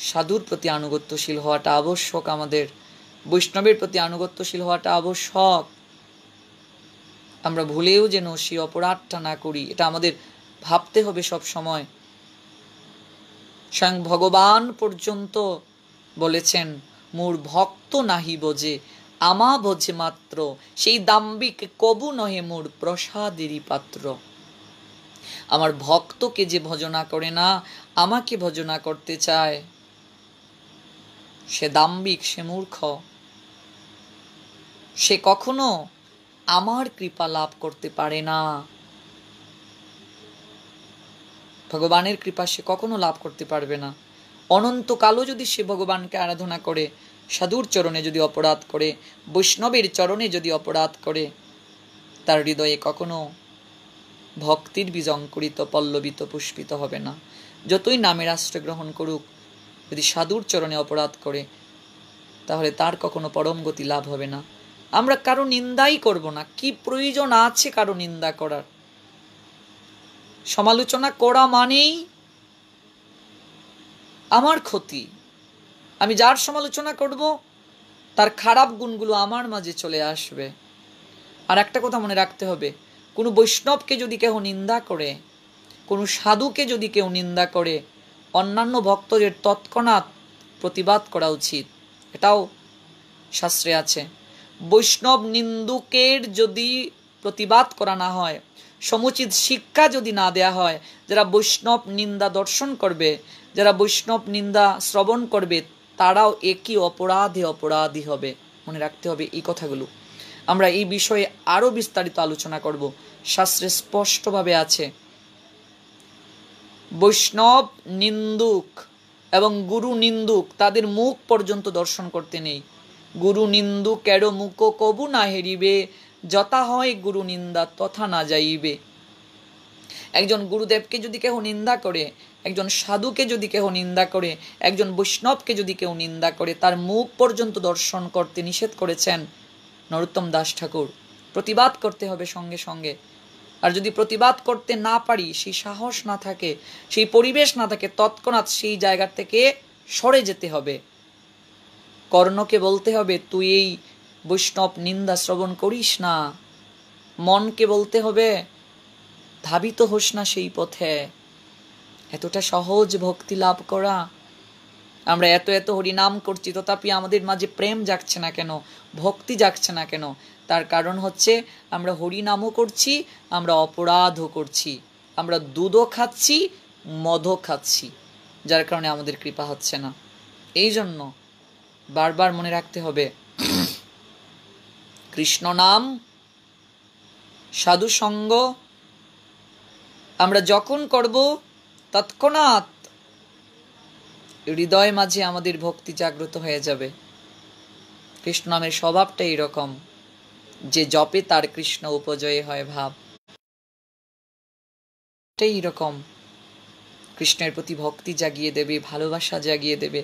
সাধুর প্রতি আনুগত্যশীল হওয়াটা আবশ্যক, আমাদের বৈষ্ণবের প্রতি আনুগত্যশীল হওয়াটা আবশ্যক। আমরা ভুলেও যেন সেই অপরাধটা না করি, এটা আমাদের ভাবতে হবে সব সময়। স্বয়ং ভগবান পর্যন্ত বলেছেন, মোর ভক্ত নাহি বোঝে, আমা বোঝে মাত্র, সেই দাম্বিক কবু নহে মোর প্রসাদেরই পাত্র। আমার ভক্তকে যে ভজনা করে না, আমাকে ভজনা করতে চায়, সে দাম্বিক, সে মূর্খ, সে কখনো আমার কৃপা লাভ করতে পারে না। ভগবানের কৃপা সে কখনো লাভ করতে পারবে না। অনন্তকালও যদি সে ভগবানকে আরাধনা করে, সাধুর চরণে যদি অপরাধ করে, বৈষ্ণবের চরণে যদি অপরাধ করে, তার হৃদয়ে কখনো ভক্তির বীজ অঙ্কুরিত, পল্লবিত, পুষ্পিত হবে না। যতই নামের আশ্রয় গ্রহণ করুক, যদি সাধুর চরণে অপরাধ করে, তাহলে তার কখনো পরম গতি লাভ হবে না। আমরা কারো নিন্দাই করব না। কি প্রয়োজন আছে কারো নিন্দা করার? সমালোচনা করা মানেই আমার ক্ষতি। আমি যার সমালোচনা করব তার খারাপ গুণগুলো আমার মাঝে চলে আসবে। আর একটা কথা মনে রাখতে হবে, কোনো বৈষ্ণবকে যদি কেউ নিন্দা করে, কোনো সাধুকে যদি কেউ নিন্দা করে, অন্যান্য ভক্তদের তৎক্ষণাৎ প্রতিবাদ করা উচিত। এটাও শাস্ত্রে আছে। বৈষ্ণব নিন্দুকের যদি প্রতিবাদ করা না হয়, সমুচিত শিক্ষা যদি না দেয়া হয়, যারা বৈষ্ণব নিন্দা দর্শন করবে, যারা বৈষ্ণব নিন্দা শ্রবণ করবে, তারাও একই অপরাধে অপরাধী হবে। মনে রাখতে হবে এই কথাগুলো। আমরা এই বিষয়ে আরো বিস্তারিত আলোচনা করব। শাস্ত্রে স্পষ্টভাবে আছে, বৈষ্ণব নিন্দুক এবং গুরু নিন্দুক তাদের মুখ পর্যন্ত দর্শন করতে নেই। গুরু নিন্দুকেরও মুখ কবু না হেরিবে, যথা হয় গুরু নিন্দা তথা না যাইবে। একজন গুরুদেবকে যদি কেউ নিন্দা করে, একজন সাধুকে যদি কেউ নিন্দা করে, একজন বৈষ্ণবকে যদি কেউ নিন্দা করে, তার মুখ পর্যন্ত দর্শন করতে নিষেধ করেছেন নরোত্তম দাস ঠাকুর। প্রতিবাদ করতে হবে সঙ্গে সঙ্গে। আর যদি প্রতিবাদ করতে না পারি, সেই সাহস না থাকে, সেই পরিবেশ না থাকে, তৎক্ষণাৎ সেই জায়গা থেকে সরে যেতে হবে। কর্ণকে বলতে হবে, তুই এই বৈষ্ণব নিন্দা শ্রবণ করিস না। মনকে বলতে হবে, ধাবিত হোস না সেই পথে। এতটা সহজ ভক্তি লাভ করা। আমরা এত এত হরিনাম করছি, তথাপি আমাদের মাঝে প্রেম জাগছে না কেন, ভক্তি জাগছে না কেন? তার কারণ হচ্ছে আমরা হরিনামও করছি, আমরা অপরাধও করছি, আমরা দুধও খাচ্ছি, মদও খাচ্ছি, যার কারণে আমাদের কৃপা হচ্ছে না। এই জন্য বারবার মনে রাখতে হবে, কৃষ্ণ নাম, সাধু সঙ্গ আমরা যখন করব, তৎক্ষণাৎ হৃদয় মাঝে আমাদের ভক্তি জাগ্রত হয়ে যাবে। কৃষ্ণ নামের স্বভাবটা এরকম, যে জপে তার কৃষ্ণ উপজয় হয় ভাব। এইরকম কৃষ্ণের প্রতি ভক্তি জাগিয়ে দেবে, ভালোবাসা জাগিয়ে দেবে।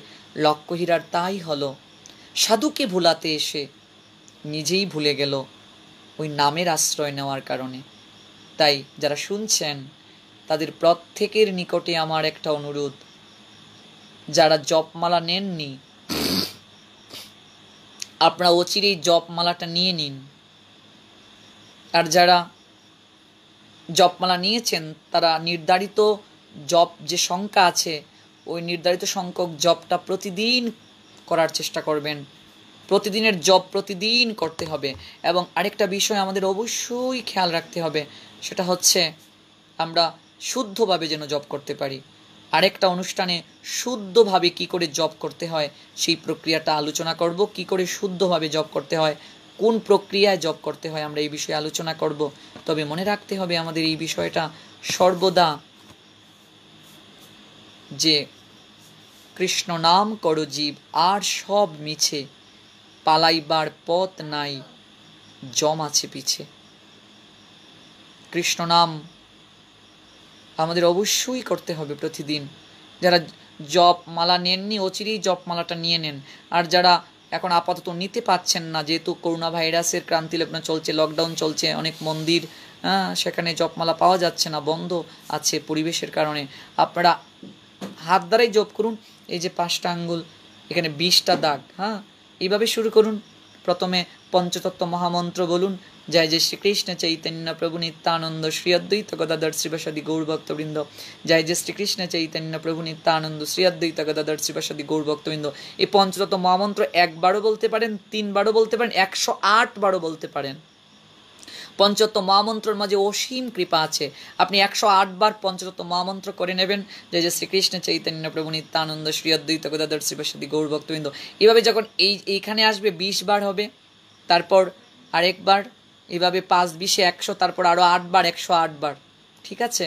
লক্ষ্যহীরার তাই হলো, সাধুকে ভুলাতে এসে নিজেই ভুলে গেল ওই নামের আশ্রয় নেওয়ার কারণে। তাই যারা শুনছেন তাদের প্রত্যেকের নিকটে আমার একটা অনুরোধ, যারা জপমালা নেননি আপনারা অচিরেই জপমালাটা নিয়ে নিন। আর যারা জপমালা নিয়েছেন তারা নির্ধারিত জপ যে সংখ্যা আছে, ওই নির্ধারিত সংখ্যক জপটা প্রতিদিন করার চেষ্টা করবেন। প্রতিদিনের জপ প্রতিদিন করতে হবে। এবং আরেকটা বিষয় আমাদের অবশ্যই খেয়াল রাখতে হবে, সেটা হচ্ছে আমরা শুদ্ধভাবে যেন জপ করতে পারি। আরেকটা অনুষ্ঠানে শুদ্ধভাবে কি করে জপ করতে হয় সেই প্রক্রিয়াটা আলোচনা করব। কি করে শুদ্ধভাবে জপ করতে হয়, কোন প্রক্রিয়ায় জপ করতে হয়, আমরা এই বিষয়ে আলোচনা করব। তবে মনে রাখতে হবে আমাদের এই বিষয়টা সর্বদা, যে কৃষ্ণ নাম করো জীব, আর সব মিছে, পালাইবার পথ নাই, জম আছে পিছে। কৃষ্ণ নাম আমাদের অবশ্যই করতে হবে প্রতিদিন। যারা জপ মালা নেননি অচিরেই জপ মালাটা নিয়ে নেন। আর যারা এখন আপাতত নিতে পাচ্ছেন না, যেহেতু করোনা ভাইরাসের ক্রান্তি লগ্ন চলছে, লকডাউন চলছে, অনেক মন্দির সেখানে জপমালা পাওয়া যাচ্ছে না, বন্ধ আছে পরিবেশের কারণে, আপনারা হাত দ্বারাই জপ করুন। এই যে 5টা আঙ্গুল, এখানে 20টা দাগ, এইভাবে শুরু করুন। প্রথমে পঞ্চতত্ত্ব মহামন্ত্র বলুন, জয় জয় শ্রীকৃষ্ণ চৈতন্য প্রভু নিত্যানন্দ শ্রী অদ্বৈত গদাধর শ্রীবাসাদি গৌরভক্তবৃন্দ, জয় জয় শ্রীকৃষ্ণ চৈতন্য প্রভু নিত্যানন্দ শ্রী অদ্বৈত গদাধর শ্রীবাসাদি গৌরভক্তবৃন্দ। এই পঞ্চতত্ত্ব মহামন্ত্র 1বারও বলতে পারেন, 3বারও বলতে পারেন, 108বারও বলতে পারেন। পঞ্চতত্ত্ব মহামন্ত্রের মাঝে অসীম কৃপা আছে। আপনি 108বার পঞ্চতত্ত্ব মহামন্ত্র করে নেবেন, জয় জয় শ্রীকৃষ্ণ চৈতন্য প্রভু নিত্যানন্দ শ্রী অদ্বৈত গদাধর শ্রীবাসাদি গৌরভক্তবৃন্দ। এইভাবে যখন এইখানে আসবে 20বার হবে, তারপর আরেকবার, এইভাবে 5 20 100, তারপর আরো 8বার, 108বার। ঠিক আছে?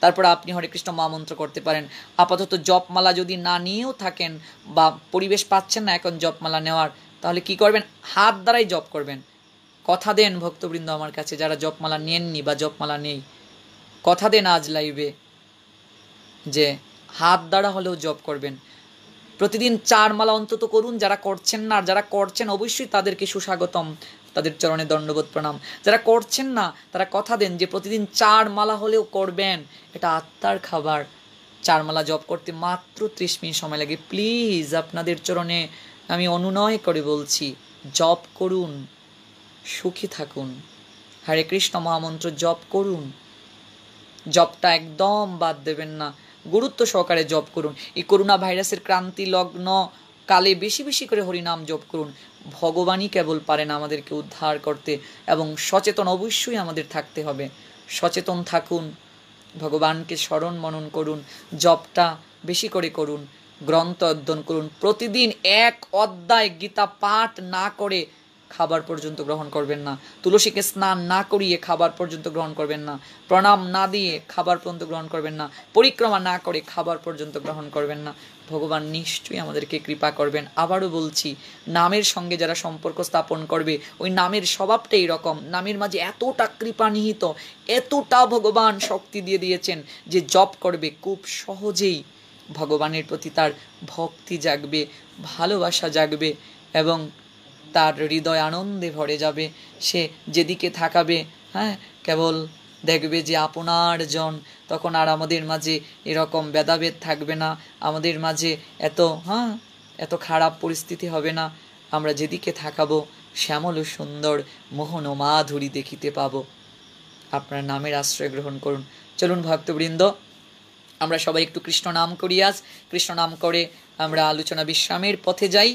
তারপর আপনি হরে কৃষ্ণ মহামন্ত্র করতে পারেন। আপাতত জপমালা যদি না নিয়েও থাকেন বা পরিবেশ পাচ্ছেন না এখন জপমালা নেওয়ার, তাহলে কি করবেন? হাত দ্বারাই জপ করবেন। কথা দেন ভক্তবৃন্দ আমার কাছে, যারা জপমালা নেননি বা জপমালা নেই, কথা দেন আজ লাইভে যে হাত দ্বারা হলেও জপ করবেন। প্রতিদিন 4 মালা অন্তত করুন। যারা করছেন না, আর যারা করছেন অবশ্যই তাদেরকে সুস্বাগতম, তাদের চরণে দণ্ডবোধ প্রণাম। যারা করছেন না তারা কথা দেন যে প্রতিদিন 4 মালা হলেও করবেন। এটা আত্মার খাবার। 4 মালা জপ করতে মাত্র 30 মিনিট সময় লাগে। প্লিজ আপনাদের চরণে আমি অনুনয় করে বলছি, জপ করুন, সুখী থাকুন। হরে কৃষ্ণ মহামন্ত্র জপ করুন, জপটা একদম বাদ দেবেন না, গুরুত্ব সহকারে জপ করুন। এই করোনা ভাইরাসের ক্রান্তি লগ্ন কালে বেশি বেশি করে হরিনাম জপ করুন। ভগবানই কেবল পারেন আমাদেরকে উদ্ধার করতে, এবং সচেতন অবশ্যই আমাদের থাকতে হবে। সচেতন থাকুন, ভগবানকে স্মরণ মনন করুন, জপটা বেশি করে করুন, গ্রন্থ অধ্যয়ন করুন। প্রতিদিন 1 অধ্যায় গীতা পাঠ না করে খাবার পর্যন্ত গ্রহণ করবেন না, তুলসীকে স্নান না করিয়ে খাবার পর্যন্ত গ্রহণ করবেন না, প্রণাম না দিয়ে খাবার পর্যন্ত গ্রহণ করবেন না, পরিক্রমা না করে খাবার পর্যন্ত গ্রহণ করবেন না। ভগবান নিশ্চয়ই আমাদেরকে কৃপা করবেন। আবারও বলছি, নামের সঙ্গে যারা সম্পর্ক স্থাপন করবে, ওই নামের স্বভাবটাই এরকম। নামের মাঝে এতটা কৃপা নিহিত, এতটা ভগবান শক্তি দিয়ে দিয়েছেন যে জপ করবে খুব সহজেই ভগবানের প্রতি তার ভক্তি জাগবে, ভালোবাসা জাগবে এবং তার হৃদয় আনন্দে ভরে যাবে। সে যেদিকে থাকাবে, হ্যাঁ, কেবল দেখবে যে আপনার জন। তখন আর আমাদের মাঝে এরকম ভেদাভেদ থাকবে না, আমাদের মাঝে এত খারাপ পরিস্থিতি হবে না। আমরা যেদিকে থাকাবো শ্যামল ও সুন্দর মোহন ও মাধুরী দেখিতে পাবো। আপনার নামের আশ্রয় গ্রহণ করুন। চলুন ভক্তবৃন্দ, আমরা সবাই একটু কৃষ্ণ নাম করি। আজ কৃষ্ণ নাম করে আমরা আলোচনা বিশ্রামের পথে যাই।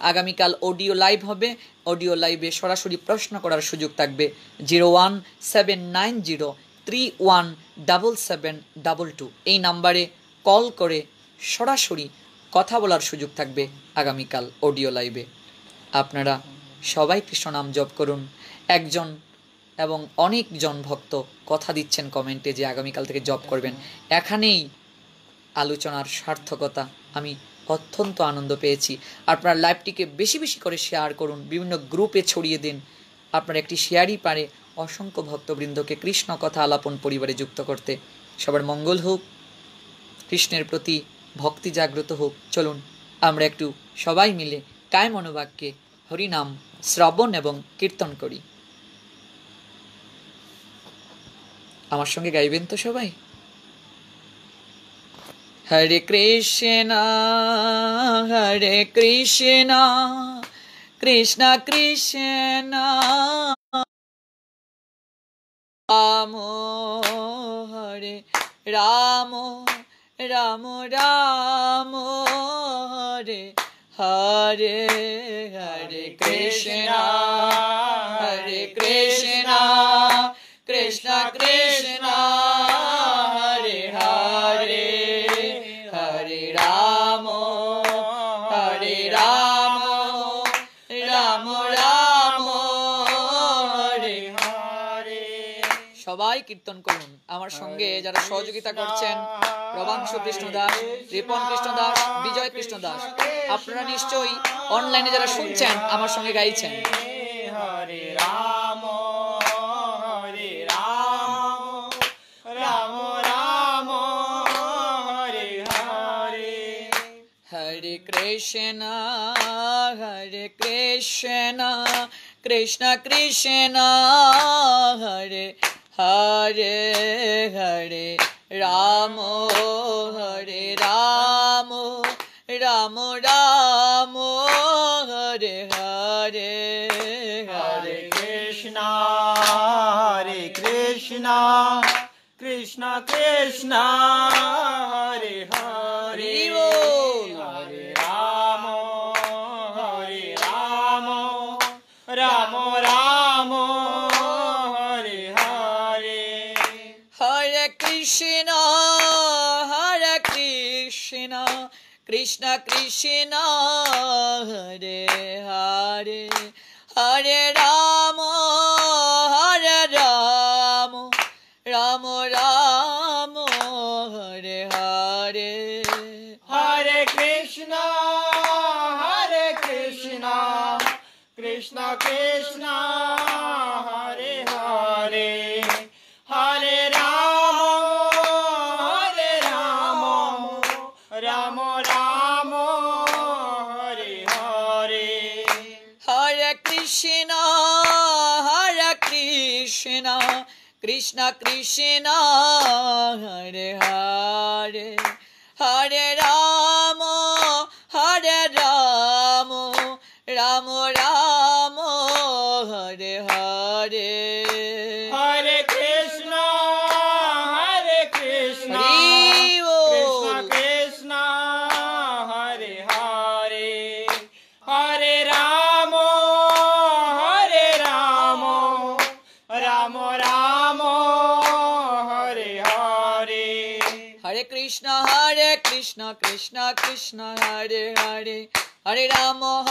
আগামীকাল অডিও লাইভ হবে। অডিও লাইভে সরাসরি প্রশ্ন করার সুযোগ থাকবে। 01790317722 এই নাম্বারে কল করে সরাসরি কথা বলার সুযোগ থাকবে আগামীকাল অডিও লাইভে। আপনারা সবাই কৃষ্ণ নাম জপ করুন। একজন এবং অনেকজন ভক্ত কথা দিচ্ছেন কমেন্টে যে আগামীকাল থেকে জপ করবেন। এখানেই আলোচনার সার্থকতা। আমি অত্যন্ত আনন্দ পেয়েছি। আপনার লাইভটিকে বেশি বেশি করে শেয়ার করুন, বিভিন্ন গ্রুপে ছড়িয়ে দিন। আপনার একটি শেয়ারই পারে অসংখ্য ভক্তবৃন্দকে কৃষ্ণ কথা আলাপন পরিবারে যুক্ত করতে। সবার মঙ্গল হোক, কৃষ্ণের প্রতি ভক্তি জাগ্রত হোক। চলুন আমরা একটু সবাই মিলে কায় মনোবাক্যে হরিনাম শ্রবণ এবং কীর্তন করি। আমার সঙ্গে গাইবেন তো সবাই? হরে কৃষ্ণ হরে কৃষ্ণ কৃষ্ণ কৃষ্ণ রাম হরে রাম রাম রাম হরে হরে হরে কৃষ্ণ হরে কৃষ্ণ কৃষ্ণ কৃষ্ণ হরে হরে হরে রাম রাম রাম হরে হরে। সবাই কীর্তন করুন আমার সঙ্গে। যারা সহযোগিতা করছেন, প্রবাংশু কৃষ্ণ দাস, রিপন কৃষ্ণ দাস, বিজয় কৃষ্ণ দাস, আপনারা নিশ্চয়ই অনলাইনে যারা শুনছেন আমার সঙ্গে গাইছেন। হরে রাম রাম রাম হরে হরে। হরে কৃষ্ণ কৃষ্ণ কৃষ্ণ হরে হরে হরে রাম রাম রাম রাম হরে হরে হরে কৃষ্ণ কৃষ্ণ কৃষ্ণ হরে হরে। হরে রাম রাম রাম হরে হরে। হরে কৃষ্ণ কৃষ্ণ কৃষ্ণ হরে হরে হরে রাম রাম রাম হরে হরে। হরে কৃষ্ণ কৃষ্ণ কৃষ্ণ হরে হরে। হরে রাম রাম রাম হরে হরে। হরে কৃষ্ণ কৃষ্ণ কৃষ্ণ হরে হরে হরে রাম রাম রাম হরে হরে। হরে কৃষ্ণ কৃষ্ণ কৃষ্ণ হরে হরে। হরে রাম রাম রাম হরে হরে। হরে Krishna Krishna Krishna Krishna Hare Hare Hare Rama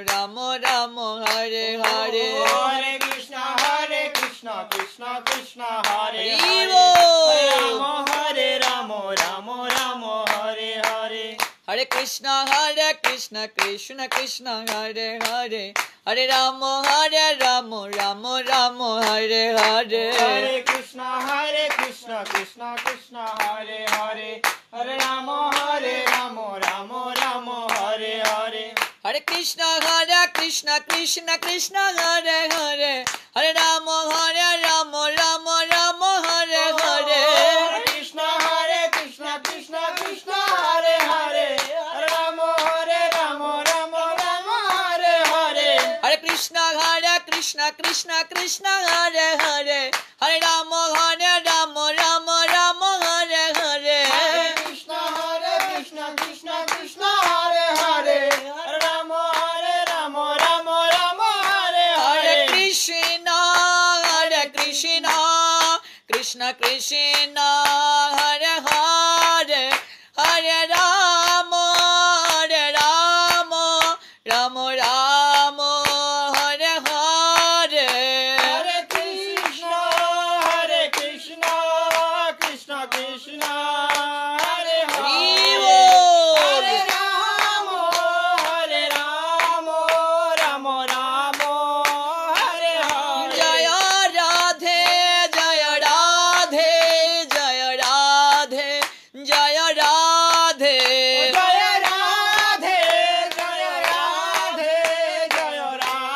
Rama Rama Hare Hare Hare Krishna Krishna Krishna Hare Hare Hare Rama Rama Hare Hare Hare Krishna Krishna Krishna Hare Hare Hare Rama Rama Rama Hare Hare Hare Krishna Krishna Krishna Hare Hare Hare Rama Rama Rama Hare Hare Hare Krishna Krishna Krishna Hare Hare Hare Rama Rama Rama Hare Hare Hare Krishna Krishna Krishna Hare Hare Hare Rama Rama Rama Hare Hare Hare Krishna Krishna Krishna Hare Hare Hare Rama Rama Rama Hare Hare Hare Krishna Krishna Krishna Hare Hare Hare Rama Rama Hare Hare Hare Krishna Krishna Krishna Hare Hare Hare Rama Rama Rama Hare Hare Hare Krishna Krishna Krishna Hare Hare Hare Rama Rama Hare Hare Jaya Radhe Jaya Radhe Jaya Radhe Jaya Radhe Jaya Radhe Jaya Radhe Jaya Radhe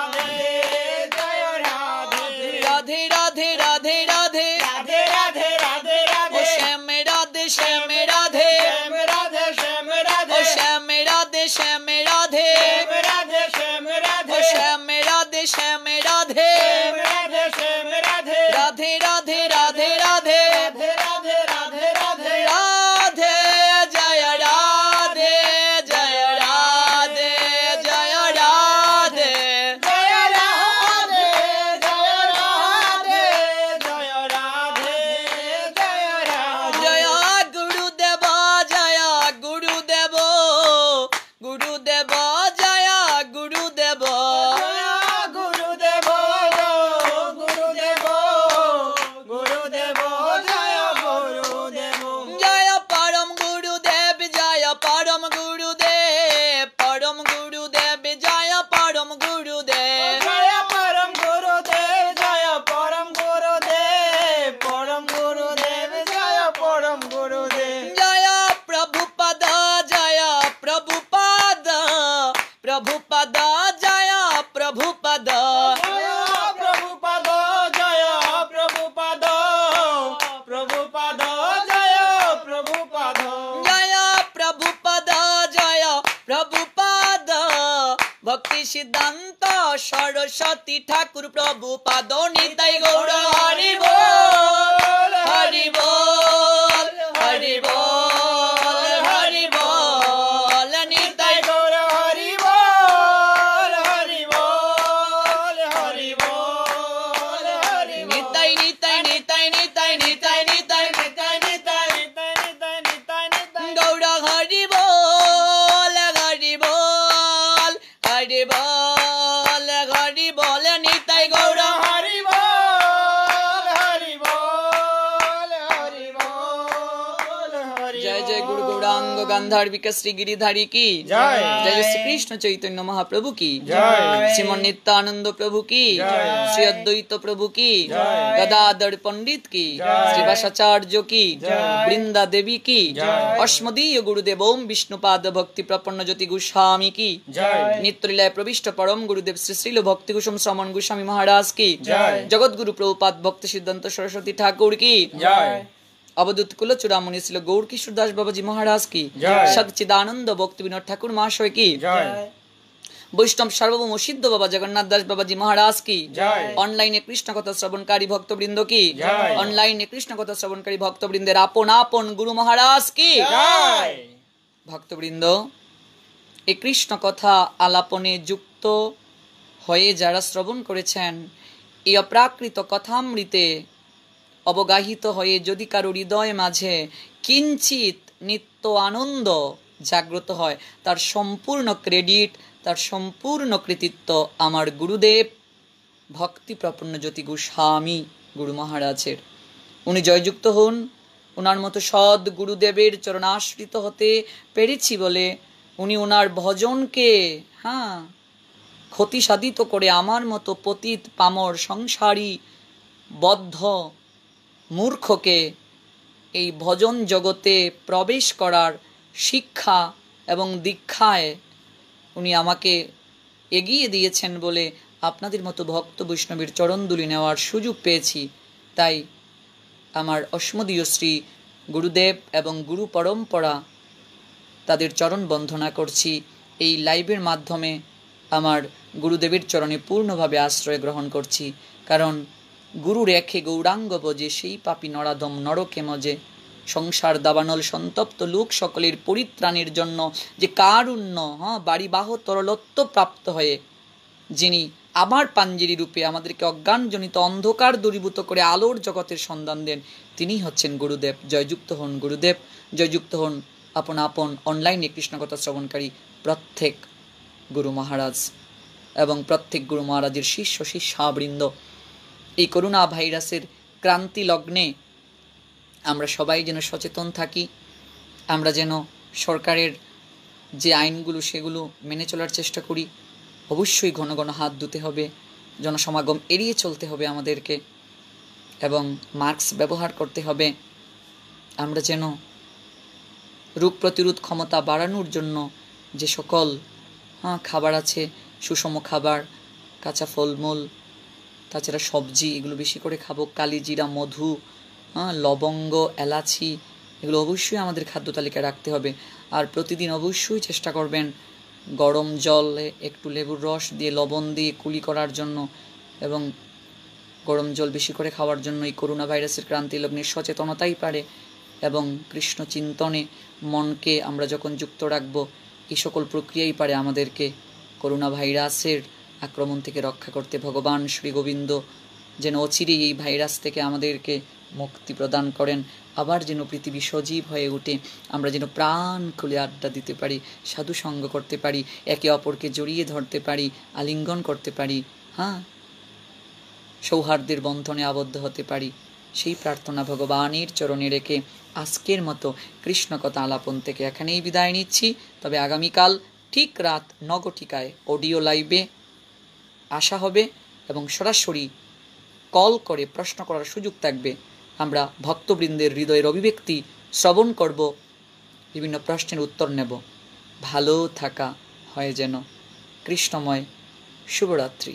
Jaya Radhe Radhe Radhe Radhe Radhe Radhe Radhe Radhe Radhe O Shyam Radhe Shyam Radhe Shyam Radhe Shyam Radhe O Shyam Radhe Shyam Radhe Shyam Radhe Shyam Radhe O Shyam Radhe Shyam Radhe Shyam Radhe Shyam Radhe Radhe Radhe Radhe Radhe Radhe Radhe Radhe Radhe Radhe Jaya Radhe Jaya Radhe Jaya Radhe Jaya Radhe Jaya Radhe Jaya Radhe Jaya Radhe Jaya Gurudeva Jaya Gurudeva Gurudeva Jaya Gurudeva Jaya Gurudeva Gurudeva Gurudeva Jaya Gurudeva Jaya Param Gurudev Jaya Param Gurudev Param Gurudev Jaya Param Gurudev Jaya Param Gurudev Jaya Param Gurudev Param Gurudev Jaya Param Gurudev Jaya Prabhupada Jaya Prabhupada Prabhupada Jaya Prabhupada Jaya Prabhupada Jaya Prabhupada Prabhupada Jaya Prabhupada Jaya Prabhupada Jaya Prabhupada Bhakti Siddhanta Saraswati Thakur Prabhupada Nitai Gaura Hari Bol Hari Bol Hari Bol Hari Bol Nitai Gaur Hari Bol Hari Bol Hari Bol Hari Bol Nitai Nitai Nitai Nitai Nitai Nitai Nitai Nitai Nitai Nitai Nitai Nitai Gaura Hari Bol Hari Bol Hari Bol Hari Bol Nitai Gaura Hari Bol Hari Bol Hari Bol Hari जय जय गुरु गौरांग गांधार्विक श्री गिरिधारी की जय। जय श्री कृष्ण चैतन्य महाप्रभु की जय। श्रीमन नित्यानंद प्रभु की जय। श्री अद्वैत प्रभु की जय। गदाधर पंडित की जय। श्री वासाचार्य की जय। वृंदा देवी की जय। अस्मदीय गुरुदेव ओम विष्णुपाद भक्ति प्रपन्न ज्योति गोस्वामी की जय। नित्यलीलाय प्रविष्ट परम गुरुदेव श्री श्रील भक्ति कुसुम श्रमण गोस्वामी महाराज की जय। जगत गुरु प्रभुपाद भक्ति सिद्धांत सरस्वती ठाकुर की जय। अवधूत कुल चूड़ामणि श्री गौर किशोर दास बाबाजी महाराज की जय। सच्चिदानंद भक्ति विनोद ठाकुर महाशय की जय। वैष्णव सार्वभौम सिद्ध बाबा जगन्नाथ दास बाबाजी महाराज की जय। ऑनलाइन कृष्ण कथा श्रवणकारी भक्तवृंद की जय। ऑनलाइन कृष्ण कथा श्रवणकारी भक्तवृंदेर आपन आपन गुरु महाराज की जय। भक्तवृंद এই কৃষ্ণ কথা আলাপনে যুক্ত হয়ে যারা শ্রবণ করেছেন এই অপ্রাকৃত কথামৃতে অবগাহিত হয়ে যদি কারো হৃদয় মাঝে কিঞ্চিত নিত্য আনন্দ জাগ্রত হয়, তার সম্পূর্ণ ক্রেডিট, তার সম্পূর্ণ কৃতিত্ব আমার গুরুদেব ভক্তি প্রপন্ন জ্যোতি গোস্বামী গুরু মহারাজের। উনি জয়যুক্ত হন। ওনার মতো সৎ গুরুদেবের চরণাশ্রিত হতে পেরেছি বলে উনি ওনার ভজনকে ক্ষতি সাধিত করে আমার মতো পতিত পামর সংসারী বদ্ধ মূর্খকে এই ভজন জগতে প্রবেশ করার শিক্ষা এবং দীক্ষায় উনি আমাকে এগিয়ে দিয়েছেন বলে আপনাদের মতো ভক্ত বৈষ্ণবের চরণধুলি নেওয়ার সুযোগ পেয়েছি। তাই আমার অস্মদীয় শ্রী গুরুদেব এবং গুরু পরম্পরা তাদের চরণ বন্দনা করছি। এই লাইভের মাধ্যমে আমার গুরুদেবের চরণে পূর্ণভাবে আশ্রয় গ্রহণ করছি। কারণ গুরু রেখে গৌরাঙ্গ বজে সেই পাপী নরাধম নরকে মজে, সংসার দাবানল সন্তপ্ত লোক সকলের পরিত্রাণের জন্য যে কারুণ্য বাড়িবাহ তরলত্ব প্রাপ্ত হয়ে যিনি আমার পাঞ্জেরি রূপে আমাদেরকে অজ্ঞানজনিত অন্ধকার দূরীভূত করে আলোর জগতের সন্ধান দেন, তিনি হচ্ছেন গুরুদেব। জয়যুক্ত হন গুরুদেব, জয়যুক্ত হন আপন আপন অনলাইনে কৃষ্ণকথা শ্রবণকারী প্রত্যেক গুরু মহারাজ এবং প্রত্যেক গুরু মহারাজের শিষ্য শিষ্যাবৃন্দ। এই করোনা ভাইরাসের ক্রান্তি লগ্নে আমরা সবাই যেন সচেতন থাকি, আমরা যেন সরকারের যে আইনগুলো সেগুলো মেনে চলার চেষ্টা করি। অবশ্যই ঘন ঘন হাত ধুতে হবে, জনসমাগম এড়িয়ে চলতে হবে আমাদেরকে, এবং মাস্ক ব্যবহার করতে হবে। আমরা যেন রোগ প্রতিরোধ ক্ষমতা বাড়ানোর জন্য যে সকল খাবার আছে, সুষম খাবার, কাঁচা ফলমূল, তাছাড়া সবজি, এগুলো বেশি করে খাবো। কালিজিরা, মধু, লবঙ্গ, এলাচি, এগুলো অবশ্যই আমাদের খাদ্য তালিকায় রাখতে হবে। আর প্রতিদিন অবশ্যই চেষ্টা করবেন গরম জলে একটু লেবুর রস দিয়ে লবণ দিয়ে কুলি করার জন্য, এবং গরম জল বেশি করে খাওয়ার জন্য। এই করোনা ভাইরাসের ক্রান্তি লগ্নে সচেতনতাই পারে, এবং কৃষ্ণ চিন্তনে মনকে আমরা যখন যুক্ত রাখব, এই সকল প্রক্রিয়াই পারে আমাদেরকে করোনা ভাইরাসের আক্রমণ থেকে রক্ষা করতে। ভগবান শ্রী গোবিন্দ যেন অচিরেই এই ভাইরাস থেকে আমাদেরকে মুক্তি প্রদান করেন, আবার যেন পৃথিবী সজীব হয়ে ওঠে, আমরা যেন প্রাণ খুলে আড্ডা দিতে পারি, সাধু সঙ্গ করতে পারি, একে অপরকে জড়িয়ে ধরতে পারি, আলিঙ্গন করতে পারি, সৌহার্দ্যের বন্ধনে আবদ্ধ হতে পারি। সেই প্রার্থনা ভগবানের চরণে রেখে আজকের মতো কৃষ্ণকথা আলাপন থেকে এখানেই বিদায় নিচ্ছি। তবে আগামীকাল ঠিক রাত 9 ঘটিকায় অডিও লাইভে আসা হবে এবং সরাসরি কল করে প্রশ্ন করার সুযোগ থাকবে। আমরা ভক্তবৃন্দের হৃদয়ের অভিব্যক্তি শ্রবণ করব, বিভিন্ন প্রশ্নের উত্তর নেব। ভালো থাকা হয় যেন। কৃষ্ণময়। শুভরাত্রি।